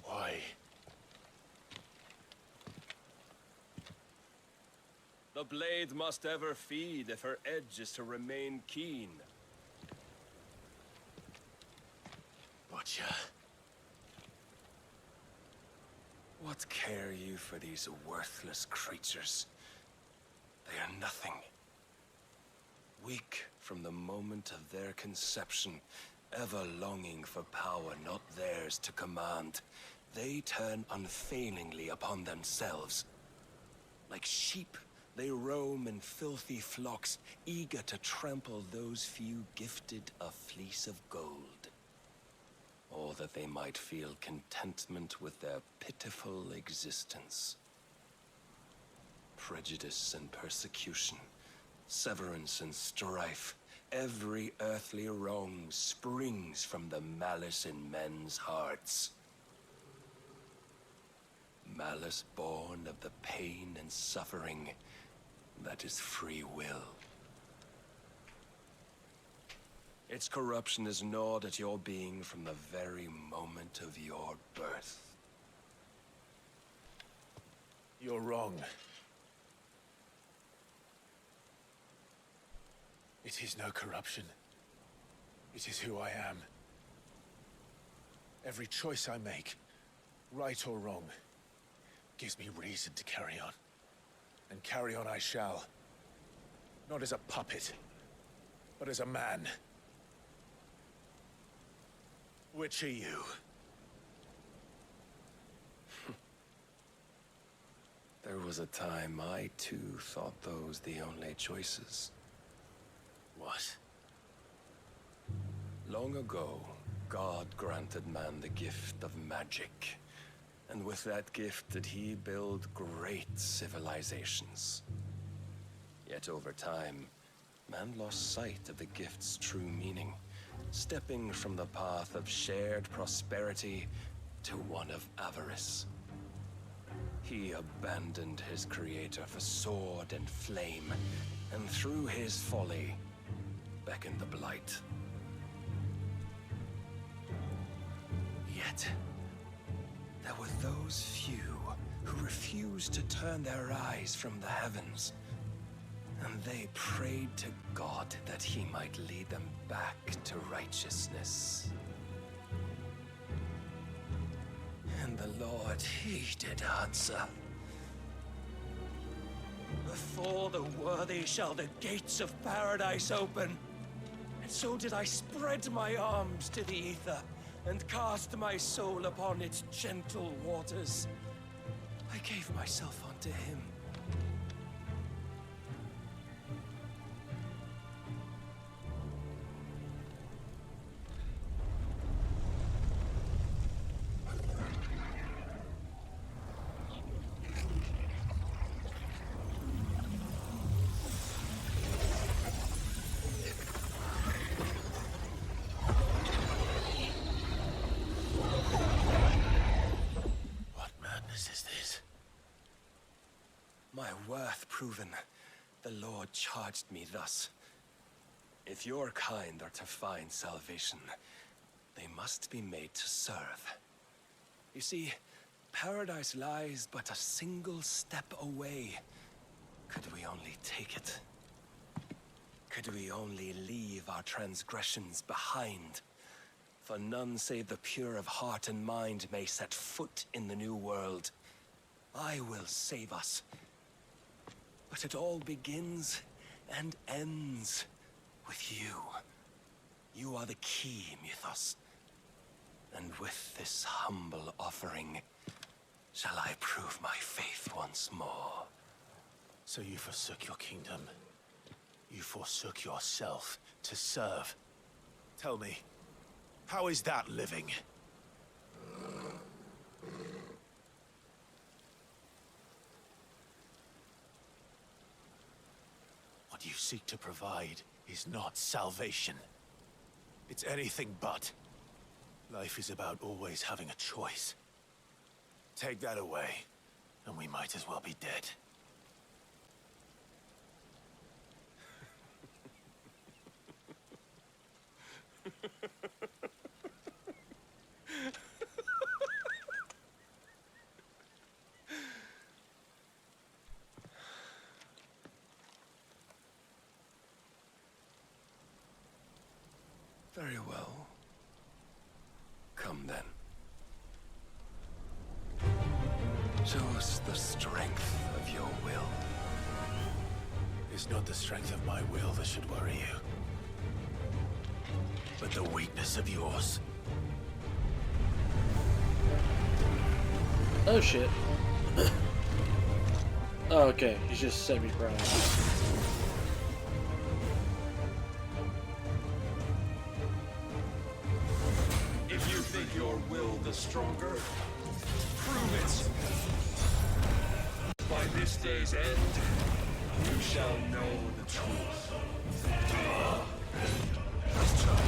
Why? The blade must ever feed if her edge is to remain keen. Butcher. What care you for these worthless creatures? They are nothing. Weak from the moment of their conception, ever longing for power not theirs to command, they turn unfailingly upon themselves. Like sheep, they roam in filthy flocks, eager to trample those few gifted a fleece of gold. Or that they might feel contentment with their pitiful existence. Prejudice and persecution, severance and strife, every earthly wrong springs from the malice in men's hearts. Malice born of the pain and suffering that is free will. Its corruption is gnawed at your being from the very moment of your birth. You're wrong. It is no corruption. It is who I am. Every choice I make, right or wrong, gives me reason to carry on. And carry on I shall. Not as a puppet, but as a man. Which are you? There was a time I too thought those the only choices. What? Long ago, God granted man the gift of magic. And with that gift did he build great civilizations. Yet over time, man lost sight of the gift's true meaning, stepping from the path of shared prosperity to one of avarice. He abandoned his creator for sword and flame, and through his folly, beckoned the blight. Yet, there were those few who refused to turn their eyes from the heavens, and they prayed to God that he might lead them back to righteousness. And the Lord, he did answer. Before the worthy shall the gates of paradise open. And so did I spread my arms to the ether, and cast my soul upon its gentle waters. I gave myself unto him. My worth proven, the Lord charged me thus. If your kind are to find salvation, they must be made to serve. You see, paradise lies but a single step away. Could we only take it? Could we only leave our transgressions behind? For none save the pure of heart and mind may set foot in the new world. I will save us. But it all begins and ends with you. You are the key, Mythos. And with this humble offering, shall I prove my faith once more? So you forsook your kingdom. You forsook yourself to serve. Tell me, how is that living? What you seek to provide is not salvation. It's anything but. Life is about always having a choice. Take that away, and we might as well be dead. Very well. Come then. Show us the strength of your will. It's not the strength of my will that should worry you, but the weakness of yours. Oh shit. Oh, okay, he's just semi-prone. If you think your will the stronger, prove it. By this day's end, you shall know the truth. Let's try.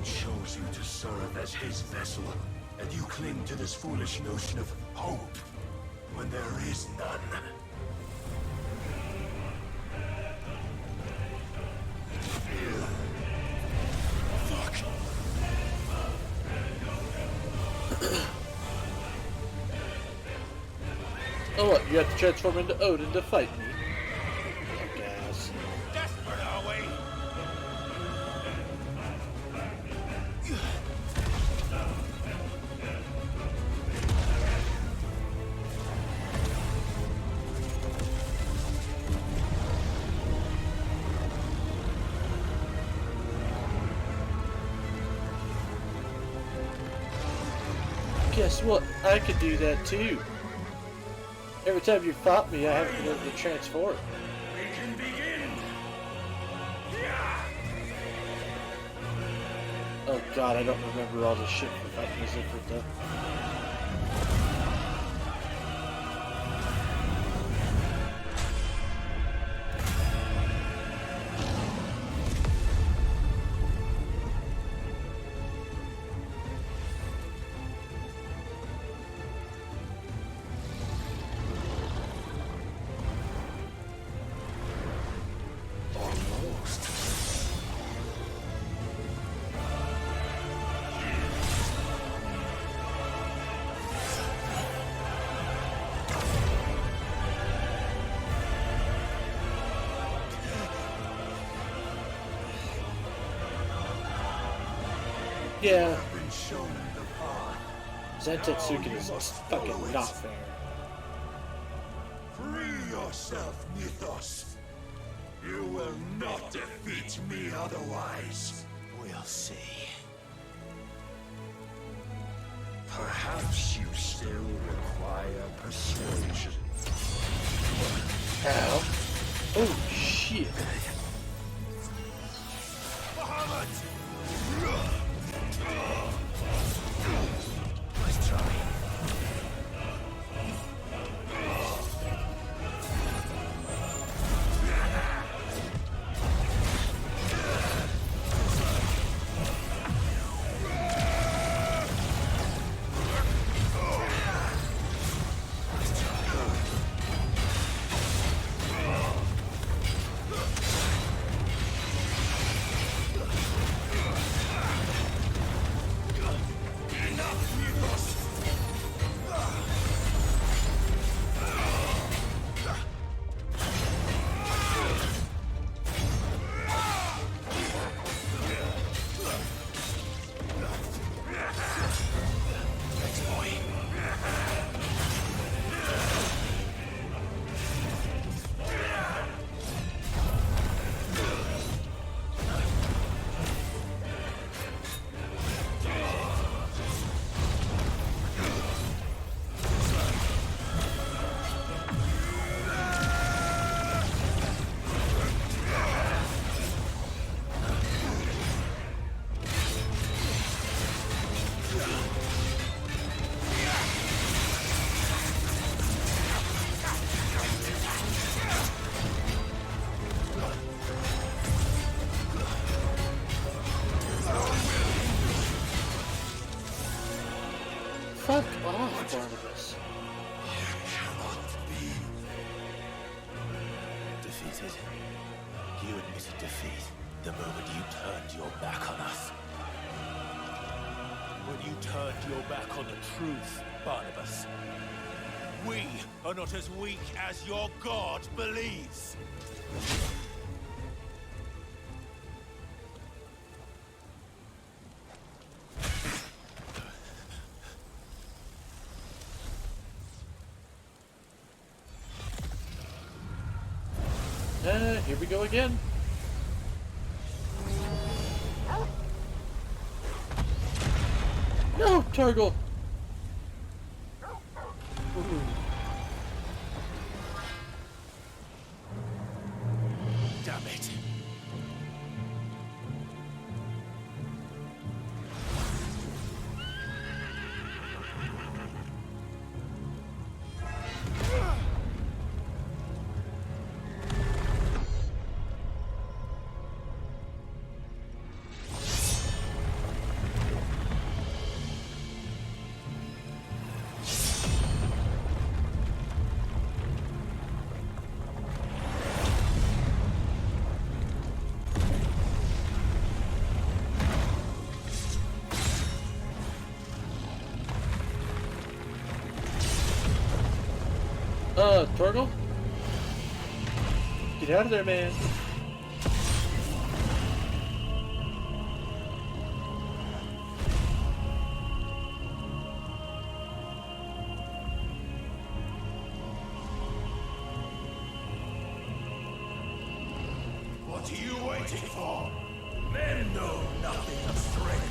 Chose you to serve as his vessel, and you cling to this foolish notion of hope when there is none. Fuck. Oh what, you have to transform into Odin to fight me? Gas. Desperate, are we? Guess what? I could do that too. Every time you fought me, I haven't been able to transform. We can begin. Oh god, I don't remember all this shit from fighting Zifrit though. Yeah. Zantetsuken is fucking not fair. Free yourself, Mythos. You will not defeat me otherwise. We'll see. Perhaps you still require persuasion. Ow. Oh shit. Bahamut! Nice try. Fuck off, Barnabas. Defeated. You admitted defeat the moment you turned your back on us. When you turned your back on the truth, Barnabas. We are not as weak as your god believes. Here we go again. No, Turgle. Damn it. Turgle? Get out of there, man. What are you waiting for? Men know nothing of strength.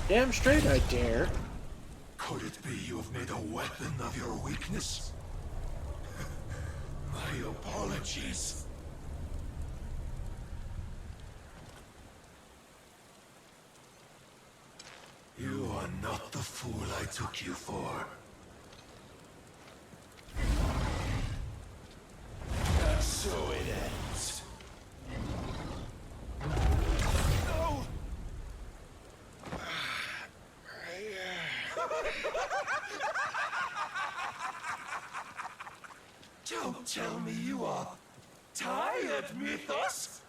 Damn straight I dare. Could it be you have made a weapon of your weakness? My apologies. You are not the fool I took you for. And so it ends. No! Don't tell me you are tired, Mythos!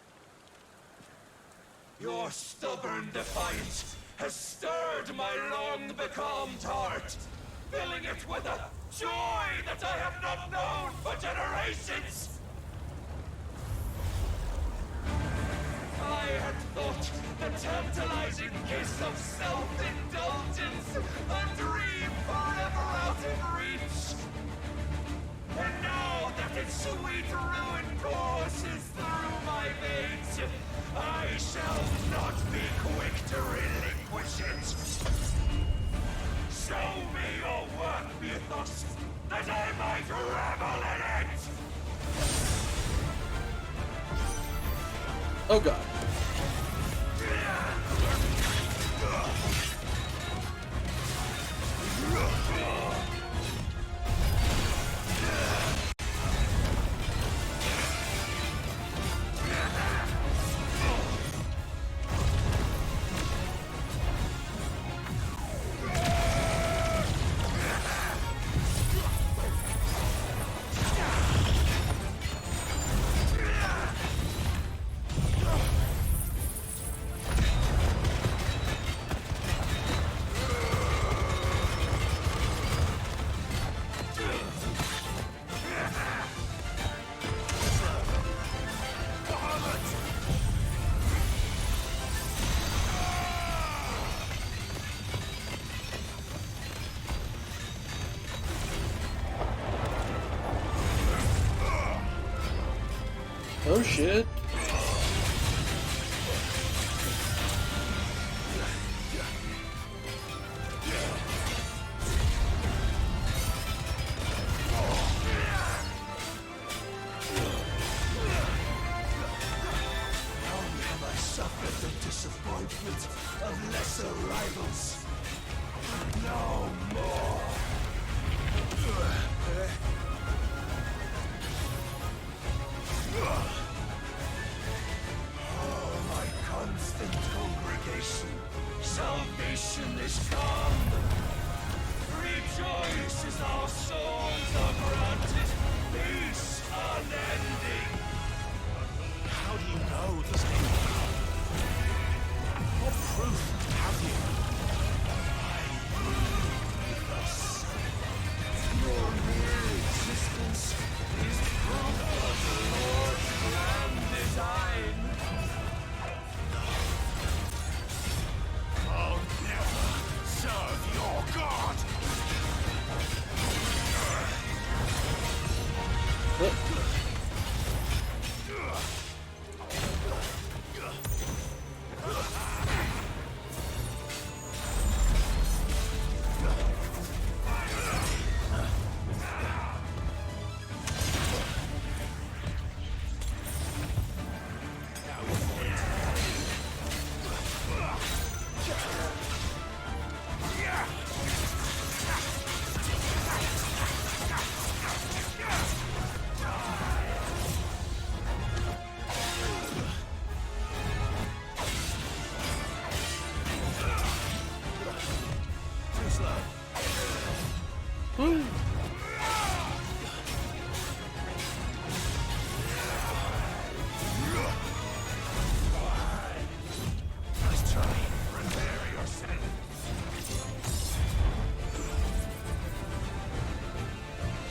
Your stubborn defiance has stirred my long-becalmed heart, filling it with a joy that I have not known for generations! I had thought the tantalizing kiss of self-indulgence a dream forever out of reach. And now that its sweet ruin courses through my veins, I shall not be quick to relinquish it. Show me your work, Mythos, that I might revel in it! Oh god. Oh shit.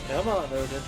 Come on, Odin.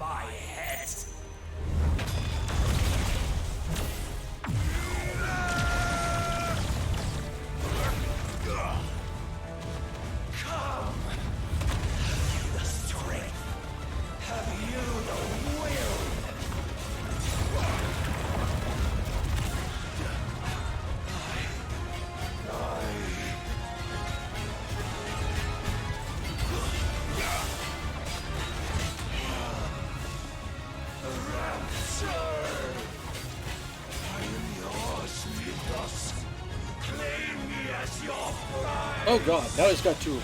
my head! Come! Have you the strength? Have you the will? Oh god, now he's got two.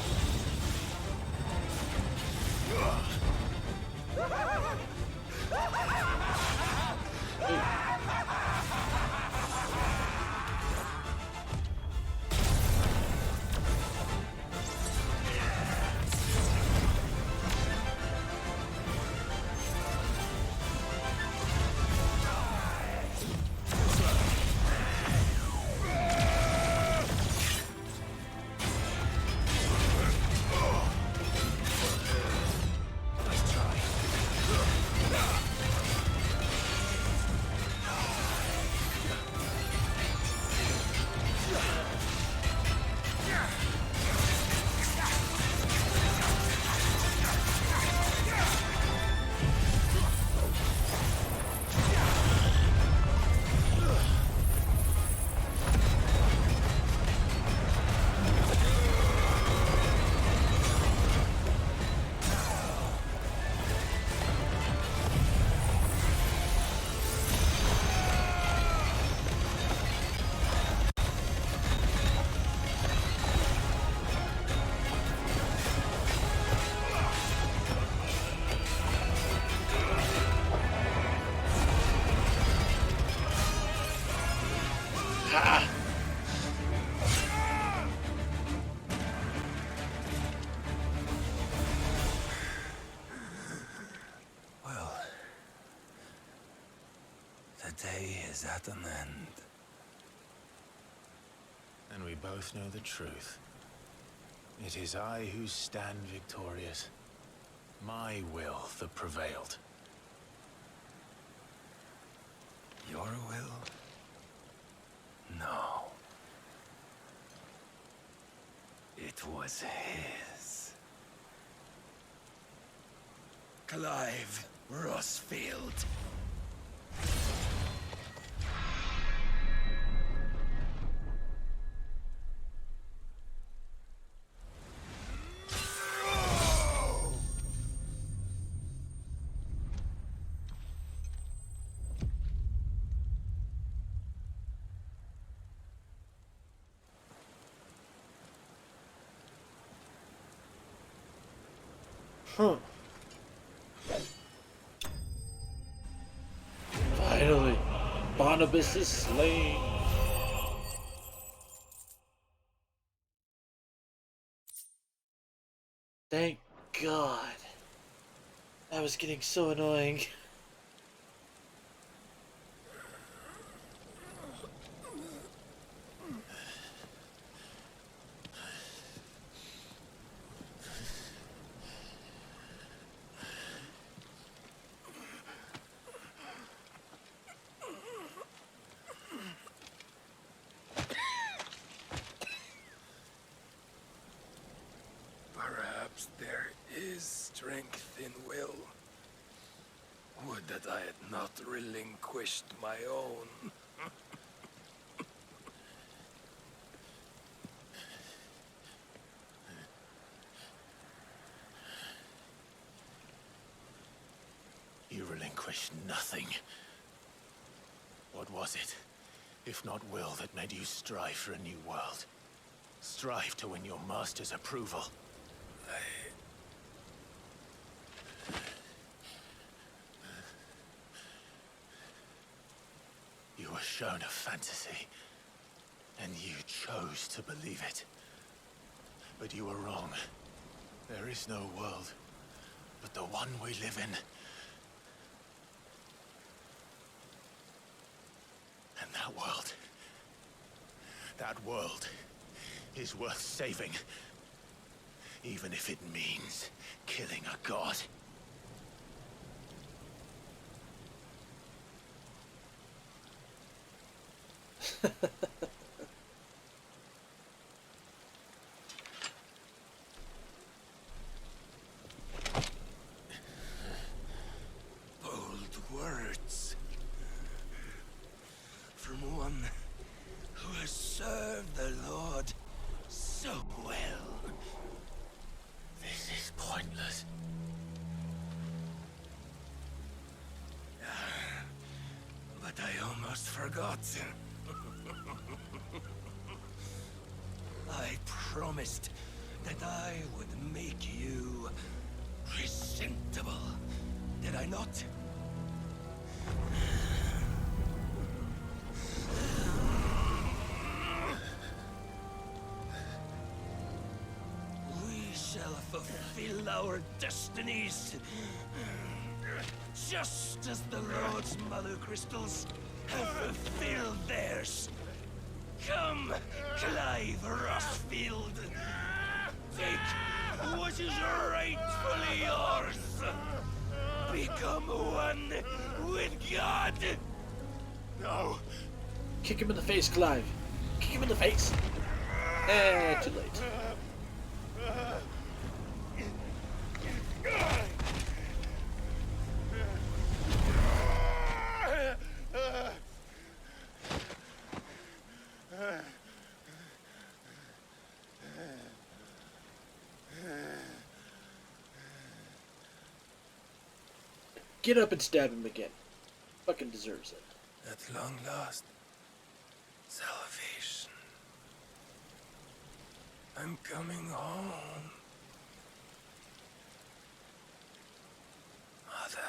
Well, the day is at an end. And we both know the truth. It is I who stand victorious. My will that prevailed. Your will? No. It was his. Clive Rossfield. Huh. Finally, Barnabas is slain. Thank God. That was getting so annoying. Perhaps there is strength in will. Would that I had not relinquished my own. You relinquished nothing. What was it, if not will, that made you strive for a new world? Strive to win your master's approval? You were shown a fantasy, and you chose to believe it. But you were wrong. There is no world but the one we live in. And that world is worth saving. Even if it means killing a god. Bold words from one who has served the Lord so well. This is pointless. But I almost forgot. I promised that I would make you presentable. Did I not? We shall fulfill our destinies, just as the Lord's Mother Crystals have fulfilled theirs. Come, Clive Rossfield. Take what is rightfully yours. Become one with God. No. Kick him in the face, Clive. Kick him in the face. Too late. Get up and stab him again. Fucking deserves it. At long last, salvation. I'm coming home. Mother.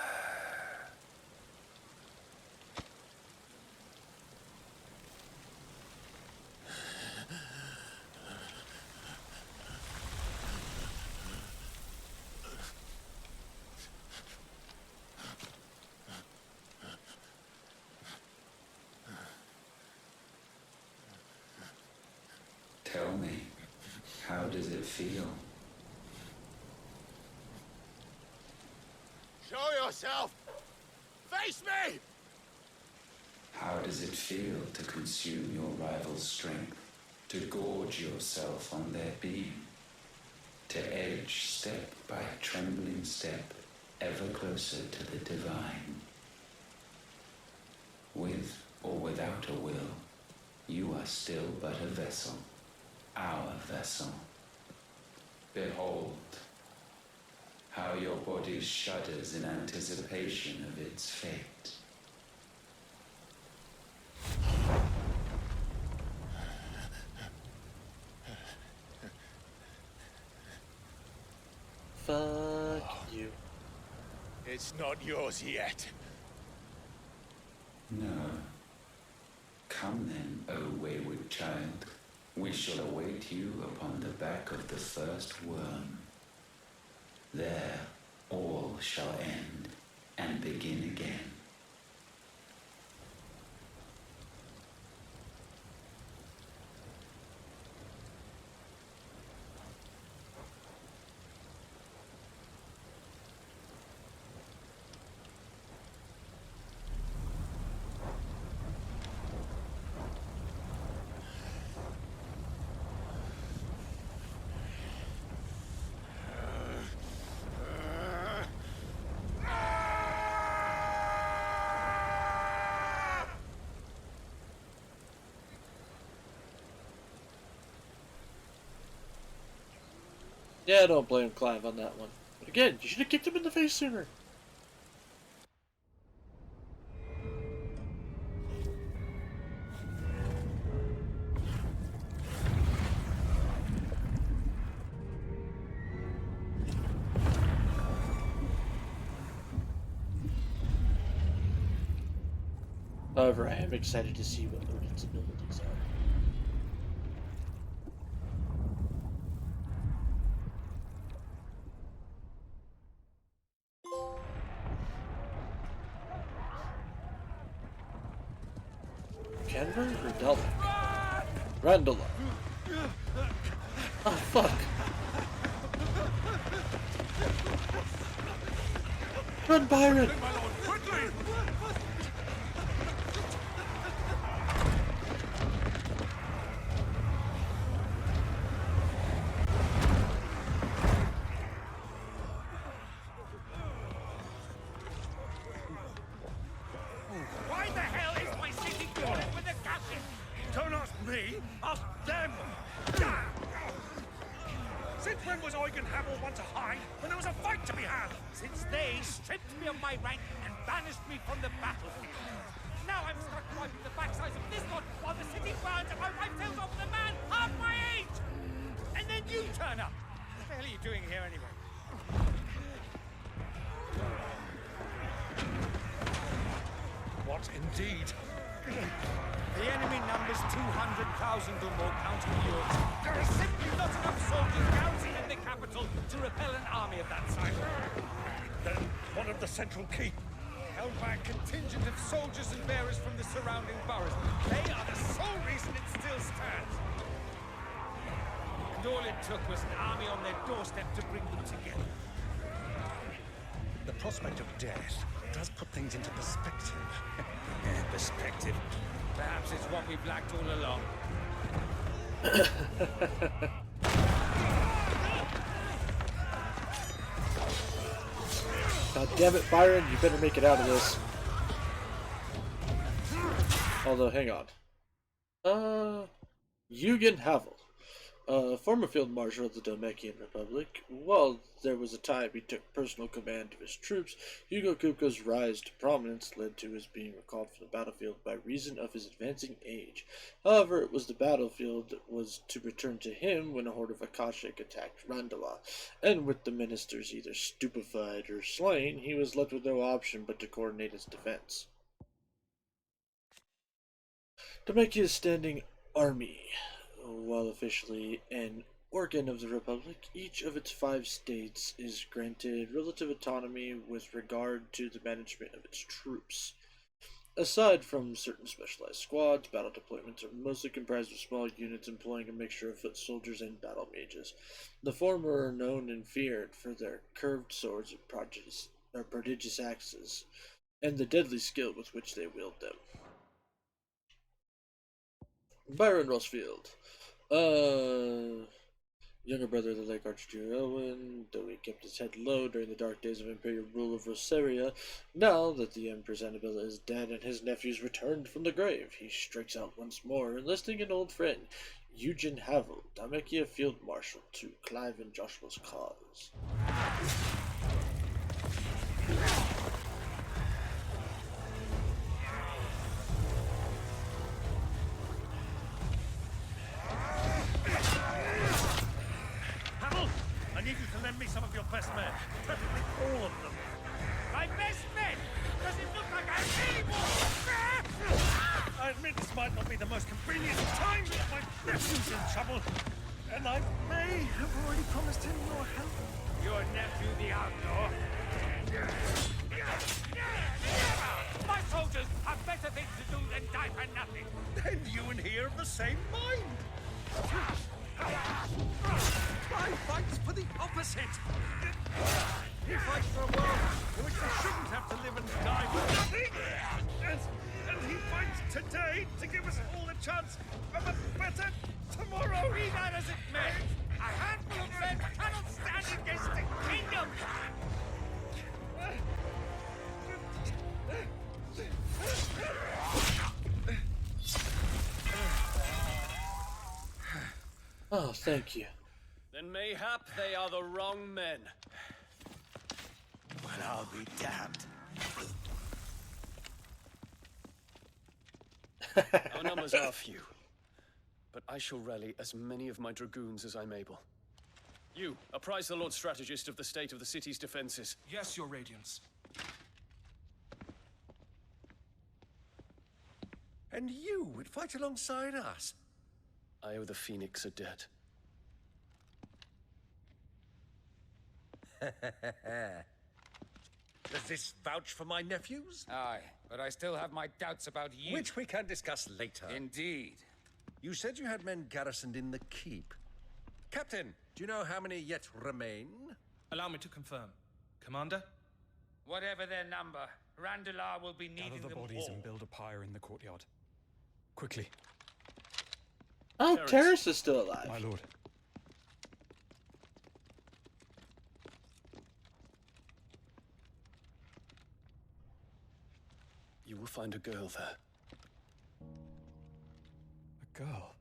Tell me, how does it feel? Show yourself! Face me! How does it feel to consume your rival's strength, to gorge yourself on their beam, to edge step by trembling step ever closer to the divine? With or without a will, you are still but a vessel, our vessel. Behold, how your body shudders in anticipation of its fate. Fuck you. It's not yours yet. No. Come then, O wayward child. We shall await you upon the back of the first worm. There all shall end and begin again. Yeah, I don't blame Clive on that one. But again, you should have kicked him in the face sooner. However, I am excited to see what Odin's abilities are. Kenver or Delvic? Randola. Oh, fuck. Run, Byron! Havel want to hide when there was a fight to be had? Since they stripped me of my rank and banished me from the battlefield. Now I'm stuck wiping the backsides of this lot while the city burns and my wife tells off the man half my age! And then you turn up! What the hell are you doing here anyway? What indeed? The enemy numbers 200,000 or more, counting yours. There are simply not enough soldiers garrisoned in the capital to repel an army of that size. Then one of the central keep, held by a contingent of soldiers and bearers from the surrounding boroughs. They are the sole reason it still stands. And all it took was an army on their doorstep to bring them together. The prospect of death does put things into perspective. Perspective. Perhaps it's what we've lacked all along. God damn it, Byron, you better make it out of this. Although, hang on. Eugen Havel. Former field marshal of the Namekian Republic. While there was a time he took personal command of his troops, Hugo Kupka's rise to prominence led to his being recalled from the battlefield by reason of his advancing age. However, it was the battlefield that was to return to him when a horde of Akashic attacked Randawa, and with the ministers either stupefied or slain, he was left with no option but to coordinate his defense. Namekia's standing army. While officially an organ of the Republic, each of its 5 states is granted relative autonomy with regard to the management of its troops. Aside from certain specialized squads, battle deployments are mostly comprised of small units employing a mixture of foot soldiers and battle mages. The former are known and feared for their curved swords and prodigious axes, and the deadly skill with which they wield them. Byron Rosfield. Younger brother of the late Archduke Elwin, though he kept his head low during the dark days of imperial rule of Rosaria, now that the Empress Annabella is dead and his nephews returned from the grave, he strikes out once more, enlisting an old friend, Eugen Havel, Damakia Field Marshal, to Clive and Joshua's cause. I need you to lend me some of your best men, preferably all of them. My best men? Does it look like I'm able? I admit this might not be the most convenient time, but my nephew's in trouble, and I may have already promised him your help. Your nephew, the outlaw? My soldiers have better things to do than die for nothing. Then you and he are of the same mind. I fight for the opposite. He fights for a world in which they shouldn't have to live and die for nothing. And he fights today to give us all a chance of a better tomorrow. Be that as it may, a handful of men cannot stand against the kingdom. Oh, thank you. Then mayhap they are the wrong men. Well, I'll be damned. Our numbers are few, but I shall rally as many of my dragoons as I'm able. You, apprise the Lord Strategist of the state of the city's defenses. Yes, Your Radiance. And you would fight alongside us? I owe the Phoenix a debt. Does this vouch for my nephews? Aye, but I still have my doubts about you. Which we can discuss later. Indeed. You said you had men garrisoned in the keep. Captain, do you know how many yet remain? Allow me to confirm. Commander? Whatever their number, Randalar will be needing Gather the them bodies all. and build a pyre in the courtyard. Quickly. Oh, Terrace is still alive. My lord. You will find a girl there. A girl?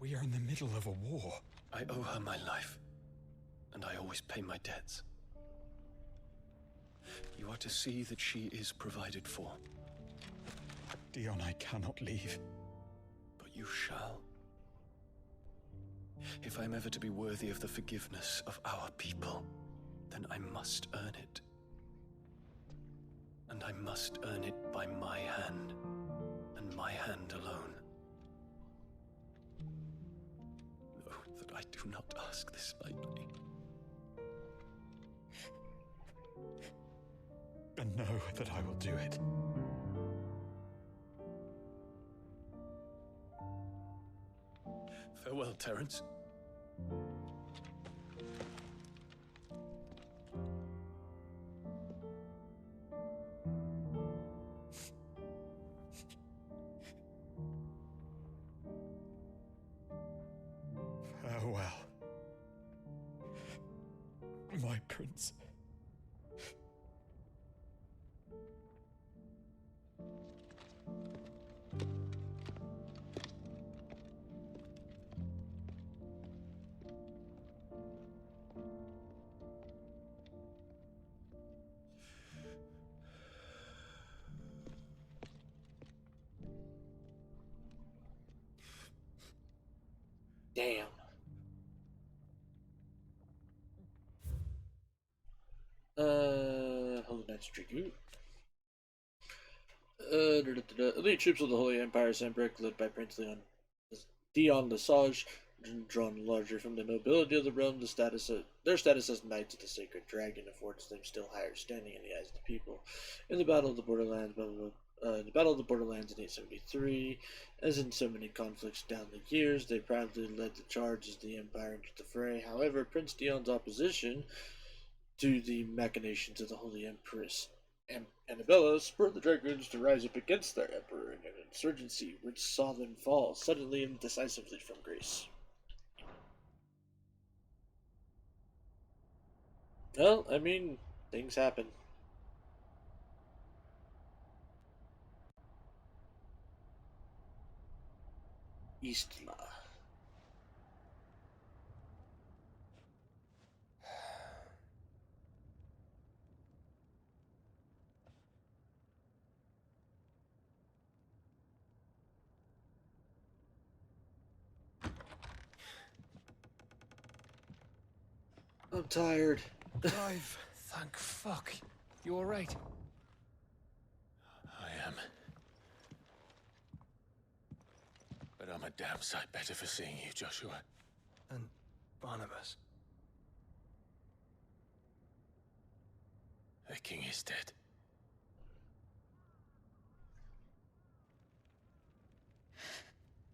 We are in the middle of a war. I owe her my life, and I always pay my debts. You are to see that she is provided for. Dion, I cannot leave. But you shall. If I'm ever to be worthy of the forgiveness of our people, then I must earn it. And I must earn it by my hand, and my hand alone. Know that I do not ask this lightly. And know that I will do it. Farewell, Terence. Farewell, my prince. Damn. Holy Knights Dragoon. Elite troops of the Holy Empire sent Brick, led by Prince Dion Lesage, drawn larger from the nobility of the realm. Their status as Knights of the Sacred Dragon affords them still higher standing in the eyes of the people. In the Battle of the Borderlands, in 873, as in so many conflicts down the years, they proudly led the charge as the Empire entered the fray. However, Prince Dion's opposition to the machinations of the Holy Empress Annabella spurred the Dragoons to rise up against their emperor in an insurgency which saw them fall suddenly and decisively from grace. Well, I mean, things happen. Eastla. I'm tired. Clive, thank fuck. You alright? I am. But I'm a damn sight better for seeing you, Joshua. And Barnabas. The king is dead.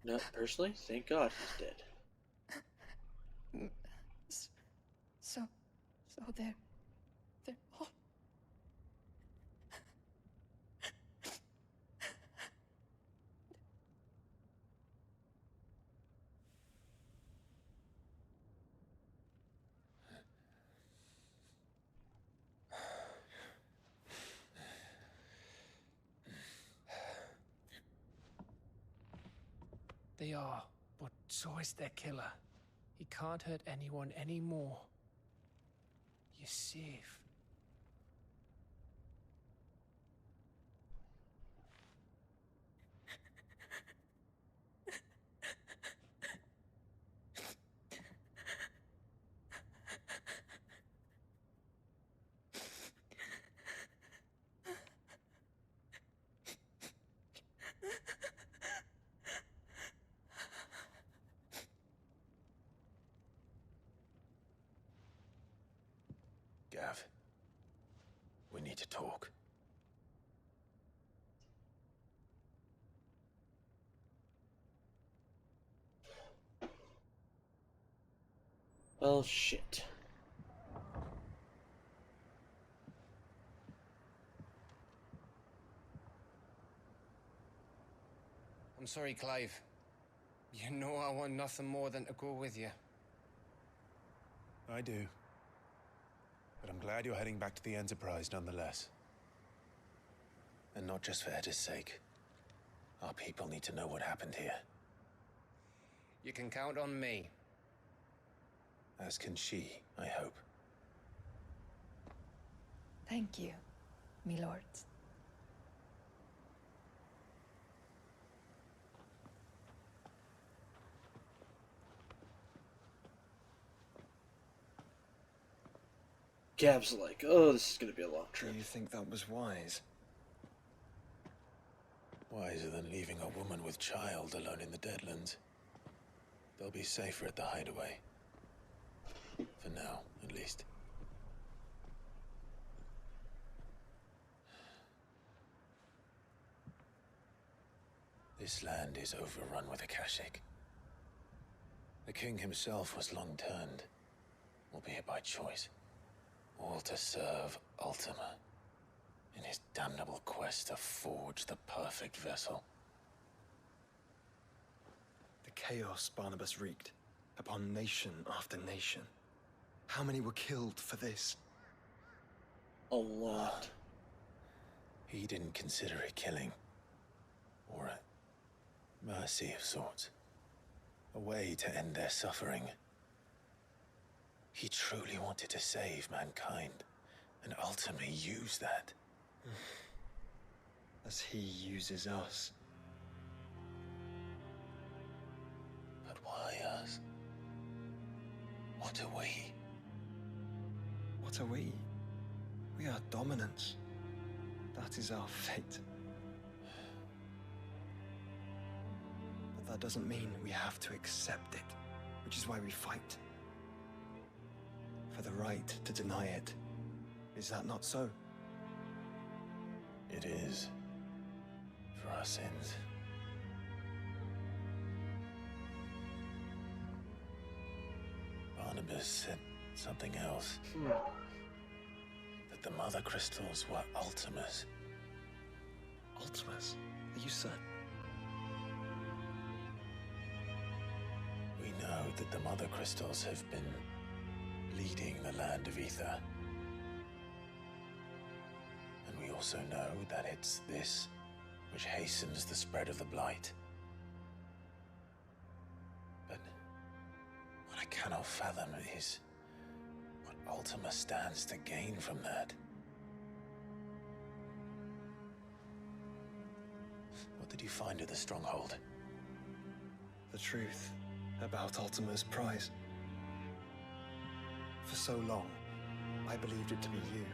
Not personally, thank God he's dead. So they're all... They are, but so is their killer. He can't hurt anyone anymore. You're safe. Gav, we need to talk. Well, shit. I'm sorry, Clive. You know I want nothing more than to go with you. I do. But I'm glad you're heading back to the Enterprise nonetheless. And not just for Edda's sake. Our people need to know what happened here. You can count on me. As can she, I hope. Thank you, my lords. Gab's like, oh, this is gonna be a long trip. Do you think that was wise? Wiser than leaving a woman with child alone in the Deadlands. They'll be safer at the hideaway. For now, at least. This land is overrun with Akashic. The king himself was long turned, albeit by choice, all to serve Ultima in his damnable quest to forge the perfect vessel. The chaos Barnabas wreaked upon nation after nation. How many were killed for this? A lot. He didn't consider it killing, or a mercy of sorts. A way to end their suffering. He truly wanted to save mankind, and ultimately use that. As he uses us. But why us? What are we? What are we? We are dominance. That is our fate. But that doesn't mean we have to accept it, which is why we fight. For the right to deny it. Is that not so? It is. For our sins. Barnabas said something else. That the Mother Crystals were Ultimas. Ultimas? Are you certain? We know that the Mother Crystals have been leading the land of Ether. And we also know that it's this which hastens the spread of the Blight. But what I cannot fathom is what Ultima stands to gain from that. What did you find at the Stronghold? The truth about Ultima's prize. For so long, I believed it to be you,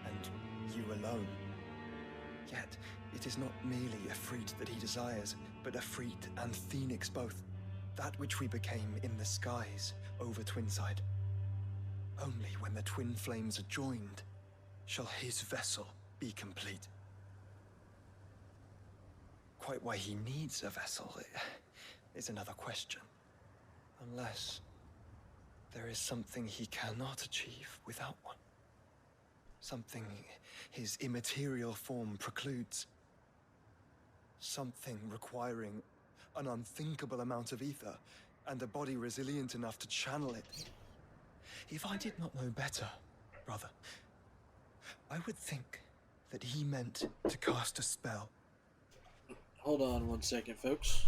and you alone. Yet, it is not merely Efreet that he desires, but Efreet and Phoenix both. That which we became in the skies over Twinside. Only when the twin flames are joined, shall his vessel be complete. Quite why he needs a vessel is another question. Unless there is something he cannot achieve without one. Something his immaterial form precludes. Something requiring an unthinkable amount of ether and a body resilient enough to channel it. If I did not know better, brother, I would think that he meant to cast a spell. Hold on 1 second, folks.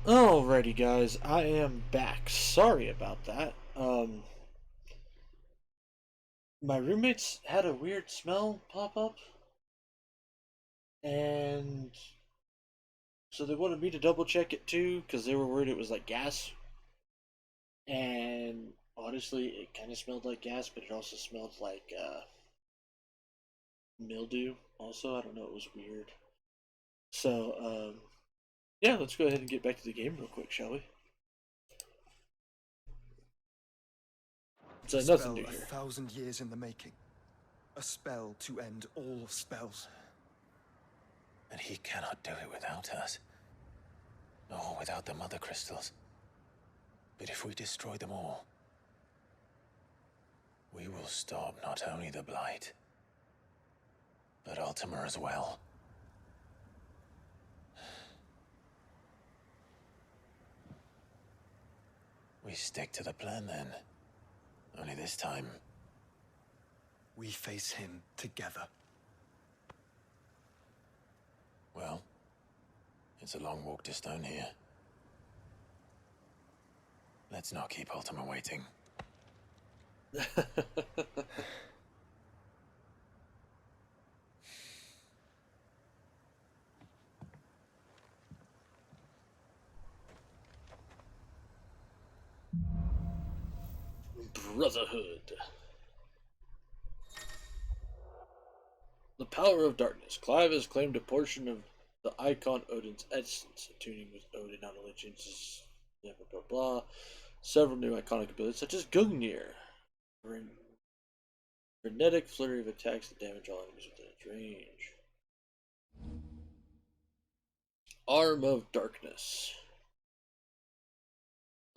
Alrighty, guys, I am back. Sorry about that. My roommates had a weird smell pop up, and so they wanted me to double check it too, because they were worried it was like gas. And honestly, it kind of smelled like gas, but it also smelled like mildew. Also, I don't know, it was weird. So, yeah, let's go ahead and get back to the game real quick, shall we? So nothing new A here. 1,000 years in the making. A spell to end all spells. And he cannot do it without us. Or without the Mother Crystals. But if we destroy them all, we will stop not only the Blight, but Ultima as well. We stick to the plan then. Only this time, we face him together. Well, it's a long walk to Stone here. Let's not keep Ultima waiting. Brotherhood. The power of darkness. Clive has claimed a portion of the icon Odin's essence, attuning with Odin on allegiances, blah blah blah blah. Several new iconic abilities such as Gungnir. Frenetic flurry of attacks that damage all enemies within its range. Arm of Darkness.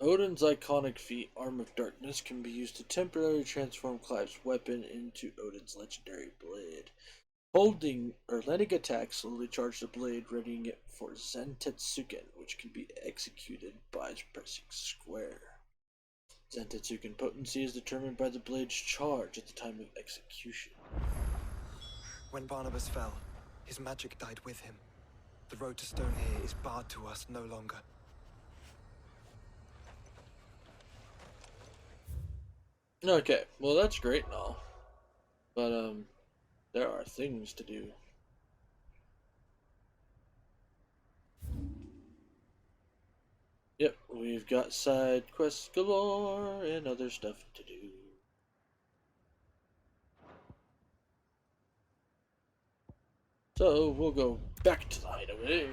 Odin's iconic feat, Arm of Darkness, can be used to temporarily transform Clive's weapon into Odin's legendary blade. Holding or letting attack slowly charge the blade, readying it for Zentetsuken, which can be executed by pressing square. Zentetsuken potency is determined by the blade's charge at the time of execution. When Barnabas fell, his magic died with him. The road to Stone here is barred to us no longer. Okay, well that's great and all, but there are things to do. Yep, we've got side quests galore and other stuff to do. So we'll go back to the hideaway.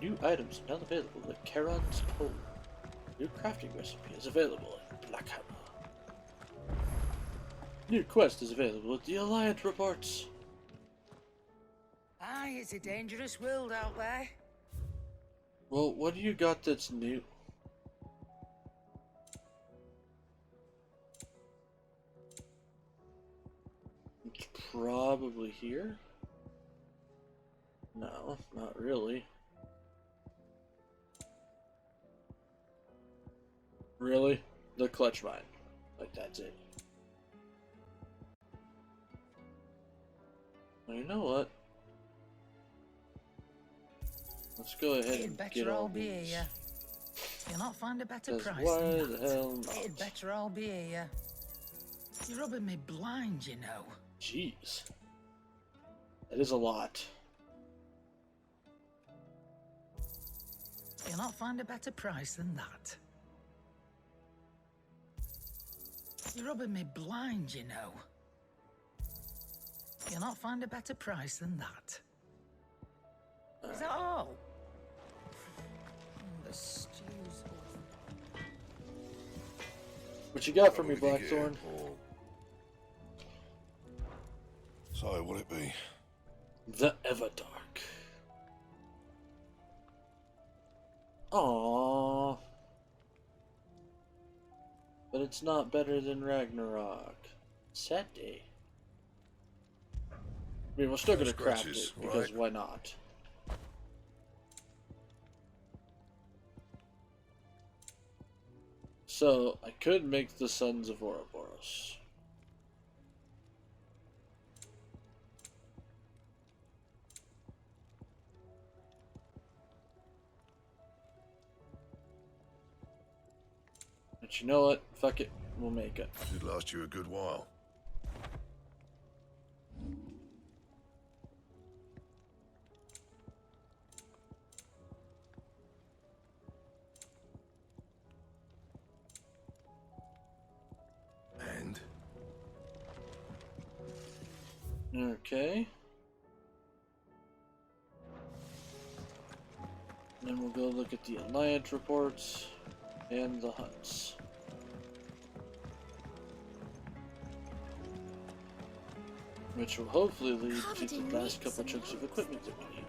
New items now available at Charon's Cove. New crafting recipe is available at Blackhammer. New quest is available at the Alliance Reports. Aye, it's a dangerous world out there. Well, what do you got that's new? It's probably here. No, not really. Really? The clutch mine. Like, that's it. Well, you know what? Let's go ahead It'd and better get all all be these. here. You'll not find a better 'Cause price why than the that. hell not? It'd better all be here. You're rubbing me blind, you know. Jeez. That is a lot. You'll not find a better price than that. You're rubbing me blind, you know. You'll not find a better price than that. Is that all? The stews. What you got for me, Blackthorn? So, what it be? The Everdark. Aww. But it's not better than Ragnarok. Sad day. I mean, we're still gonna craft it, Scratches, because right? why not? So, I could make the Sons of Ouroboros. But you know what? Fuck it. We'll make it. Should last you a good while. And? Okay. Then we'll go look at the Alliance reports and the huts. Which will hopefully lead to the last couple chunks of equipment that we need.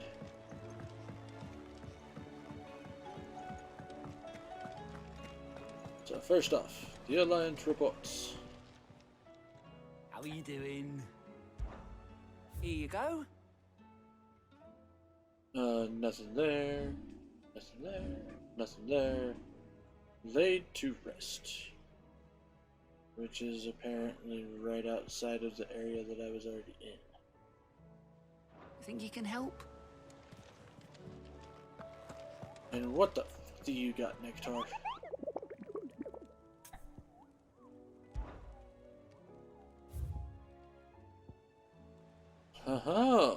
So first off, the Alliance reports. How are you doing? Here you go. Nothing there, nothing there, nothing there. Laid to rest. Which is apparently right outside of the area that I was already in. Think you can help? And what the f do you got, Nectar? Haha!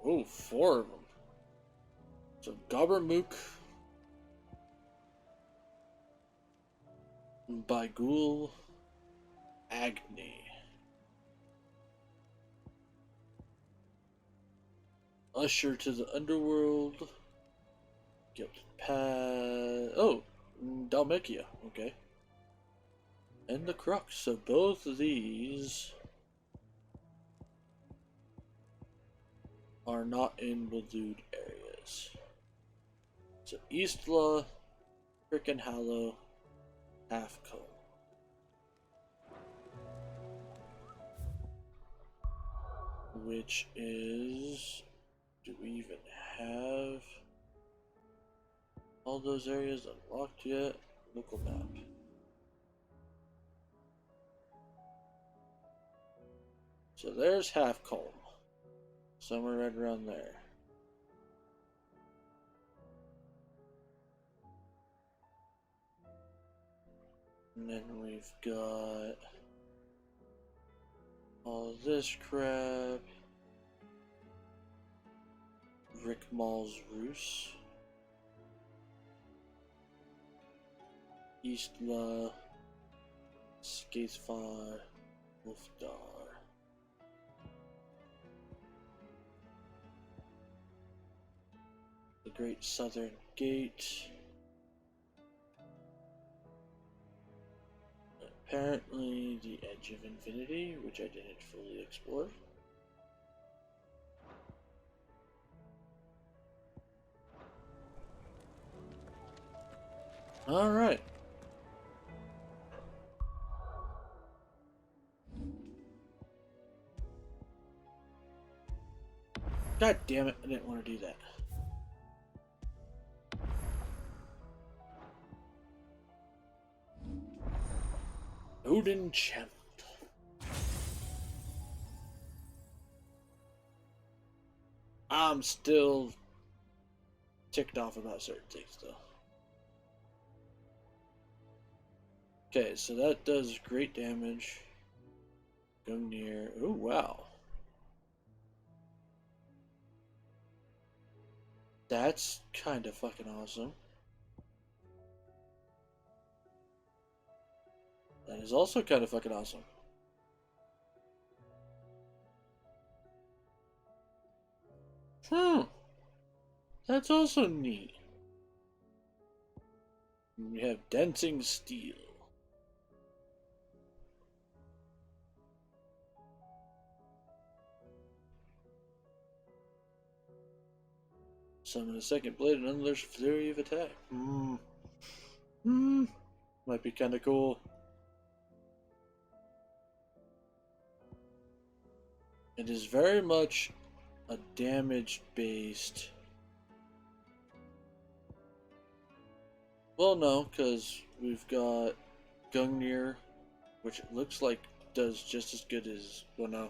Oh, 4 of them. So Gobbermook, Baigul, Agni, Usher to the Underworld, Guild Pass. Oh, Dalmekia. Okay. And the Crux. So both of these are not in Waloed areas. So Eastla, Frickin' Hallow, Halfcombe. Which is... do we even have all those areas unlocked yet? Local map. So there's Halfcombe. Somewhere right around there. And then we've got all this crap. Rick Mall's Roos. Eastla. Skaithfar. Wolfdar. The Great Southern Gate. Apparently the Edge of Infinity, which I didn't fully explore. Alright. God damn it, I didn't want to do that. Odin Channeled. I'm still ticked off about certain things though. Okay, so that does great damage. Gungnir. Oh wow. That's kind of fucking awesome. That is also kind of fucking awesome. That's also neat. We have Dancing Steel. Summon a second blade and unleash flurry of attack. Might be kind of cool. It is very much a damage based. Well, no, because we've got Gungnir, which it looks like does just as good as, well, no,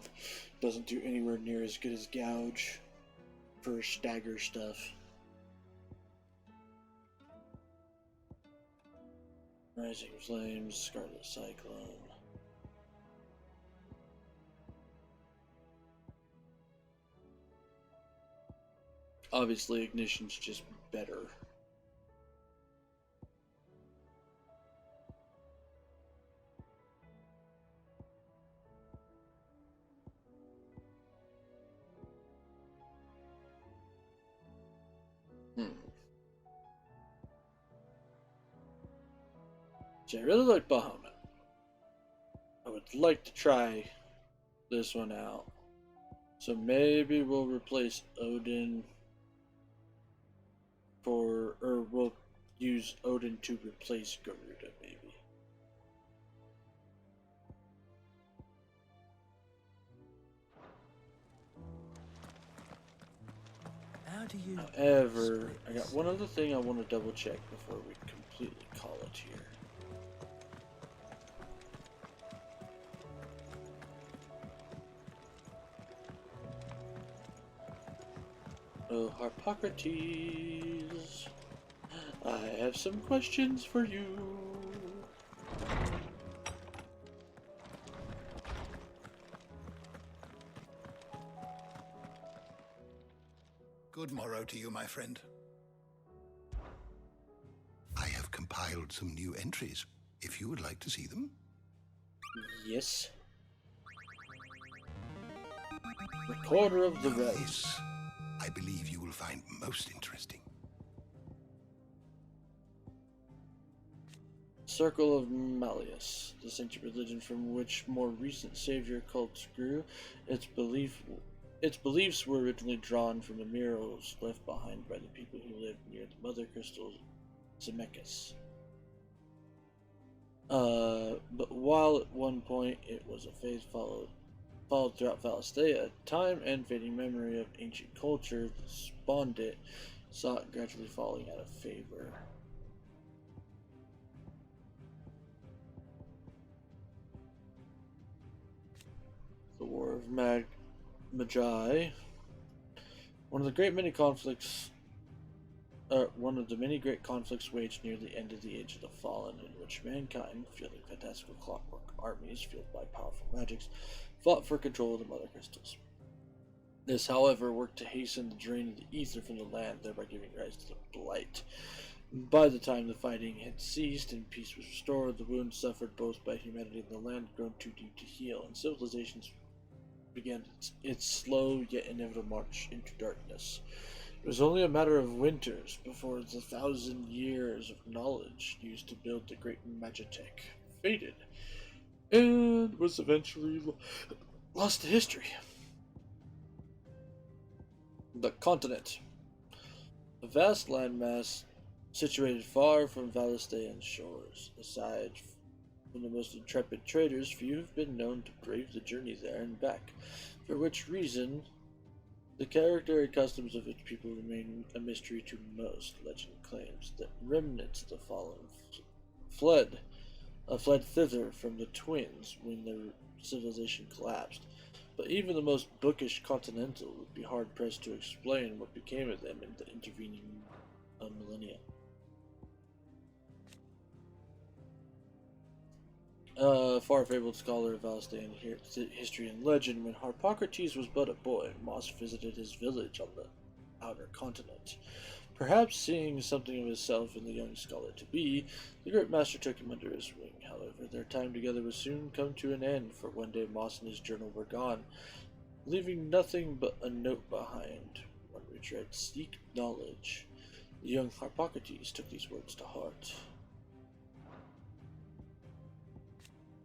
doesn't do anywhere near as good as Gouge for stagger stuff. Rising Flames, Scarlet Cyclone. Obviously, Ignition's just better. See, I really like Bahamut. I would like to try this one out. So maybe we'll replace Odin or we'll use Odin to replace Garuda, maybe. How do you... However, I got one other thing I want to double check before we completely call it here. Oh, Harpocrates, I have some questions for you. Good morrow to you, my friend. I have compiled some new entries, if you would like to see them. Yes. Recorder of the Realms. This, I believe you will find most interesting. Circle of Malleus, the ancient religion from which more recent savior cults grew. Its beliefs were originally drawn from the murals left behind by the people who lived near the Mother Crystal Zemeckis. But while at one point it was a faith followed throughout Valisthea, time and fading memory of ancient culture that spawned it saw it gradually falling out of favor. The War of Magi. One of the many great conflicts waged near the end of the Age of the Fallen, in which mankind, fielding fantastical clockwork armies fueled by powerful magics, fought for control of the Mother Crystals. This, however, worked to hasten the drain of the ether from the land, thereby giving rise to the Blight. By the time the fighting had ceased and peace was restored, the wounds suffered both by humanity and the land had grown too deep to heal, and civilizations began its slow yet inevitable march into darkness. It was only a matter of winters before the 1,000 years of knowledge used to build the great Magitech faded, and was eventually lost to history. The continent. A vast landmass situated far from Valisthean shores. Aside from the most intrepid traders, few have been known to brave the journey there and back, for which reason the character and customs of its people remain a mystery to most. Legend claims that remnants of the fallen fled thither from the twins when their civilization collapsed. But even the most bookish continental would be hard-pressed to explain what became of them in the intervening millennia. Far-fabled scholar of Valisthean history and legend, when Harpocrates was but a boy, Moss visited his village on the outer continent. Perhaps seeing something of himself in the young scholar-to-be, the great master took him under his wing. However, their time together would soon come to an end, for one day Moss and his journal were gone, leaving nothing but a note behind. One which read, "Seek knowledge." The young Harpocrates took these words to heart.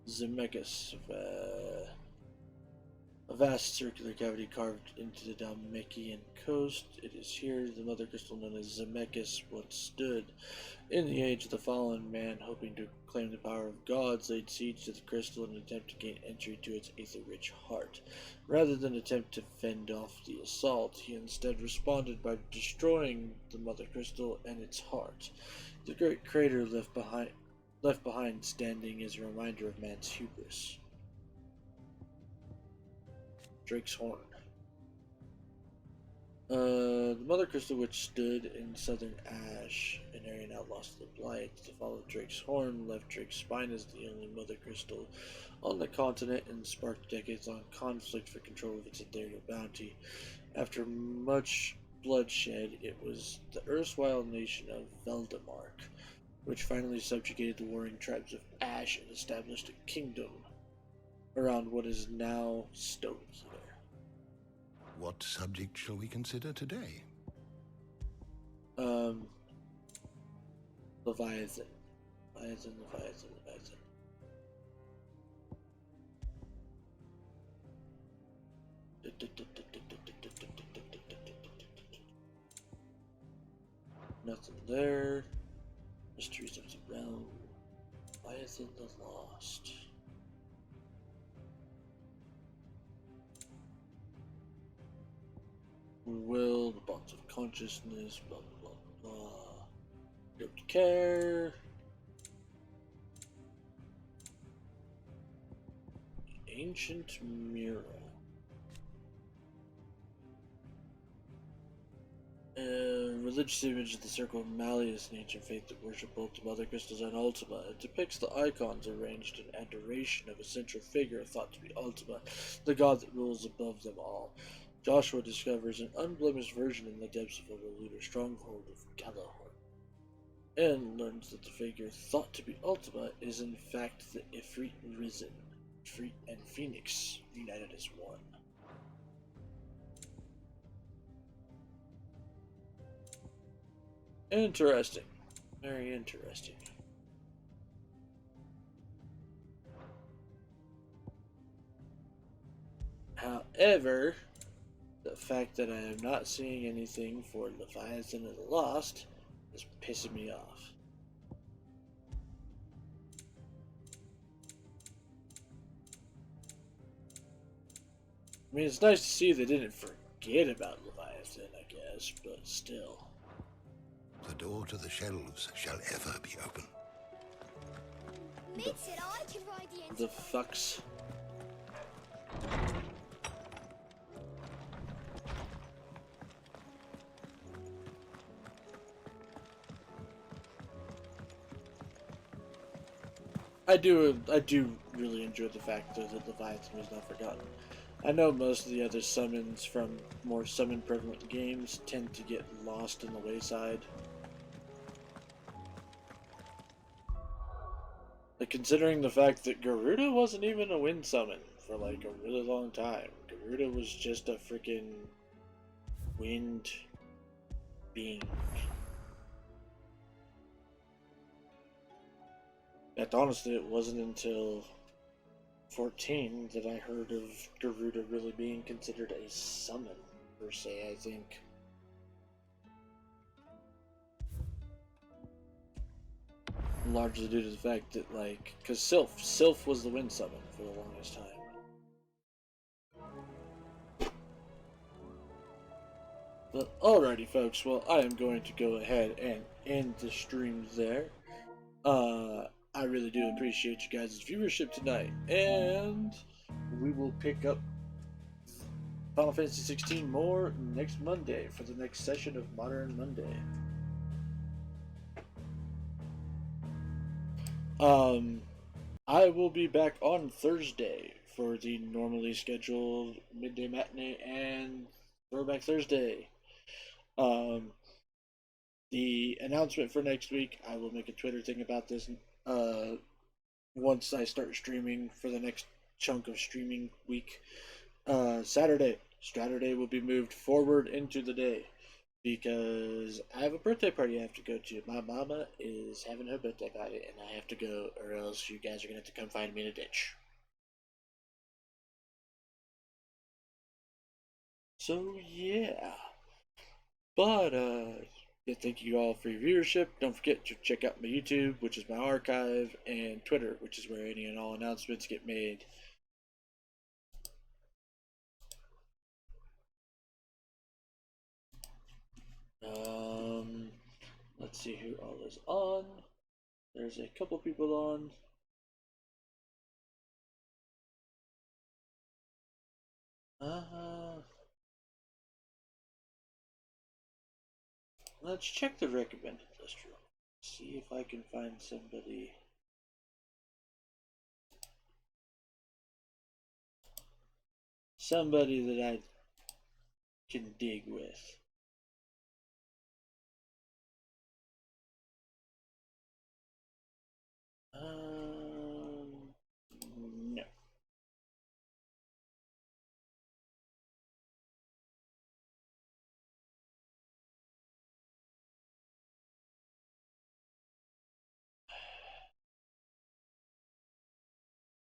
Zemeckis, a vast circular cavity carved into the Dalmatian coast. It is here the Mother Crystal known as Zemeckis once stood. In the Age of the Fallen, man, hoping to claim the power of gods, laid siege to the crystal in an attempt to gain entry to its aether-rich heart. Rather than attempt to fend off the assault, he instead responded by destroying the Mother Crystal and its heart. The great crater left behind standing is a reminder of man's hubris. Drake's Horn. The Mother Crystal Witch stood in southern Ash, an area now lost to the Blight. The fall of Drake's Horn left Drake's Spine as the only Mother Crystal on the continent and sparked decades-long conflict for control of its Ethereal bounty. After much bloodshed, it was the erstwhile nation of Veldamark, which finally subjugated the warring tribes of Ash and established a kingdom around what is now Stonekeeper. What subject shall we consider today? Leviathan. Leviathan. Nothing there. Mysteries of the Realm. Leviathan the Lost. Will, the bonds of consciousness, blah blah blah blah. Don't care. Ancient Mirror. Religious image of the Circle of Malleus, an ancient faith that worship both the Mother Crystals and Ultima. It depicts the icons arranged in adoration of a central figure thought to be Ultima, the god that rules above them all. Joshua discovers an unblemished version in the depths of a Lunar stronghold of Gallahorn, and learns that the figure thought to be Ultima is in fact the Ifrit Risen. Ifrit and Phoenix united as one. Interesting. Very interesting. However, the fact that I am not seeing anything for Leviathan of the Lost is pissing me off. I mean, it's nice to see they didn't forget about Leviathan, I guess, but still. The door to the shelves shall ever be open. The fucks. I do really enjoy the fact though that Leviathan was not forgotten. I know most of the other summons from more summon prevalent games tend to get lost in the wayside. Like, considering the fact that Garuda wasn't even a wind summon for like a really long time. Garuda was just a freaking wind being. In fact, honestly, it wasn't until 14 that I heard of Garuda really being considered a summon, per se, I think. Largely due to the fact that, like, because Sylph was the wind summon for the longest time. But alrighty, folks, well, I am going to go ahead and end the stream there. I really do appreciate you guys' viewership tonight, and we will pick up Final Fantasy 16 more next Monday for the next session of Modern Monday. I will be back on Thursday for the normally scheduled midday matinee and Throwback Thursday. The announcement for next week, I will make a Twitter thing about this once I start streaming for the next chunk of streaming week. Saturday will be moved forward into the day because I have a birthday party I have to go to. My mama is having her birthday party and I have to go, or else you guys are gonna have to come find me in a ditch. So yeah, but yeah, thank you all for your viewership. Don't forget to check out my YouTube, which is my archive, and Twitter, which is where any and all announcements get made. Let's see who all is on. There's a couple people on. Let's check the recommended list real quick. See if I can find somebody. Somebody that I can dig with. No.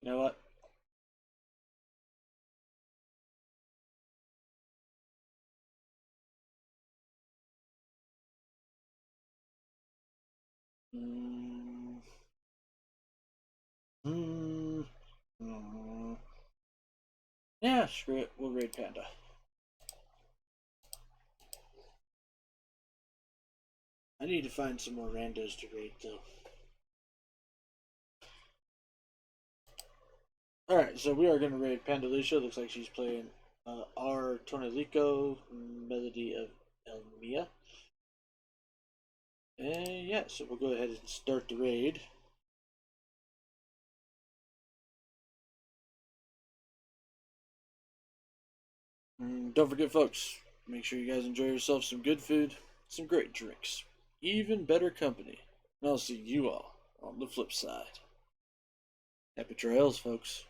You know what? Yeah, screw it. We'll raid Panda. I need to find some more randos to raid, though. Alright, so we are going to raid Pandalucia. Looks like she's playing R. Tonelico, Melody of Elmia. And yeah, so we'll go ahead and start the raid. Don't forget, folks, make sure you guys enjoy yourselves some good food, some great drinks, even better company. And I'll see you all on the flip side. Happy trails, folks.